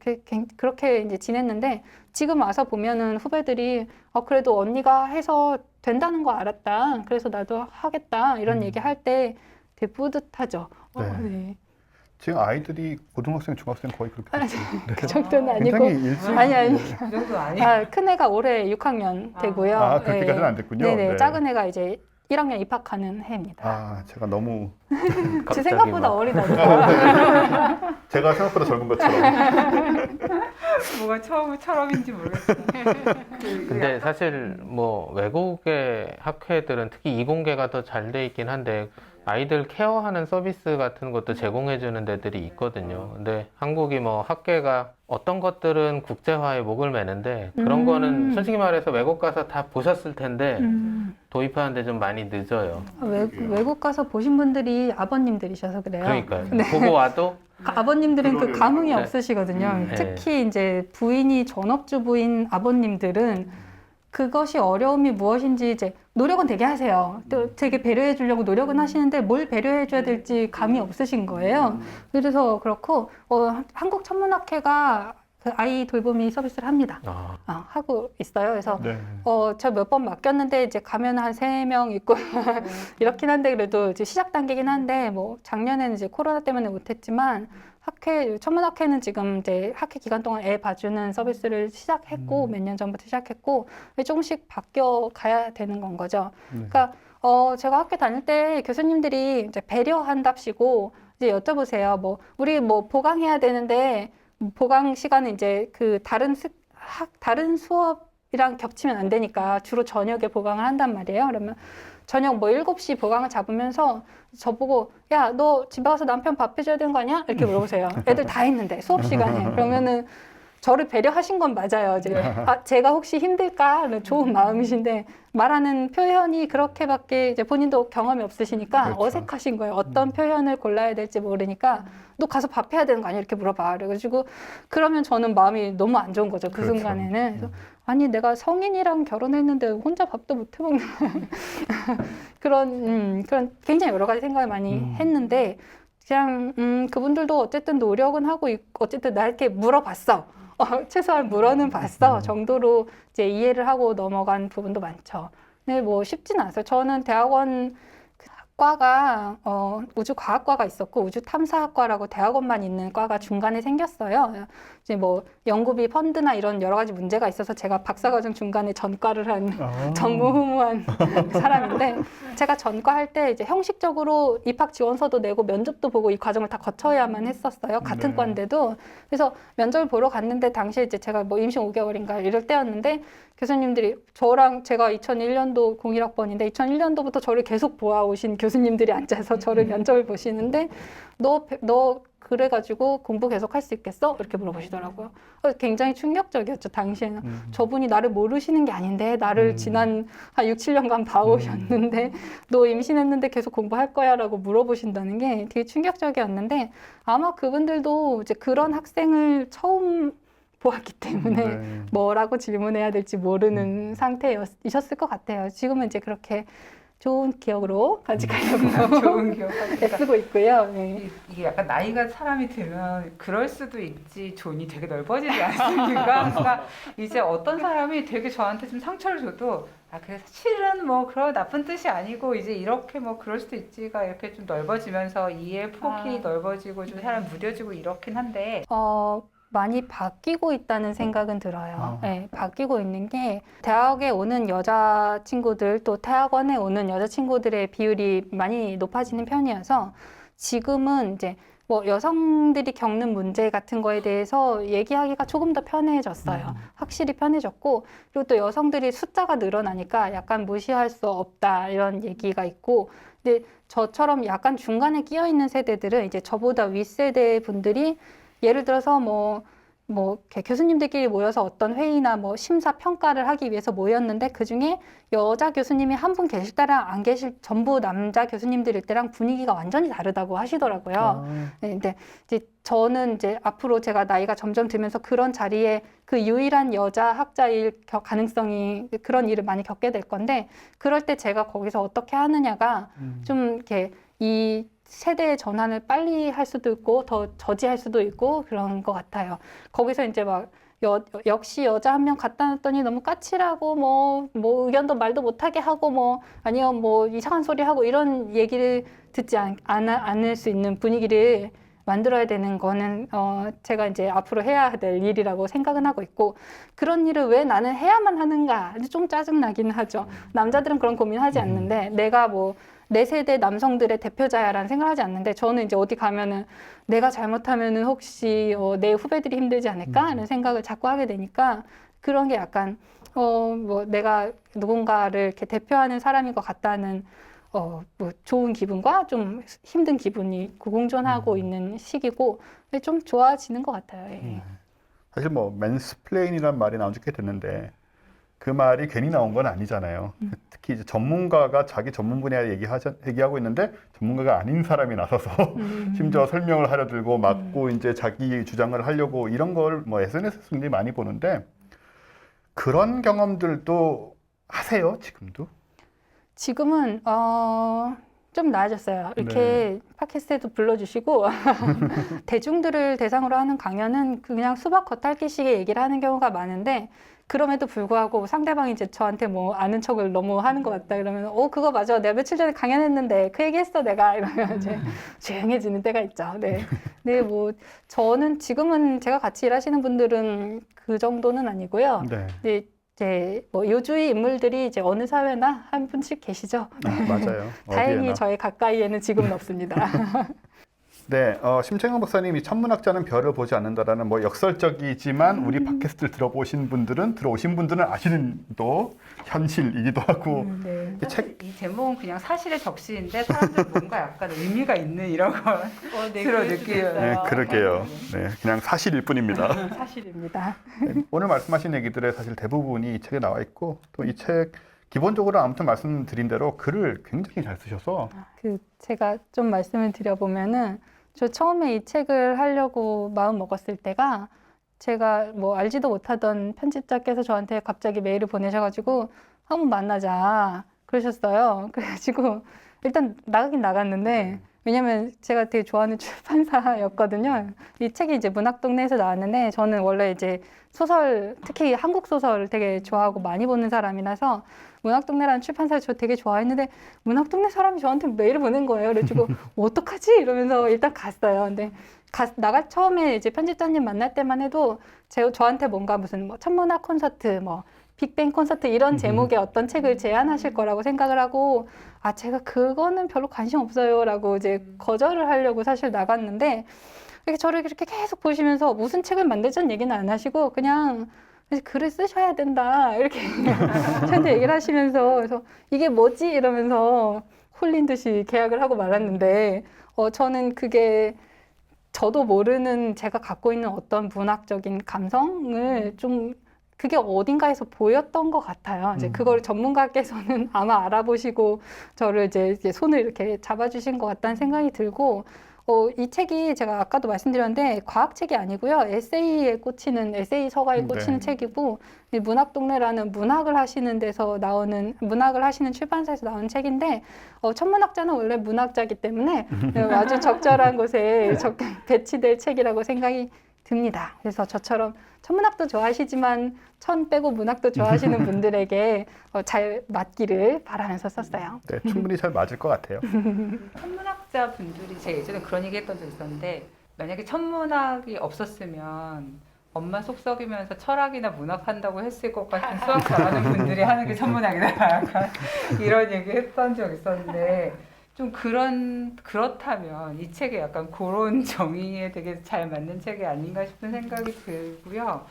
그렇게 이제 지냈는데 지금 와서 보면은 후배들이 그래도 언니가 해서 된다는 거 알았다. 그래서 나도 하겠다. 이런 얘기 할 때 되게 뿌듯하죠. 네. 네. 지금 아이들이 고등학생, 중학생 거의 그렇게 됐죠. 그 정도는 아니고. 굉장히 일찍. 아니. 그 정도 아니에요. 큰 애가 올해 6학년 되고요. 아, 그렇게까지는 안 됐군요. 네네. 네. 작은 애가 이제 1학년 입학하는 해입니다. 아, 제가 너무 제 갑자기 생각보다 막. 어리다니까. 제가 생각보다 젊은 것처럼. 뭐가 처럼인지 모르겠어요. 근데 사실 뭐 외국의 학회들은 특히 이공계가 더 잘 돼 있긴 한데 아이들 케어하는 서비스 같은 것도 제공해 주는 데들이 있거든요. 근데 한국이 뭐 학계가 어떤 것들은 국제화에 목을 매는데 그런 거는 솔직히 말해서 외국 가서 다 보셨을 텐데 도입하는데 좀 많이 늦어요. 외국 가서 보신 분들이 아버님들이셔서 그래요. 그러니까요. 보고 와도 아버님들은 그 감흥이 네. 없으시거든요. 네. 특히 이제 부인이 전업주부인 아버님들은 그것이 어려움이 무엇인지 이제 노력은 되게 하세요. 또 되게 배려해 주려고 노력은 하시는데 뭘 배려해 줘야 될지 감이 없으신 거예요. 그래서 그렇고 한국 천문학회가 그 아이 돌보미 서비스를 합니다. 하고 있어요. 그래서 네. 저 몇 번 맡겼는데 이제 가면 한 3명 있고 이렇긴 한데 그래도 이제 시작 단계긴 한데 뭐 작년에는 이제 코로나 때문에 못했지만 천문학회는 지금 이제 학회 기간 동안 애 봐주는 서비스를 시작했고 몇 년 전부터 시작했고 조금씩 바뀌어 가야 되는 건 거죠. 그러니까 제가 학교 다닐 때 교수님들이 이제 배려한답시고 이제 여쭤보세요. 뭐 우리 뭐 보강해야 되는데 보강 시간은 이제 그 다른 수업이랑 겹치면 안 되니까 주로 저녁에 보강을 한단 말이에요. 그러면 저녁 뭐 7시 보강을 잡으면서 저보고 야, 너 집에 가서 남편 밥 해줘야 되는 거 아니야? 이렇게 물어보세요. 애들 다 했는데 수업 시간에. 그러면은 저를 배려하신 건 맞아요. 이제 제가 혹시 힘들까? 좋은 마음이신데 말하는 표현이 그렇게밖에 이제 본인도 경험이 없으시니까 그렇죠. 어색하신 거예요. 어떤 표현을 골라야 될지 모르니까 너 가서 밥 해야 되는 거 아니야? 이렇게 물어봐. 그래가지고 그러면 저는 마음이 너무 안 좋은 거죠. 그 그렇죠. 순간에는. 그래서 아니 내가 성인이랑 결혼했는데 혼자 밥도 못 해먹는 그런 굉장히 여러 가지 생각을 많이 했는데 그냥 그분들도 어쨌든 노력은 하고 있고 어쨌든 나한테 물어봤어. 최소한 물어는 봤어 정도로 이제 이해를 하고 넘어간 부분도 많죠. 근데 뭐 쉽지는 않았어요. 저는 대학원 과가 우주과학과가 있었고 우주탐사학과라고 대학원만 있는 과가 중간에 생겼어요. 이제 뭐 연구비 펀드나 이런 여러 가지 문제가 있어서 제가 박사과정 중간에 전과를 한 전무후무한 사람인데 제가 전과 할 때 이제 형식적으로 입학 지원서도 내고 면접도 보고 이 과정을 다 거쳐야만 했었어요. 같은 네. 과인데도. 그래서 면접을 보러 갔는데 당시에 이제 제가 뭐 임신 5개월인가 이럴 때였는데 교수님들이 저랑 제가 2001년도 01학번인데 2001년도부터 저를 계속 보아오신 교수님들이 앉아서 저를 면접을 보시는데 너 그래가지고 공부 계속 할 수 있겠어? 이렇게 물어보시더라고요. 굉장히 충격적이었죠. 당시에는 저분이 나를 모르시는 게 아닌데 나를 지난 한 6, 7년간 봐오셨는데 너 임신했는데 계속 공부할 거야? 라고 물어보신다는 게 되게 충격적이었는데 아마 그분들도 이제 그런 학생을 처음 보았기 때문에 네. 뭐라고 질문해야 될지 모르는 상태이셨을 것 같아요. 지금은 이제 그렇게 좋은 기억으로 간직하려고 좋은 기억. 애쓰고 있고요. 네. 이게 약간 나이가 사람이 들면 그럴 수도 있지 존이 되게 넓어지지 않습니까? 그러니까 이제 어떤 사람이 되게 저한테 좀 상처를 줘도 그래서 실은 뭐 그런 나쁜 뜻이 아니고 이제 이렇게 뭐 그럴 수도 있지가 이렇게 좀 넓어지면서 이해 폭이 넓어지고 좀 사람 무뎌지고 이렇긴 한데 많이 바뀌고 있다는 생각은 들어요. 네, 바뀌고 있는 게 대학에 오는 여자 친구들 또 대학원에 오는 여자 친구들의 비율이 많이 높아지는 편이어서 지금은 이제 뭐 여성들이 겪는 문제 같은 거에 대해서 얘기하기가 조금 더 편해졌어요. 확실히 편해졌고 그리고 또 여성들이 숫자가 늘어나니까 약간 무시할 수 없다 이런 얘기가 있고 근데 저처럼 약간 중간에 끼어 있는 세대들은 이제 저보다 윗세대 분들이 예를 들어서 이렇게 교수님들끼리 모여서 어떤 회의나 뭐 심사 평가를 하기 위해서 모였는데 그 중에 여자 교수님이 한 분 계실 때랑 안 계실 전부 남자 교수님들일 때랑 분위기가 완전히 다르다고 하시더라고요. 네, 근데 이제 저는 이제 앞으로 제가 나이가 점점 들면서 그런 자리에 그 유일한 여자 학자일 가능성이 그런 일을 많이 겪게 될 건데 그럴 때 제가 거기서 어떻게 하느냐가 좀 이렇게 이 세대의 전환을 빨리 할 수도 있고 더 저지할 수도 있고 그런 것 같아요. 거기서 이제 막 역시 여자 한 명 갖다 놨더니 너무 까칠하고 뭐 의견도 말도 못하게 하고 아니요 이상한 소리 하고 이런 얘기를 듣지 않을 수 있는 분위기를 만들어야 되는 거는 제가 이제 앞으로 해야 될 일이라고 생각은 하고 있고 그런 일을 왜 나는 해야만 하는가 좀 짜증나긴 하죠. 남자들은 그런 고민하지 않는데 내가 내 세대 남성들의 대표자야라는 생각을 하지 않는데 저는 이제 어디 가면은 내가 잘못하면은 혹시 내 후배들이 힘들지 않을까 하는 생각을 자꾸 하게 되니까 그런 게 약간 내가 누군가를 이렇게 대표하는 사람인 것 같다는 좋은 기분과 좀 힘든 기분이 공존하고 있는 시기고 좀 좋아지는 것 같아요. 예. 사실 맨스플레인이라는 말이 나온 지 꽤 됐는데 그 말이 괜히 나온 건 아니잖아요. 특히 이제 전문가가 자기 전문 분야 얘기하고 있는데 전문가가 아닌 사람이 나서서 심지어 설명을 하려 들고 막고 이제 자기 주장을 하려고 이런 걸 SNS에서 굉장히 많이 보는데 그런 경험들도 하세요, 지금도? 지금은 좀 나아졌어요. 이렇게 팟캐스트에도 불러주시고 대중들을 대상으로 하는 강연은 그냥 수박 겉핥기식의 얘기를 하는 경우가 많은데 그럼에도 불구하고 상대방이 이제 저한테 아는 척을 너무 하는 것 같다 그러면 그거 맞아 내가 며칠 전에 강연했는데 그 얘기했어 내가 이러면 이제 조용해지는 때가 있죠. 네. 네, 저는 지금은 제가 같이 일하시는 분들은 그 정도는 아니고요. 네. 네. 이제 요주의 인물들이 이제 어느 사회나 한 분씩 계시죠. 맞아요. 다행히 어디에나. 저희 가까이에는 지금은 없습니다. 네, 심채영 박사님이 천문학자는 별을 보지 않는다라는 역설적이지만 우리 팟캐스트를 들어오신 분들은 아시는 또 현실이기도 하고 네. 이 제목은 그냥 사실의 적시인데 사람들 뭔가 약간 의미가 있는 이런 걸 들어 느끼는. 네, 그러게요. 네, 그냥 사실일 뿐입니다. 사실입니다. 오늘 말씀하신 얘기들의 사실 대부분이 이 책에 나와 있고 또 이 책 기본적으로 아무튼 말씀드린 대로 글을 굉장히 잘 쓰셔서 제가 좀 말씀을 드려보면은 저 처음에 이 책을 하려고 마음 먹었을 때가 제가 알지도 못하던 편집자께서 저한테 갑자기 메일을 보내셔가지고 한번 만나자 그러셨어요. 그래가지고 일단 나가긴 나갔는데 왜냐면 제가 되게 좋아하는 출판사였거든요. 이 책이 이제 문학동네에서 나왔는데 저는 원래 이제 소설, 특히 한국 소설을 되게 좋아하고 많이 보는 사람이라서 문학동네라는 출판사를 저 되게 좋아했는데 문학동네 사람이 저한테 메일을 보낸 거예요. 그래가지고 어떡하지? 이러면서 일단 갔어요. 근데 처음에 이제 편집자님 만날 때만 해도 저한테 뭔가 무슨 뭐 천문학 콘서트, 뭐 빅뱅 콘서트 이런 제목의 어떤 책을 제안하실 거라고 생각을 하고 아 제가 그거는 별로 관심 없어요라고 이제 거절을 하려고 사실 나갔는데 이렇게 저를 이렇게 계속 보시면서 무슨 책을 만들자는 얘기는 안 하시고 그냥 글을 쓰셔야 된다 이렇게 저한테 얘기를 하시면서 그래서 이게 뭐지 이러면서 홀린 듯이 계약을 하고 말았는데 저는 그게 저도 모르는 제가 갖고 있는 어떤 문학적인 감성을 좀 그게 어딘가에서 보였던 것 같아요. 이제 그걸 전문가께서는 아마 알아보시고 저를 이제 손을 이렇게 잡아주신 것 같다는 생각이 들고, 이 책이 제가 아까도 말씀드렸는데 과학책이 아니고요. 에세이 서가에 꽂히는 책이고, 이 문학동네라는 문학을 하시는 데서 나오는, 문학을 하시는 출판사에서 나온 책인데, 천문학자는 원래 문학자이기 때문에 아주 적절한 곳에 배치될 책이라고 생각이 듭니다. 그래서 저처럼 천문학도 좋아하시지만 천 빼고 문학도 좋아하시는 분들에게 잘 맞기를 바라면서 썼어요. 네, 충분히 잘 맞을 것 같아요. 천문학자 분들이 제가 예전에 그런 얘기 했던 적 있었는데 만약에 천문학이 없었으면 엄마 속 썩이면서 철학이나 문학 한다고 했을 것 같은 수학 잘하는 분들이 하는 게 천문학이다. 약간 이런 얘기 했던 적 있었는데 좀 그렇다면 이 책이 약간 그런 정의에 되게 잘 맞는 책이 아닌가 싶은 생각이 들고요.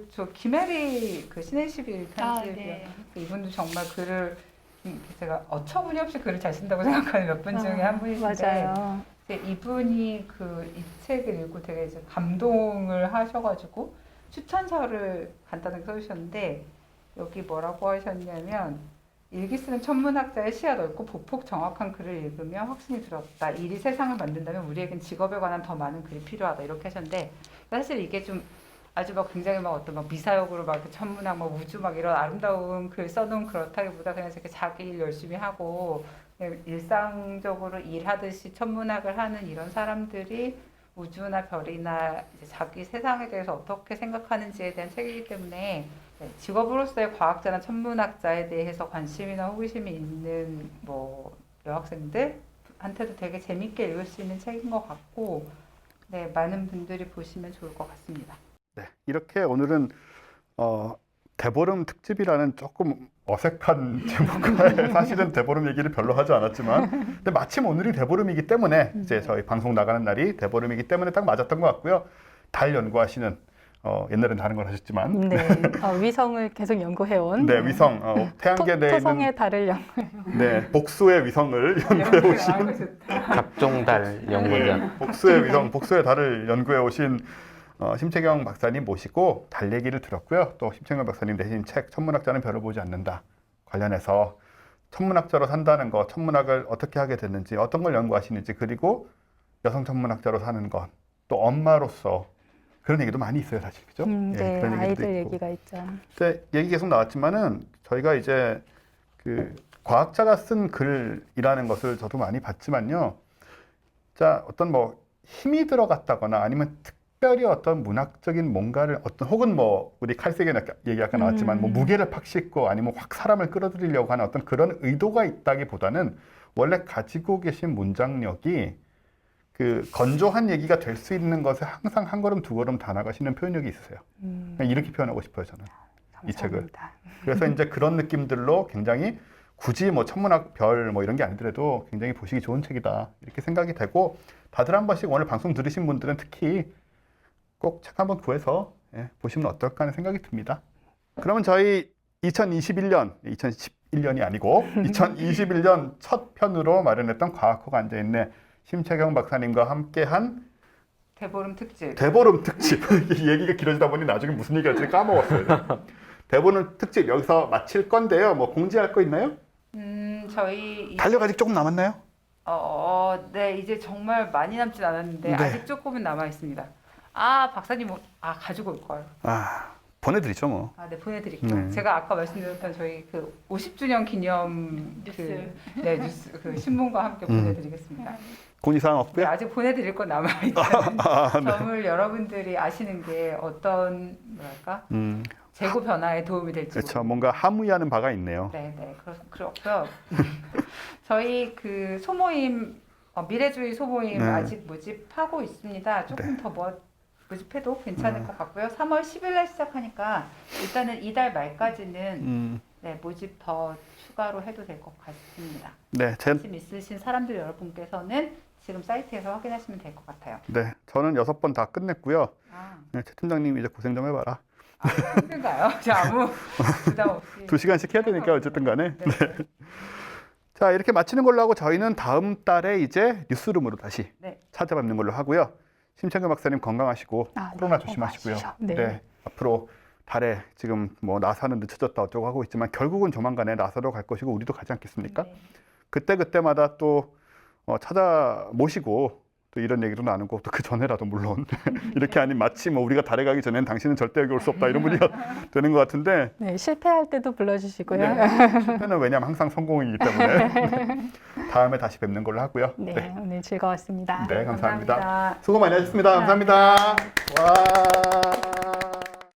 저 김혜리 신의 11 편집위원 네. 이분도 정말 글을 제가 어처구니 없이 글을 잘 쓴다고 생각하는 몇 분 중에 한 분이신데 맞아요. 이분이 이 책을 읽고 되게 이제 감동을 하셔가지고 추천서를 간단하게 써주셨는데 여기 뭐라고 하셨냐면 일기 쓰는 천문학자의 시야 넓고 보폭 정확한 글을 읽으며 확신이 들었다. 일이 세상을 만든다면 우리에겐 직업에 관한 더 많은 글이 필요하다. 이렇게 하셨는데 사실 이게 좀 아주 굉장히 어떤 미사역으로 천문학 우주 이런 아름다운 글 써놓은 그렇다기보다 그냥 이렇게 자기 일 열심히 하고 일상적으로 일하듯이 천문학을 하는 이런 사람들이 우주나 별이나 이제 자기 세상에 대해서 어떻게 생각하는지에 대한 책이기 때문에 직업으로서의 과학자나 천문학자에 대해서 관심이나 호기심이 있는 여학생들한테도 되게 재밌게 읽을 수 있는 책인 것 같고 네, 많은 분들이 보시면 좋을 것 같습니다. 네, 이렇게 오늘은 대보름 특집이라는 조금 어색한 제목과 사실은 대보름 얘기를 별로 하지 않았지만 근데 마침 오늘이 대보름이기 때문에 이제 저희 방송 나가는 날이 대보름이기 때문에 딱 맞았던 것 같고요. 달 연구하시는 옛날엔 다른 걸 하셨지만 네, 위성을 계속 연구해온 네, 위성 태양계 내에 토성의 있는 달을 네, 복수의 위성을 연구해 오신 각종달 연구자. 복수의 위성, 복수의 달을 연구해 오신 심채경 박사님 모시고 달 얘기를 들었고요. 또 심채경 박사님 내신 책 천문학자는 별을 보지 않는다 관련해서 천문학자로 산다는 것, 천문학을 어떻게 하게 됐는지, 어떤 걸 연구하시는지, 그리고 여성 천문학자로 사는 것, 또 엄마로서 그런 얘기도 많이 있어요, 사실. 그죠? 네, 그런 얘기도 아이들 있고. 얘기가 있죠. 근데 얘기 계속 나왔지만은 저희가 이제 과학자가 쓴 글이라는 것을 저도 많이 봤지만요. 자, 어떤 힘이 들어갔다거나 아니면 특별히 어떤 문학적인 뭔가를 혹은 우리 칼색의 얘기 아까 나왔지만 무게를 팍 싣고 아니면 확 사람을 끌어들이려고 하는 어떤 그런 의도가 있다기보다는 원래 가지고 계신 문장력이 건조한 얘기가 될 수 있는 것에 항상 한 걸음 두 걸음 다 나가시는 표현력이 있으세요. 그냥 이렇게 표현하고 싶어요, 저는. 이 책을. 그래서 이제 그런 느낌들로 굉장히 굳이 천문학 별 이런 게 아니더라도 굉장히 보시기 좋은 책이다 이렇게 생각이 되고, 다들 한 번씩 오늘 방송 들으신 분들은 특히 꼭 책 한번 구해서 보시면 어떨까 하는 생각이 듭니다. 그러면 저희 2021년이 아니고 2021년 첫 편으로 마련했던 과학호가 앉아있네 심채경 박사님과 함께한 대보름 특집. 대보름 특집. 얘기가 길어지다 보니 나중에 무슨 얘기 할지 까먹었어요. 대보름 특집 여기서 마칠 건데요. 공지할 거 있나요? 저희 달력 아직 조금 남았나요? 네, 이제 정말 많이 남진 않았는데 네. 아직 조금은 남아 있습니다. 박사님 가지고 올 걸. 보내드리죠 뭐. 네, 보내드릴게요. 제가 아까 말씀드렸던 저희 그 50주년 기념 뉴스. 뉴스 그 신문과 함께 보내드리겠습니다. 고니사항 네, 없고요. 아직 보내드릴 건 남아있는 점을 여러분들이 아시는 게 어떤 뭐랄까 재고 변화에 도움이 될지 그렇죠. 뭔가 함의하는 바가 있네요. 네, 그렇고요. 저희 그 소모임 미래주의 소모임 네. 아직 모집하고 있습니다. 조금 더 모집해도 괜찮을 것 같고요. 3월 10일 날 시작하니까 일단은 이달 말까지는 네, 모집 더 추가로 해도 될 것 같습니다. 네, 관심 있으신 사람들 여러분께서는 지금 사이트에서 확인하시면 될 것 같아요. 네, 저는 6번 다 끝냈고요. 네, 최 팀장님 이제 고생 좀 해봐라. 힘든가요? 저 아무 부담 없이 2시간씩 해야 되니까 어쨌든 간에. 네. 자, 이렇게 마치는 걸로 하고 저희는 다음 달에 이제 뉴스룸으로 다시 네. 찾아뵙는 걸로 하고요. 심창규 박사님 건강하시고 코로나 네, 조심하시고요. 건강하시죠. 네. 앞으로 달에 지금 뭐 나사는 늦춰졌다 어쩌고 하고 있지만 결국은 조만간에 나사로 갈 것이고 우리도 가지 않겠습니까? 네. 그때마다 또 찾아 모시고 또 이런 얘기도 나누고 또 그 전에라도 물론 이렇게 아닌 마치 뭐 우리가 달에 가기 전엔 당신은 절대 여기 올 수 없다 이런 분위기가 되는 것 같은데 네, 실패할 때도 불러주시고요. 네, 실패는 왜냐면 항상 성공이기 때문에 다음에 다시 뵙는 걸로 하고요. 네, 오늘 즐거웠습니다. 네, 감사합니다. 감사합니다. 수고 많이 하셨습니다. 감사합니다. 와.